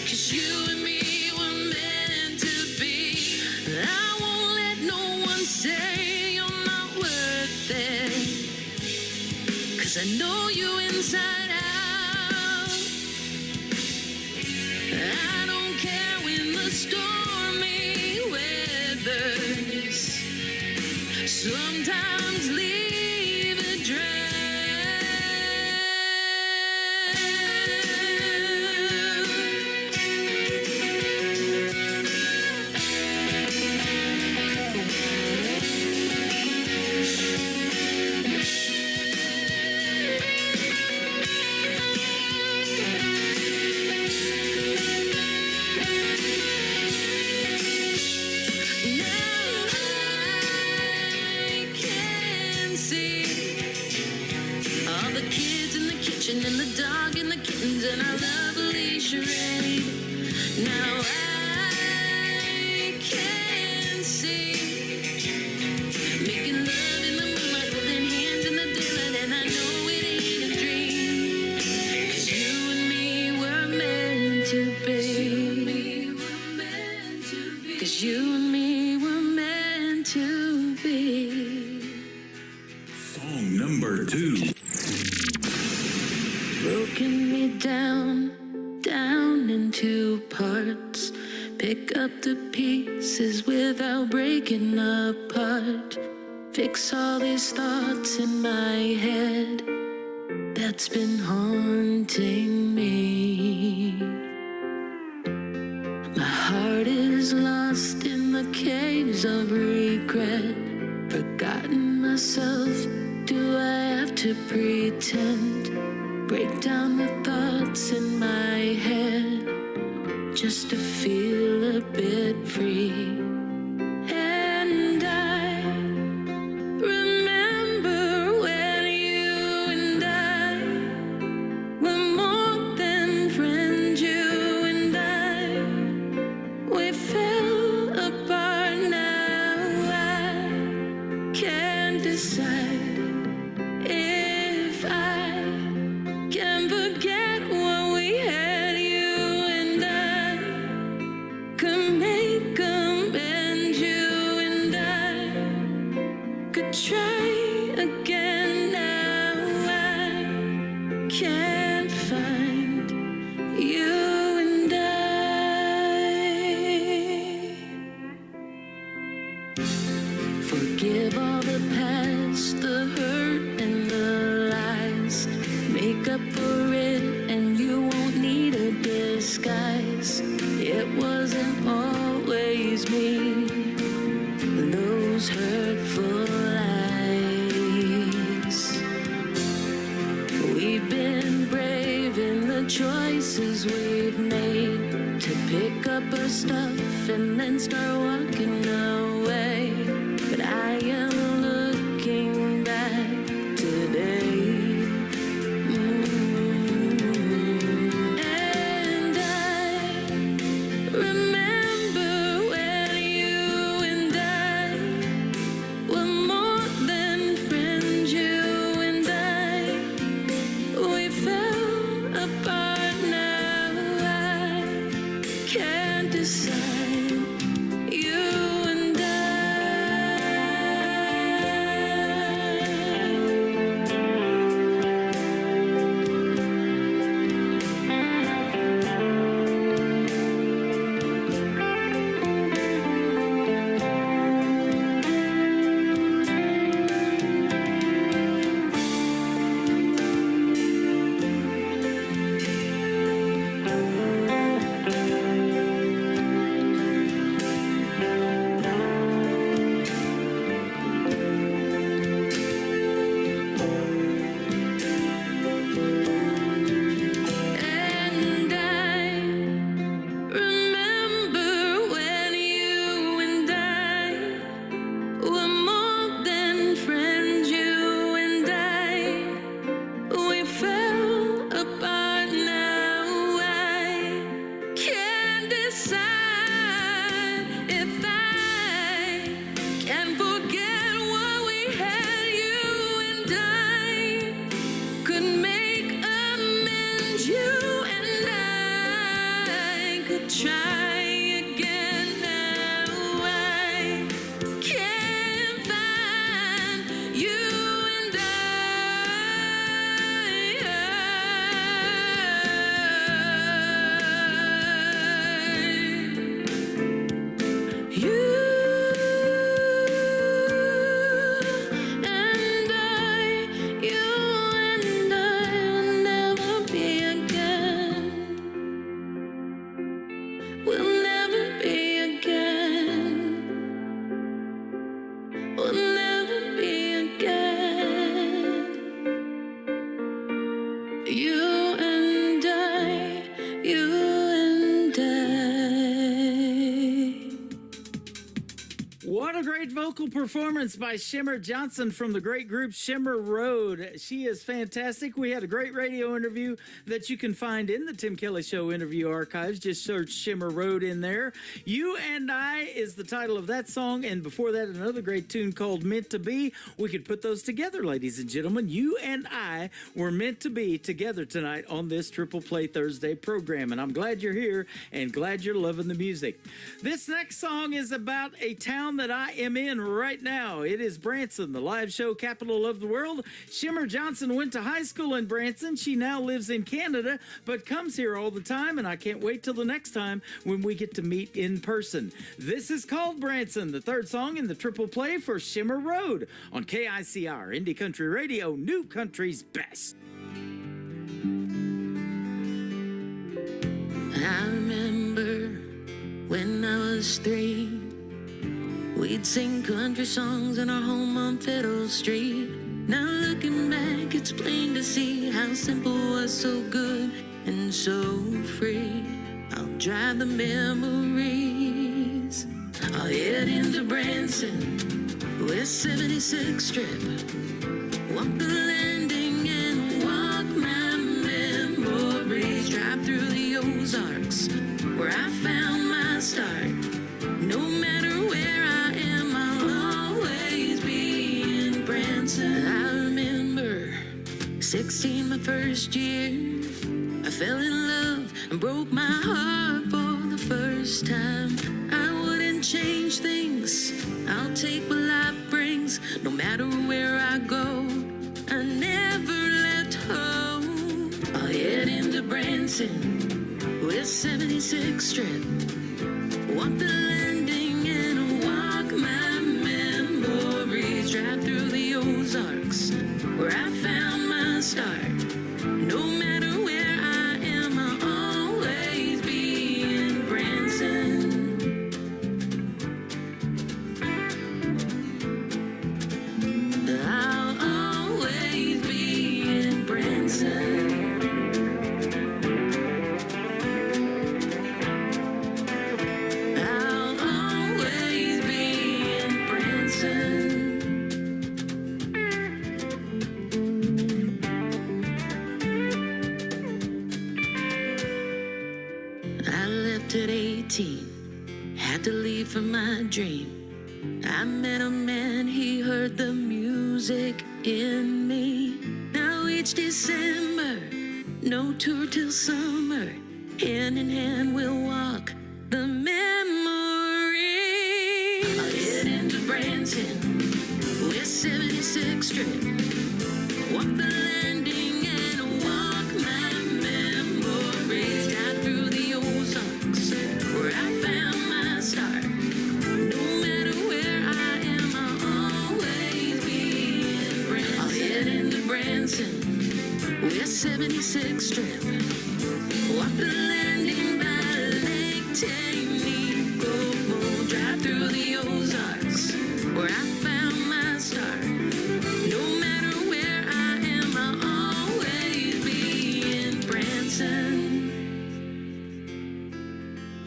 'Cause you and me were meant to be. I won't let no one say you're not worth it. 'Cause I know you inside out. I don't care when the stormy weathers sometimes leave it dry. And the dog and the kittens and our lovely charade. Now I can see making love in the moonlight, holding hands in the daylight, and I know it ain't a dream. 'Cause you and me were meant to be. 'Cause you and me were meant to be. Song number 2. Broken me down, down into parts. Pick up the pieces without breaking apart. Fix all these thoughts in my head that's been haunting me. My heart is lost in the caves of regret. Forgotten myself, do I have to pretend? Break down the thoughts in my head just to feel a bit free. And I remember when you and I were more than friends. You and I, we fell apart. Now I can't decide if I can forget what we had. You and I could make amends. You and I could try again. Now I can't find you and forgive all the past, the hurt and the lies. Make up for it and you won't need a disguise. It wasn't always me, those hurtful lies. We've been brave in the choices we've made to pick up our stuff and then start walking away. But I am looking back today. And I remember when you and I were more than friends. You and I, we fell apart. Now I can't decide. You and I What a great vocal performance by Shimmer Johnson from the great group Shimmer Road. She is fantastic. We had a great radio interview that you can find in the Tim Kelly Show interview archives. Just search Shimmer Road in there. You and I is the title of that song, and before that, another great tune called Meant to Be. We could put those together, ladies and gentlemen. You and I were meant to be together tonight on this Triple Play Thursday program, and I'm glad you're here and glad you're loving the music. This next song is about a town that I am in right now. It is Branson, the live show capital of the world. Shimmer Johnson went to high school in Branson. She now lives in Canada, but comes here all the time, and I can't wait till the next time when we get to meet in person. This is called Branson, the third song in the Triple Play for Shimmer Road on KICR, Indie Country Radio, New Country's Best. I remember when I was 3, we'd sing country songs in our home on Fiddle Street. Now looking back, it's plain to see how simple was so good and so free. I'll drive the memories. I'll head into Branson, West 76th Strip. Walk the landing and walk my memories. Drive through the Ozarks, where I found my start. No matter where I am, I'll always be in Branson. I remember 16, my first year. I fell in love and broke my heart for the first time. I wouldn't change things. I'll take what life brings, no matter where I go. I never left home. I'll head into Branson, West 76th Strip. Walk the landing and walk my memories. Drive through the Ozarks, where I found my start. No matter where I am, I'll always be in Branson. I'll always be in Branson. I'll always be in Branson. I left at 18, had to leave for my dream. I met a man, he heard the music in me. Now each December, no tour till summer. Hand in hand we'll walk the memory. I'll head into Branson, West 76th Strip. Walk the landing and walk my memories. Drive through the Ozarks, where I found my start. No matter where I am, I'll always be in Branson. I'll head into Branson, West 76th Strip. Walk the landing by Lake Tanico. Drive through the Ozarks, where I found my start. No matter where I am, I'll always be in Branson.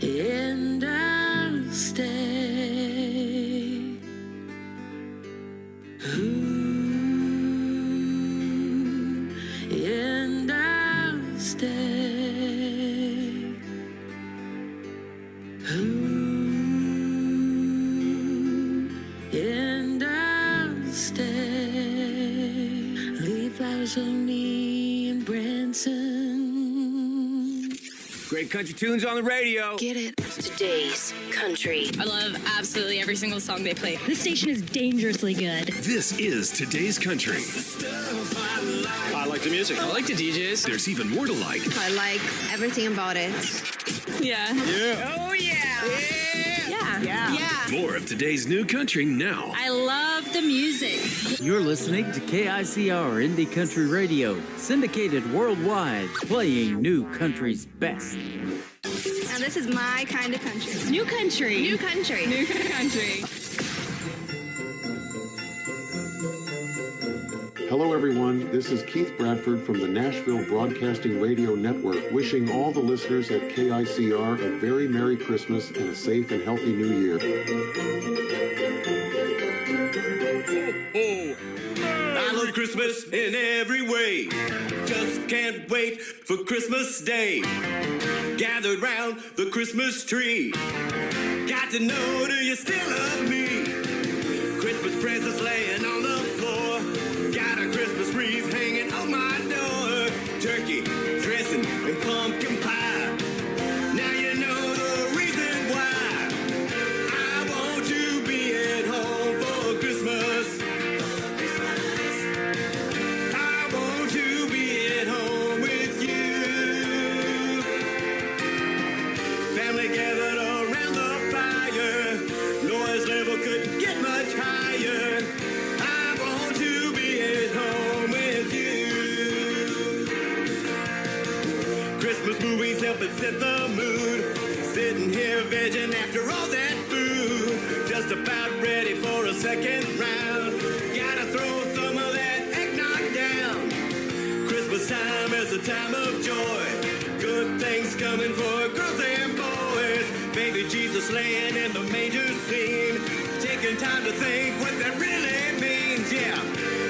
And I'll stay. Ooh, and I'll stay. Ooh, and I'll stay. Leave flowers for me in Branson. Great country tunes on the radio. Get it? Today's country. I love absolutely every single song they play. This station is dangerously good. This is today's country. I like the music. I like the DJs. There's even more to like. I like everything about it. Yeah. Yeah. Oh, yeah. Yeah. More of today's new country now. I love the music. You're listening to KICR Indie Country Radio, syndicated worldwide, playing New Country's best. Now this is my kind of country. New country. New country. New country. Hello, everyone. This is Keith Bradford from the Nashville Broadcasting Radio Network, wishing all the listeners at KICR a very Merry Christmas and a safe and healthy New Year. ho. I love Christmas in every way. Just can't wait for Christmas Day. Gathered round the Christmas tree. Got to know, do you still love me? Christmas presents laying on the floor. Got a Christmas wreath hanging on my door. Turkey, dressing, and pumpkin pie. Now you know the reason why. I want to be at home for Christmas. I want to be at home with you. Family gathered around the fire. Noise level couldn't get much higher. I want to be at home with you. Christmas movies help it set the mood. Sitting here vegging after all that food. Just about ready for a second round. Gotta throw some of that eggnog down. Christmas time is a time of joy. Good things coming for girls and boys. Baby Jesus laying in the manger scene. Taking time to think what that really means. Yeah,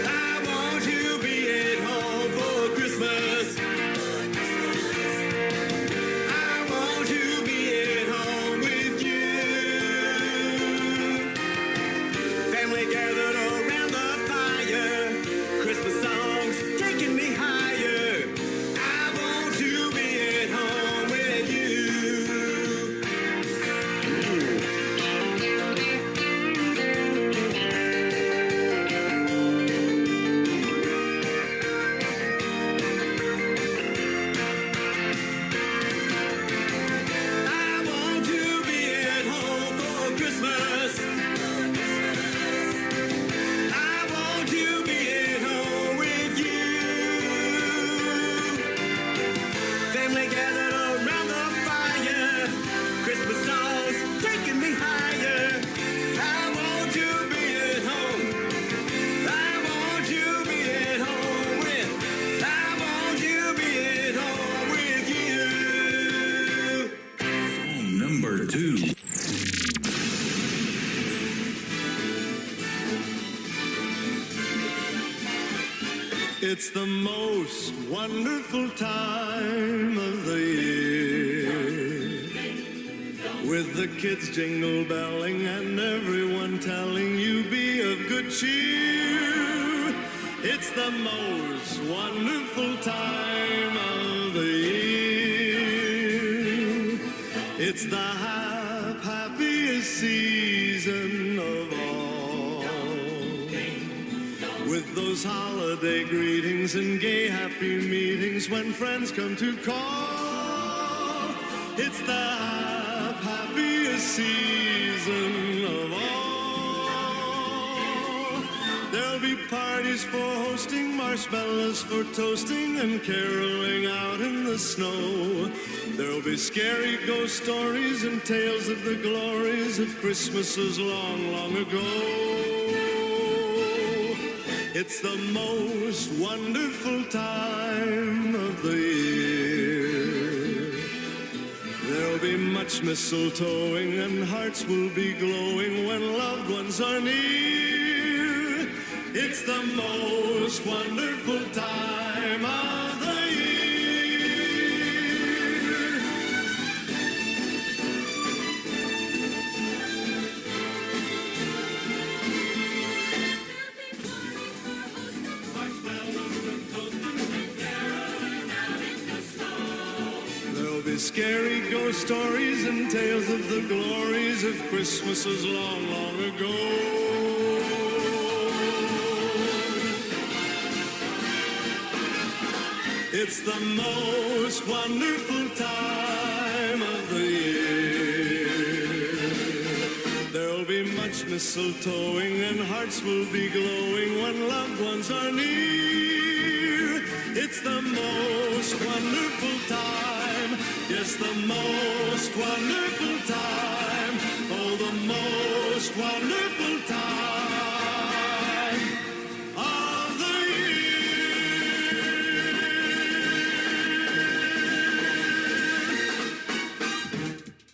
I want to be at home for Christmas. I want to be at home with you. Family gathered around the fire. Christmas songs taking me higher. I want to be at home with you. I want to be at home for Christmas. I want to be at home with you. Family gathered around the fire. Christmas songs taking me higher. I want to be at home. I want to be at home with. I want to be at home with you. Song number 2. It's the most wonderful time of the year, with the kids jingle belling and everyone telling you be of good cheer. It's the most wonderful time of the year. It's the happiest season of all, with those holiday greetings and gay happy meetings when friends come to call. It's the happiest season of all. There'll be parties for hosting, marshmallows for toasting, and caroling out in the snow. There'll be scary ghost stories and tales of the glories of Christmases long, long ago. It's the most wonderful time of the year. There'll be much mistletoeing and hearts will be glowing when loved ones are near. It's the most wonderful time of the year. There'll be scary ghost stories and tales of the glories of Christmases long, long ago. It's the most wonderful time of the year. There'll be much mistletoeing and hearts will be glowing when loved ones are near. It's the most wonderful time. Yes, the most wonderful time. Oh, the most wonderful time of the year.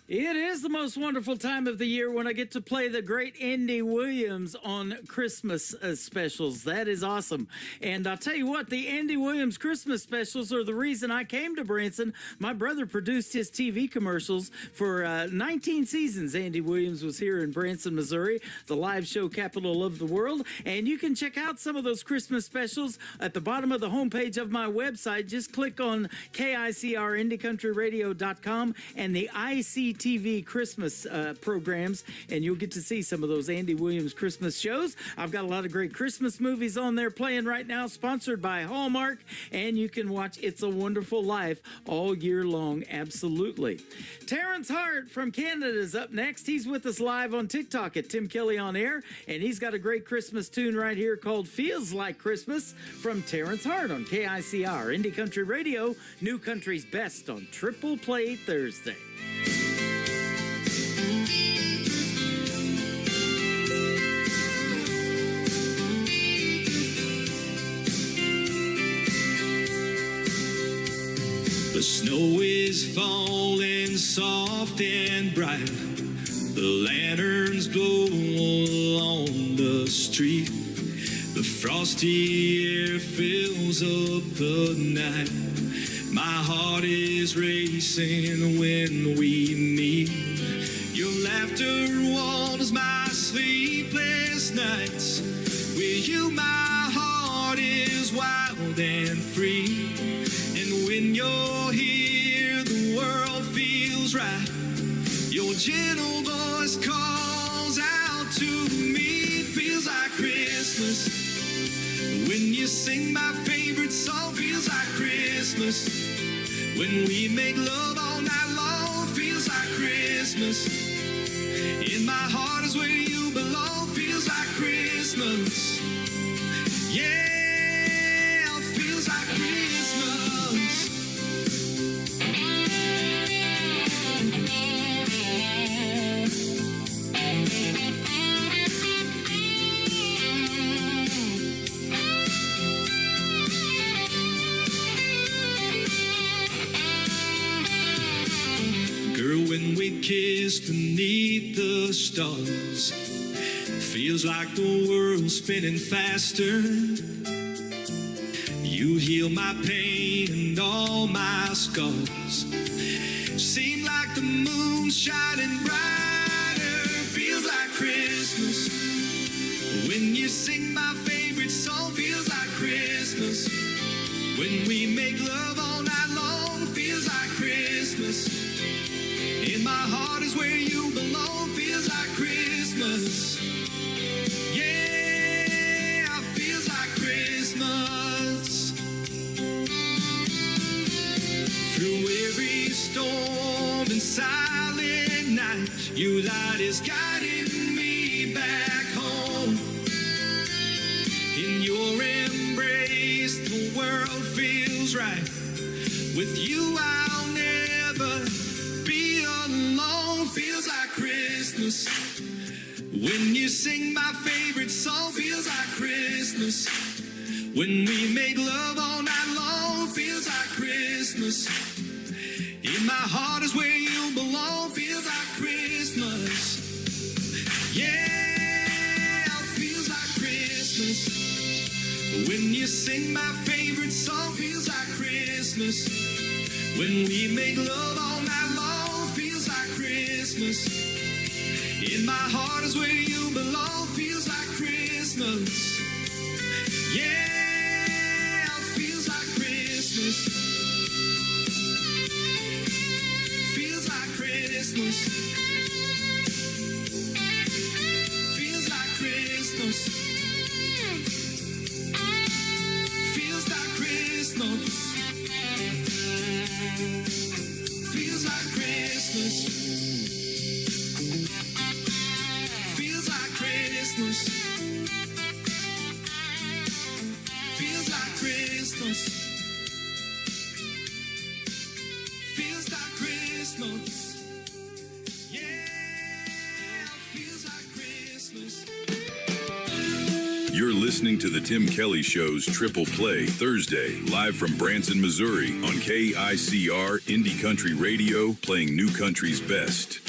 It is the most wonderful time of the year when I get to play the great Andy Williams on Christmas specials. That is awesome. And I'll tell you what, the Andy Williams Christmas specials are the reason I came to Branson. My brother produced his TV commercials for 19 seasons. Andy Williams was here in Branson, Missouri, the live show capital of the world. And you can check out some of those Christmas specials at the bottom of the homepage of my website. Just click on KICR-IndieCountryRadio.com and the ICTV Christmas programs, and you'll get to see some of those Andy Williams Christmas shows. I've got a lot of great Christmas movies on there playing right now, sponsored by Hallmark, and you can watch It's a Wonderful Life all year long, absolutely. Terrence Hart from Canada is up next. He's with us live on TikTok at Tim Kelly on Air, and he's got a great Christmas tune right here called Feels Like Christmas from Terrence Hart on KICR, Indie Country Radio, New Country's Best on Triple Play Thursday. The snow is falling soft and bright. The lanterns glow along the street. The frosty air fills up the night. My heart is racing when we meet. Your laughter warms my sleepless nights. With you my heart is wild and free. And when you're here the world feels right. Your gentle voice calls out to me. Feels like Christmas. When you sing my favorite song, feels like Christmas. When we make love all night long, feels like Christmas. In my heart is where you belong, feels like Christmas. Yeah, feels like Christmas. When we kiss beneath the stars, feels like the world's spinning faster. You heal my pain and all my scars. Seem like the moon shining brighter. Feels like Christmas. When you sing my favorite song, feels like Christmas. When we make love all night long, feels like Christmas. In my heart is where you belong, feels like Christmas. Yeah, feels like Christmas. Through every storm and silent night, your light is guiding me back home. In your embrace, the world feels right. With you, I'll never be alone. Feels like Christmas. When you sing my favorite song, feels like Christmas. When we make love all night long, feels like Christmas. In my heart is where you belong, feels like Christmas. Yeah, feels like Christmas. When you sing my favorite song, feels like Christmas. When we make love all night long, feels like Christmas. In my heart is where you belong, feels like Christmas. Yeah, feels like Christmas. Feels like Christmas. Feels like Christmas. Feels like Christmas. Feels like Christmas. Feels like Christmas. Feels like Christmas. Feels like Christmas. Yeah. listening to the Tim Kelly Show's Triple Play Thursday, live from Branson, Missouri on KICR Indie Country Radio, playing new country's best.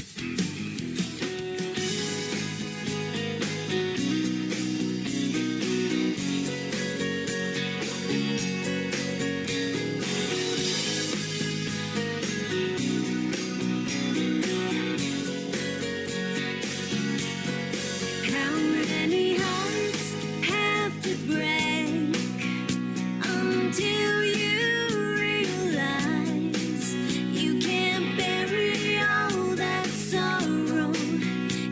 How many hearts have to break until you realize you can't bury all that sorrow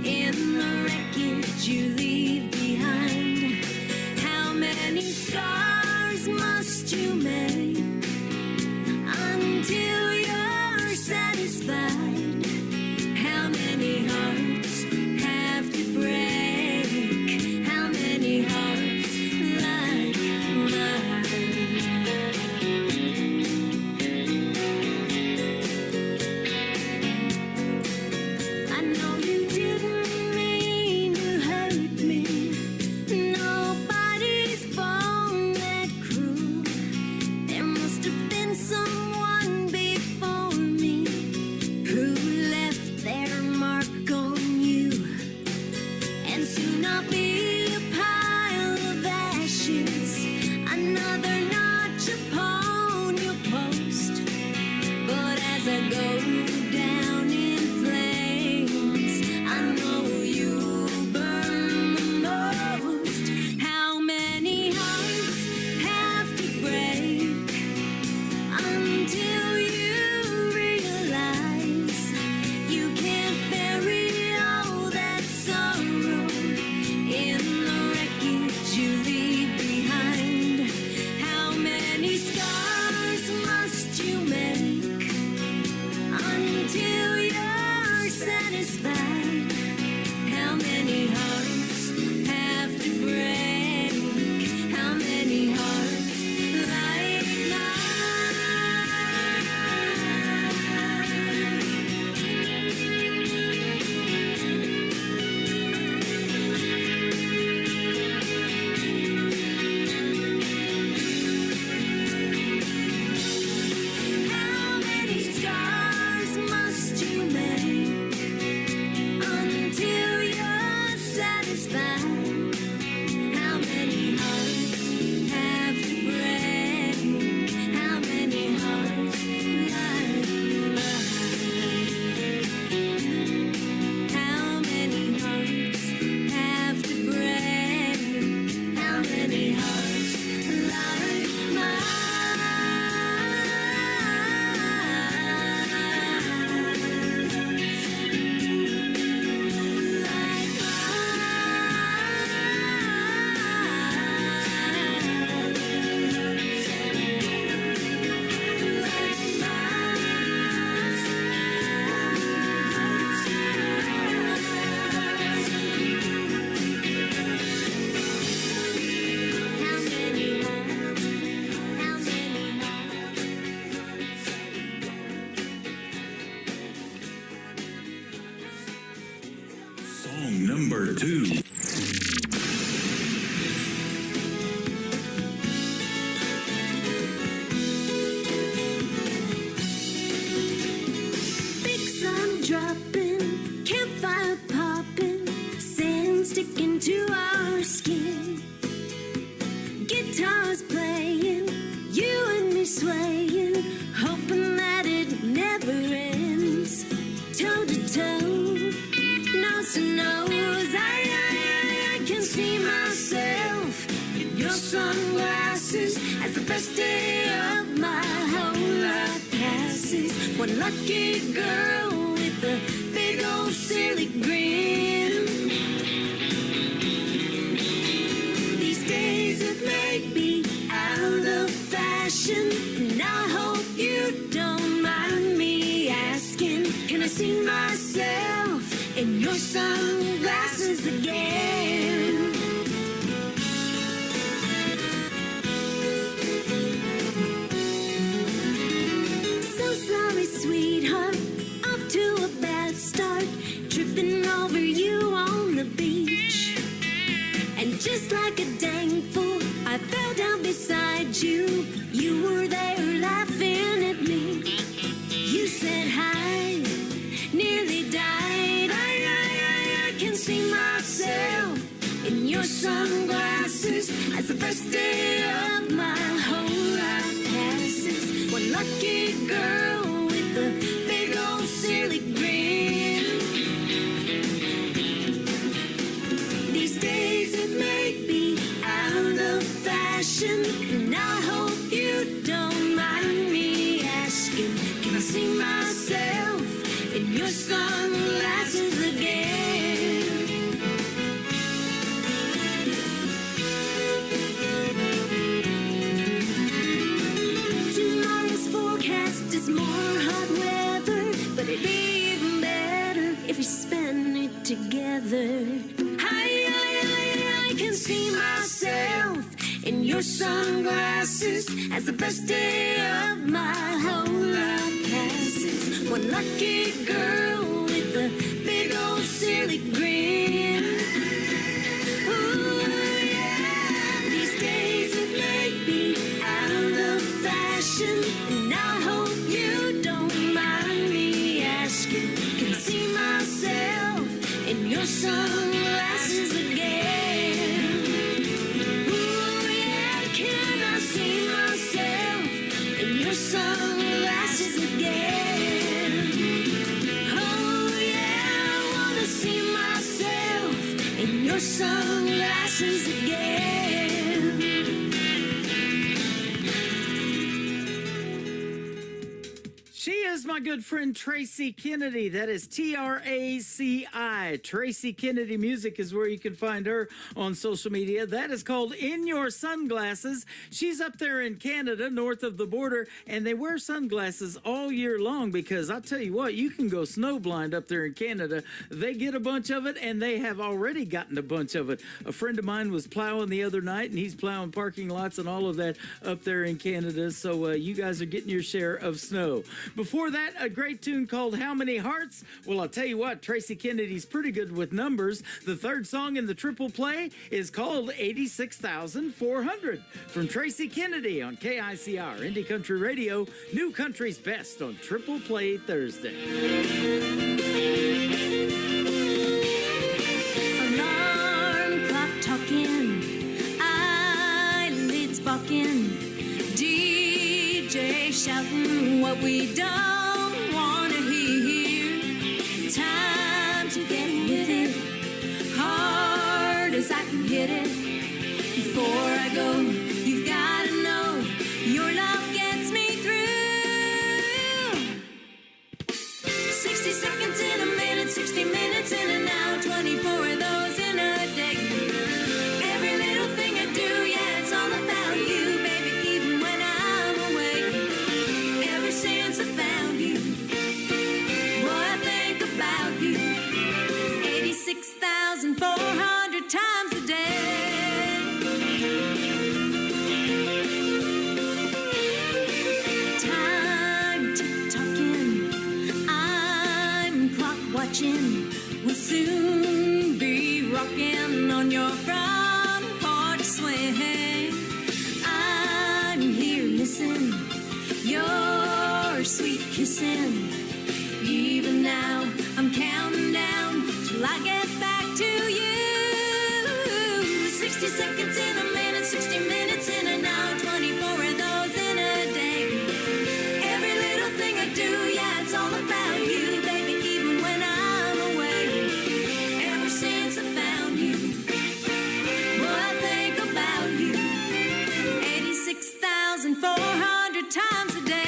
in the wreckage you leave behind? How many scars must you make until you're satisfied? How many hearts have to break? How many hearts like mine? I know you didn't mean to hurt me. Nobody's born that cruel. There must have been someone before me who left their mark on you. And soon I'll be a pile of ashes, another notch upon your post. But as I go down in flames, I know you burn the most. How many hearts have to break until you realize you can't bury all that sorrow in the wreckage you leave behind? How many scars must you make until you're satisfied? How many hearts have to break? How many hearts like How many scars must you make until you're satisfied? How many hearts have to break? How many hearts like mine? How many hearts have to break? How many hearts like mine? Song number 2. Big sun dropping, campfire popping, sand sticking to our skin. Guitars playing, you and me swaying, hoping that it never ends. Toe to toe, nose to nose, I can see myself in your sunglasses as the best day of my whole life passes. One lucky girl with a big old silly grin. These days it may be out of fashion, and I hope you don't mind me asking, can I see myself in your sunglasses again? So sorry, sweetheart, off to a bad start, tripping over you on the beach. And just like a dang found you. You were there laughing at me. You said hi, nearly died. I can see myself in your sunglasses as the first day of my whole life passes. One lucky girl with a big old silly grin. These days it may be out of fashion, and I hope you don't mind me asking, can I see myself in your sunglasses again? Tomorrow's forecast is more hot weather, but it'd be even better if we spend it together. I can see myself in your sunglasses as the first day of my whole life passes. One lucky girl with a big old silly grin. Ooh, yeah. These days it may be out of fashion, and I hope you don't mind me asking, can I see myself in your sunglasses again? Sunglasses again. Oh yeah, I wanna see myself in your sunglasses again. She is my good friend Tracy Kennedy. That is Traci. Tracy Kennedy Music is where you can find her on social media. That is called In Your Sunglasses. She's up there in Canada, north of the border, and they wear sunglasses all year long because I tell you what, you can go snowblind up there in Canada. They get a bunch of it, and they have already gotten a bunch of it. A friend of mine was plowing the other night, and he's plowing parking lots and all of that up there in Canada. So you guys are getting your share of snow. Before that, a great tune called How Many Hearts? Well, I'll tell you what, Tracy Kennedy's pretty good with numbers. The third song in the triple play is called 86,400 from Tracy Kennedy on KICR Indie Country Radio, New Country's Best on Triple Play Thursday. Alarm clock talking, eyelids bucking, DJ shouting what we don't want to hear. Time to get with it, hard as I can hit it. Before I go, you've got to know your love gets me through. 60 seconds in a minute, 60 minutes in an hour, 24 of those in a day. Every little thing I do, yeah, it's all about you, baby, even when I'm away. Ever since I found you, boy, I think about you 86,400 times a day. Time tick-tocking, I'm clock watching. We'll soon be rocking on your front porch swing. I'm here missing your sweet kissing. Even now, I'm counting down till I get back to you. 60 seconds in a minute, 60 minutes in an hour, 24 of those in a day. Every little thing I do, yeah, it's all about you, baby, even when I'm away. Ever since I found you, boy, I think about you 86,400 times a day.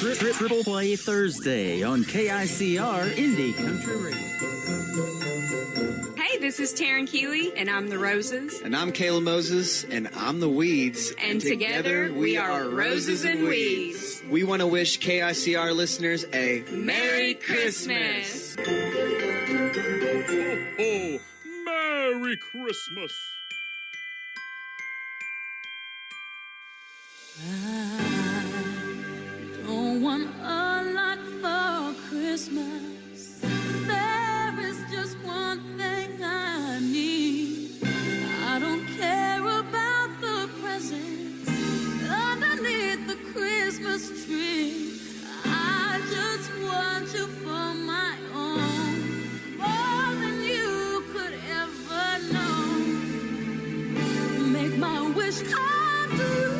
Triple Play Thursday on KICR Indie Country Radio. Hey, this is Taryn Keeley, and I'm the Roses. And I'm Kayla Moses, and I'm the Weeds. And together we are Roses and Weeds. We want to wish KICR listeners a Merry Christmas. Oh, Merry Christmas. Don't want a lot for Christmas. There is just one thing I need. I don't care about the presents underneath the Christmas tree. I just want you for my own, more than you could ever know. Make my wish come true.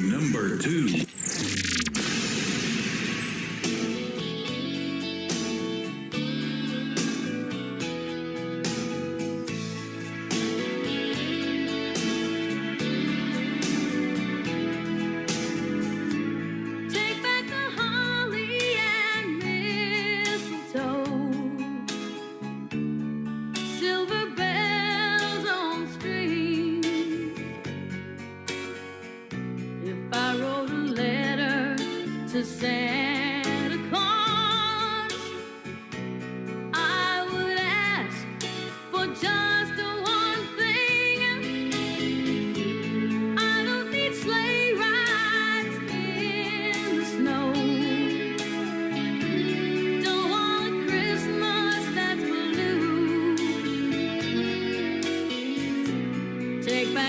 Number 2. Take back the holly and mistletoe, silver bells on strings. If I wrote a letter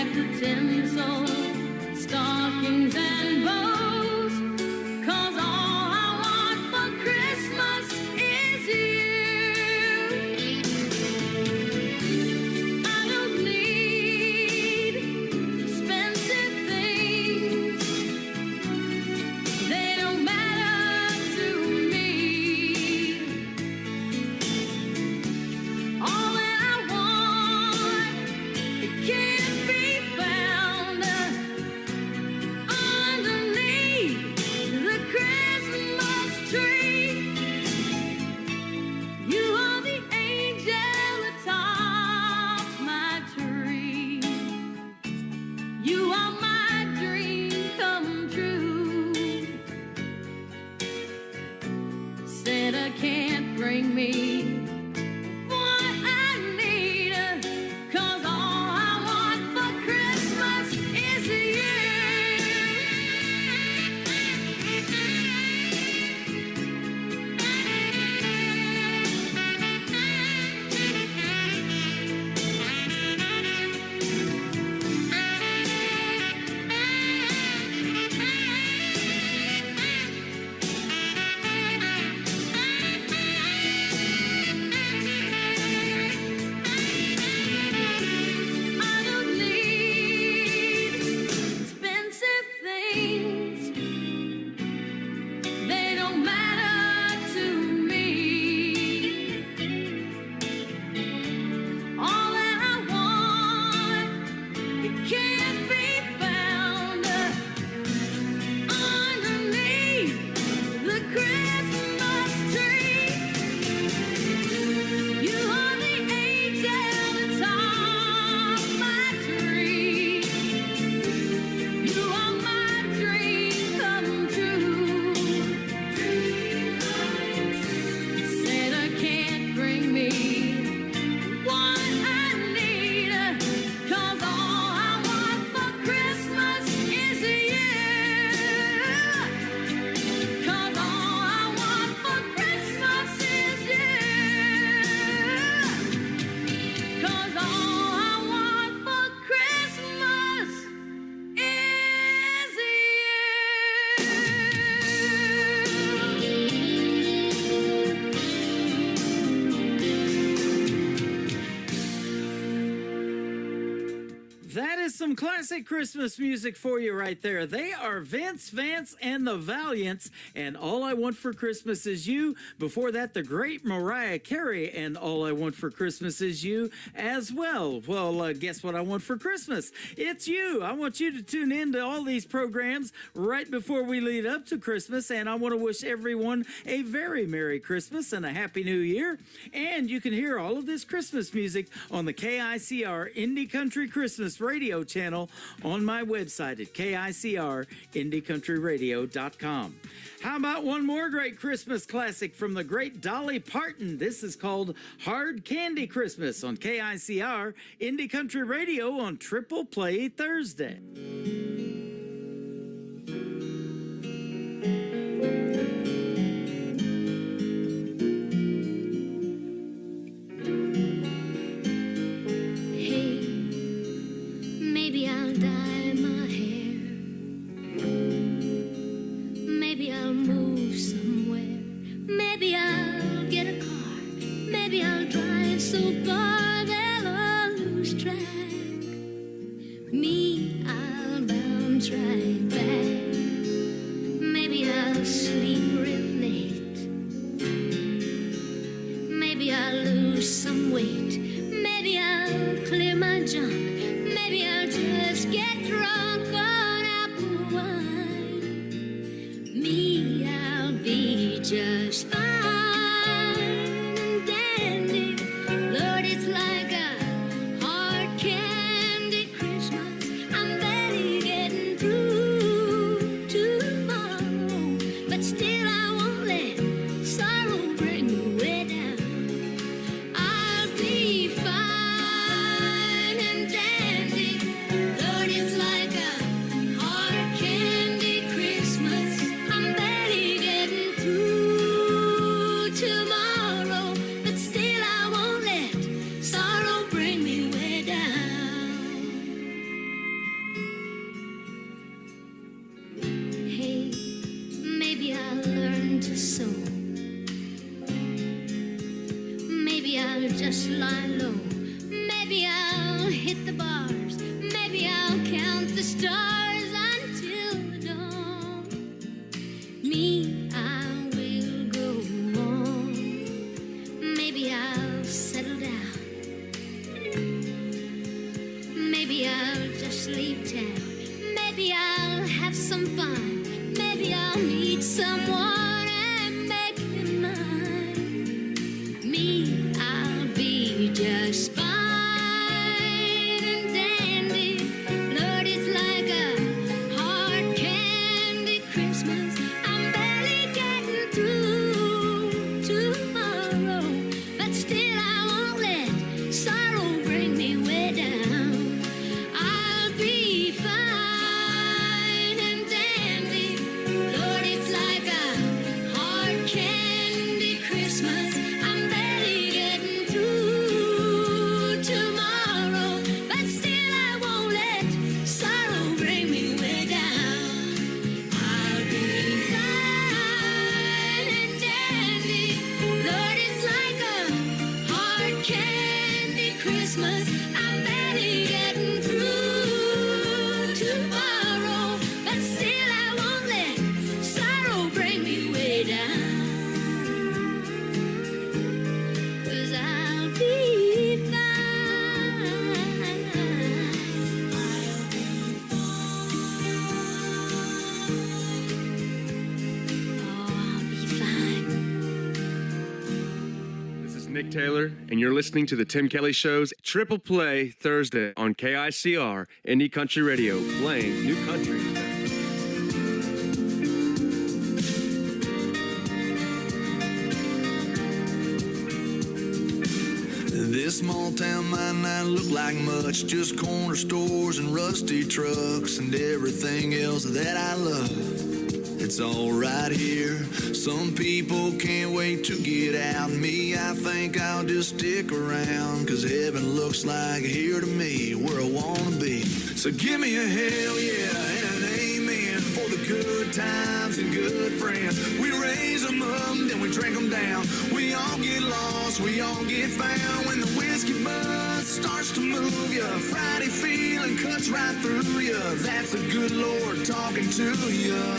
like the tinsel, stockings and bows. 'Cause all I want for Christmas is you. I don't need expensive things. They don't matter to me. All that I want, it can't be found underneath the Christmas tree. You are the angel atop my tree. You are my dream come true. Santa can't bring me what I need, 'cause all I want for Christmas is you. I don't need expensive things. They don't matter to me. All that I want, it can't be found underneath the Christmas tree. You are the angel atop my tree. You are my dream come true. Santa can't bring me what I need, 'cause all I want for Christmas is you. 'Cause all I want for Christmas is you. 'Cause all I want for Christmas is That is some classic Christmas music for you right there. They are Vince Vance and the Valiants, and All I Want for Christmas Is You. Before that, the great Mariah Carey and All I Want for Christmas Is You as well. Well, guess what I want for Christmas? It's you. I want you to tune in to all these programs right before we lead up to Christmas, and I want to wish everyone a very Merry Christmas and a Happy New Year. And you can hear all of this Christmas music on the KICR Indie Country Christmas radio channel on my website at KICRIndieCountryRadio.com. How about one more great Christmas classic from the great Dolly Parton? This is called Hard Candy Christmas on KICR Indie Country Radio on Triple Play Thursday. Hey, maybe I'll dye my hair. Maybe I'll move somewhere. Maybe I'll get a car. Maybe I'll drive so far that I'll lose track. Me, I'll bounce right back. Maybe I'll sleep real late. Maybe I'll lose some weight. Maybe I'll clear my junk. Maybe I'll just get drunk on apple wine. Me, I'll be just fine and dandy. Lord, it's like a hard candy Christmas. I'm barely getting through tomorrow, but still I won't let sorrow bring me way down. I'll be fine and dandy. Lord, it's like a low. Maybe I'll hit the bars. Maybe I'll count the stars until the dawn. Me, I will go on. Maybe I'll settle down. Maybe I'll just leave town. Maybe I'll have some fun. Maybe I'll meet someone and make him mine. Me, I'll be just fine and dandy. Lord, it's like a hard candy Christmas. I'm barely getting through tomorrow, but still I won't let sorrow bring me way down. I'll be fine and dandy. Lord, it's like a hard candy Christmas. I'm barely getting through tomorrow, but still I won't let sorrow bring me way down. I'll be fine and dandy. Lord, it's like a hard candy Christmas. I'm barely getting through tomorrow, but still I won't let sorrow bring me way down. 'Cause I'll be fine. I'll be fine. This is Nick Taylor, and you're listening to The Tim Kelly Show's Triple Play Thursday on KICR Indie Country Radio, playing new country. This small town might not look like much, just corner stores and rusty trucks and everything else that I love. It's all right here. Some people can't wait to get out. Me, I think I'll just stick around, 'cause heaven looks like here to me, where I wanna be. So give me a hell yeah and an amen for the good times and good friends. We raise them up, then we drink them down. We all get lost, we all get found. When the whiskey buzz starts to move you, Friday feeling cuts right through you. That's a good Lord talking to you.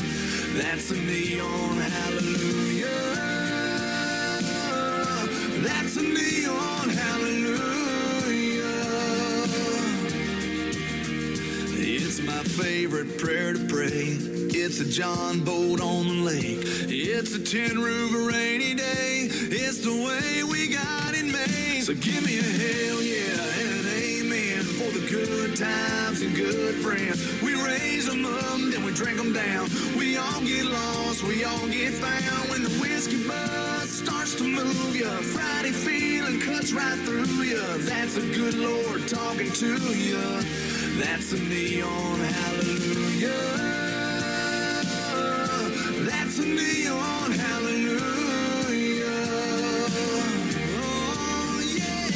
That's a neon hallelujah. That's a neon hallelujah. It's my favorite prayer to pray. It's a John boat on the lake. It's a tin roof rainy day. It's the way we got it made. So give me a hell yeah and an amen for the good times and good friends. We raise them up, then we drink them down. We all get lost, we all get found. When the whiskey buzz starts to move you, Friday feeling cuts right through you. That's a good Lord talking to you. That's a neon hallelujah. That's a neon hallelujah. Oh, yeah.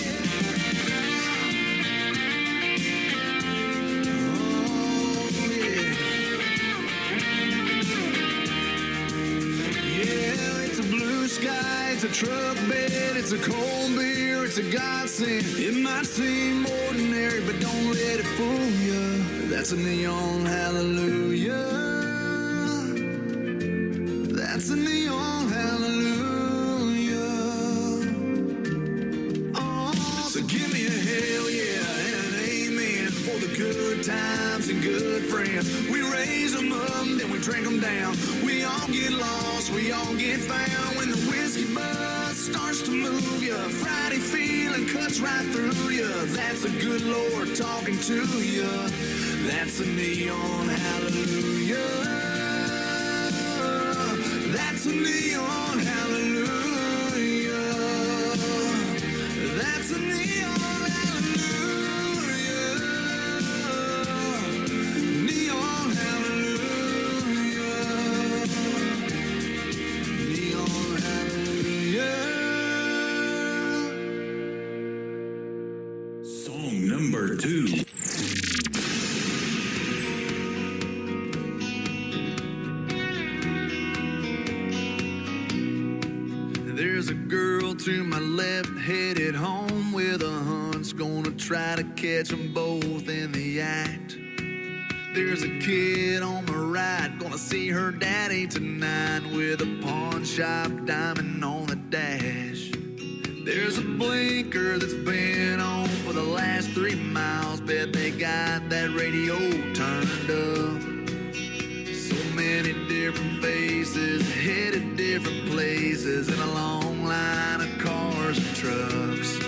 Oh, yeah. Yeah, it's a blue sky, it's a truck bed, it's a cold beer, it's a godsend. It might seem ordinary, but don't let it fool you. That's a neon hallelujah. That's a neon hallelujah. Oh, so give me a hell yeah and an amen for the good times and good friends. We raise them up, then we drink them down. We all get lost, we all get found. When the whiskey buzz starts to move you, Friday feeling cuts right through you. That's a good Lord talking to you. That's a neon hallelujah. That's a neon hallelujah. That's a neon hallelujah. Neon hallelujah. Neon hallelujah. Song number 2. There's a girl to my left headed home with a hunch, gonna try to catch them both in the act. There's a kid on the right, gonna see her daddy tonight with a pawn shop diamond on the dash. There's a blinker that's been on for the last 3 miles, bet they got that radio turned up. So many different faces, headed different places, in a long line of cars and trucks.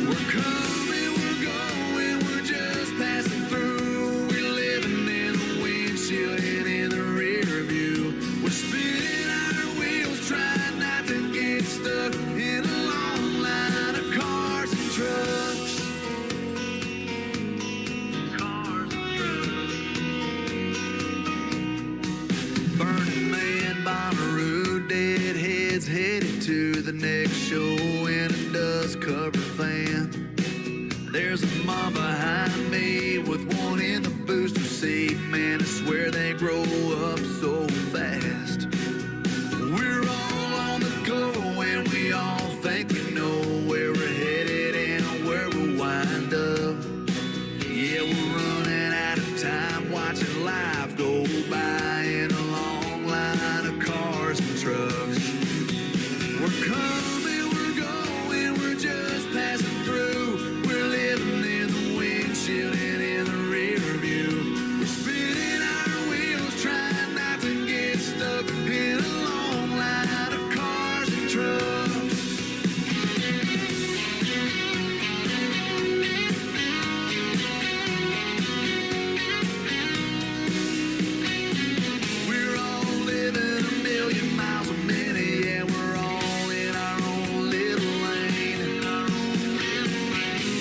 We're coming, we're going, we're just passing through. We're living in the windshield and in the rear view. We're spinning our wheels, trying not to get stuck in a long line of cars and trucks. Cars and trucks. Burning Man, Bonnaroo, Deadheads headed to the next show in a dust-covered van. There's a mom behind me with one in the booster seat. Man, I swear they grow up so fast. We're all on the go and we all think we know where we're headed and where we'll wind up. Yeah, we're running out of time watching life go by in a long line of cars and trucks. We're coming, we're going, we're just passing through. We're living in the windshield and in the rear view. We're spinning our wheels, trying not to get stuck in a long line of cars and trucks. We're all living a million miles a minute, yeah, we're all in our own little lane.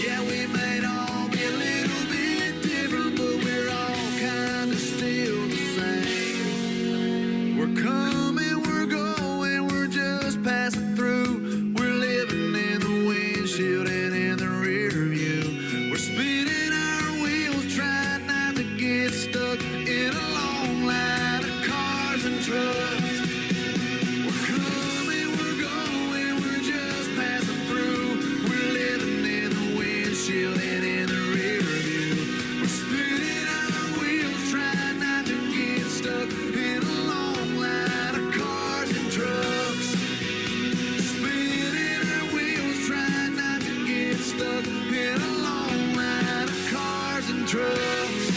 Yeah, we may all be a little bit different, but we're all kinda still the same. We're coming, we're going, we're just passing through. We're living in the windshield and in the rear view. We're spinning our wheels, trying not to get stuck in a long line of cars and trucks. We're coming, we're going, we're just passing through. We're living in the windshield and in the rear view. We're spinning our wheels, trying not to get stuck in a long line of cars and trucks. Spinning our wheels, trying not to get stuck in a long line of cars and trucks.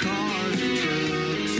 Cars and trucks.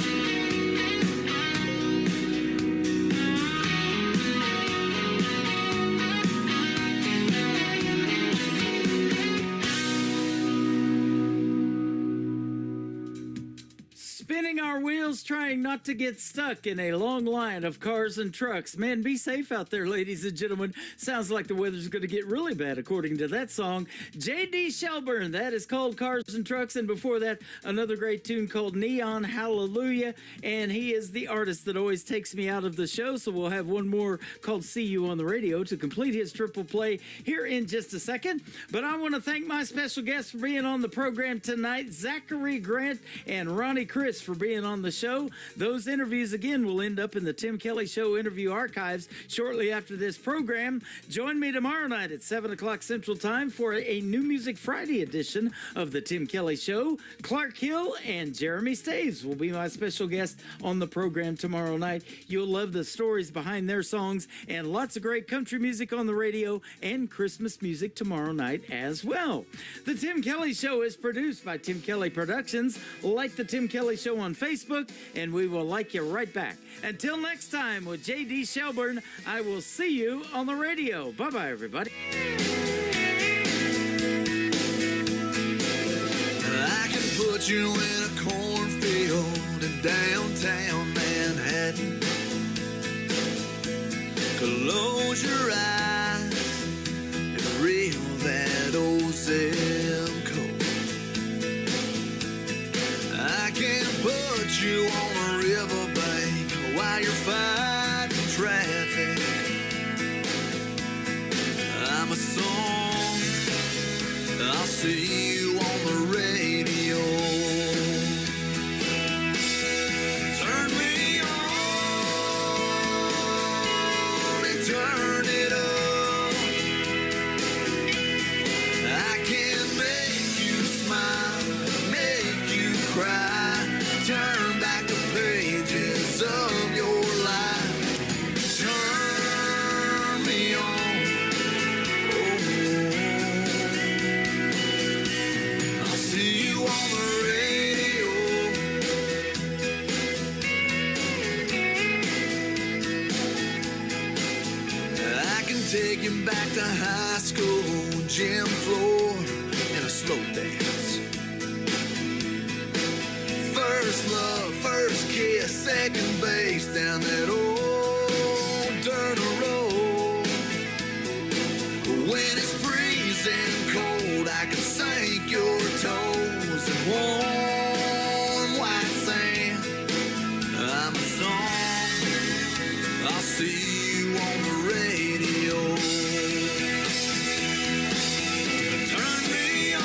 Spinning our wheels, trying not to get stuck in a long line of cars and trucks. Man, be safe out there, ladies and gentlemen. Sounds like the weather's going to get really bad, according to that song. J.D. Shelburne, that is called Cars and Trucks. And before that, another great tune called Neon Hallelujah. And he is the artist that always takes me out of the show. So we'll have one more called See You on the Radio to complete his triple play here in just a second. But I want to thank my special guests for being on the program tonight, Zachary Grant and Ronnie Chris, for being on the show. Those interviews, again, will end up in the Tim Kelly Show interview archives shortly after this program. Join me tomorrow night at 7 o'clock Central Time for a New Music Friday edition of the Tim Kelly Show. Clark Hill and Jeremy Staves will be my special guest on the program tomorrow night. You'll love the stories behind their songs and lots of great country music on the radio and Christmas music tomorrow night as well. The Tim Kelly Show is produced by Tim Kelly Productions. Like the Tim Kelly Show on Facebook, and we will like you right back. Until next time with J.D. Shelburne, I will see you on the radio. Bye-bye, everybody. I can put you in a cornfield in downtown Manhattan. Close your eyes and reel that old zip code. I can put you on a riverbank while you're fighting traffic. I'm a song, I'll see you on the radio. Turn me on and turn it up. the high school gym floor in a slow dance. First love, first kiss, second base down that old dirt road. When it's freezing cold, I can sink your toes in warm white sand. I'm a song, I'll see you on the radio. Turn me on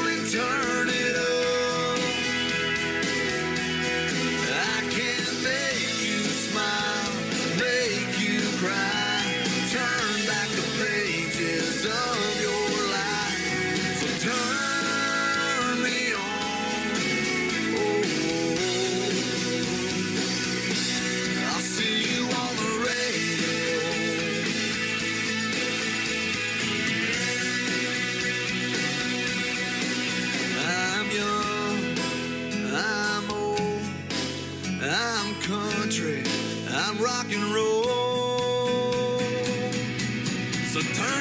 and turn it up. I can make you smile, make you cry, turn back the pages of your life. So turn me on. Oh, I'll see you on the radio. I'm young, I'm old, I'm country, I'm rock and roll. So turn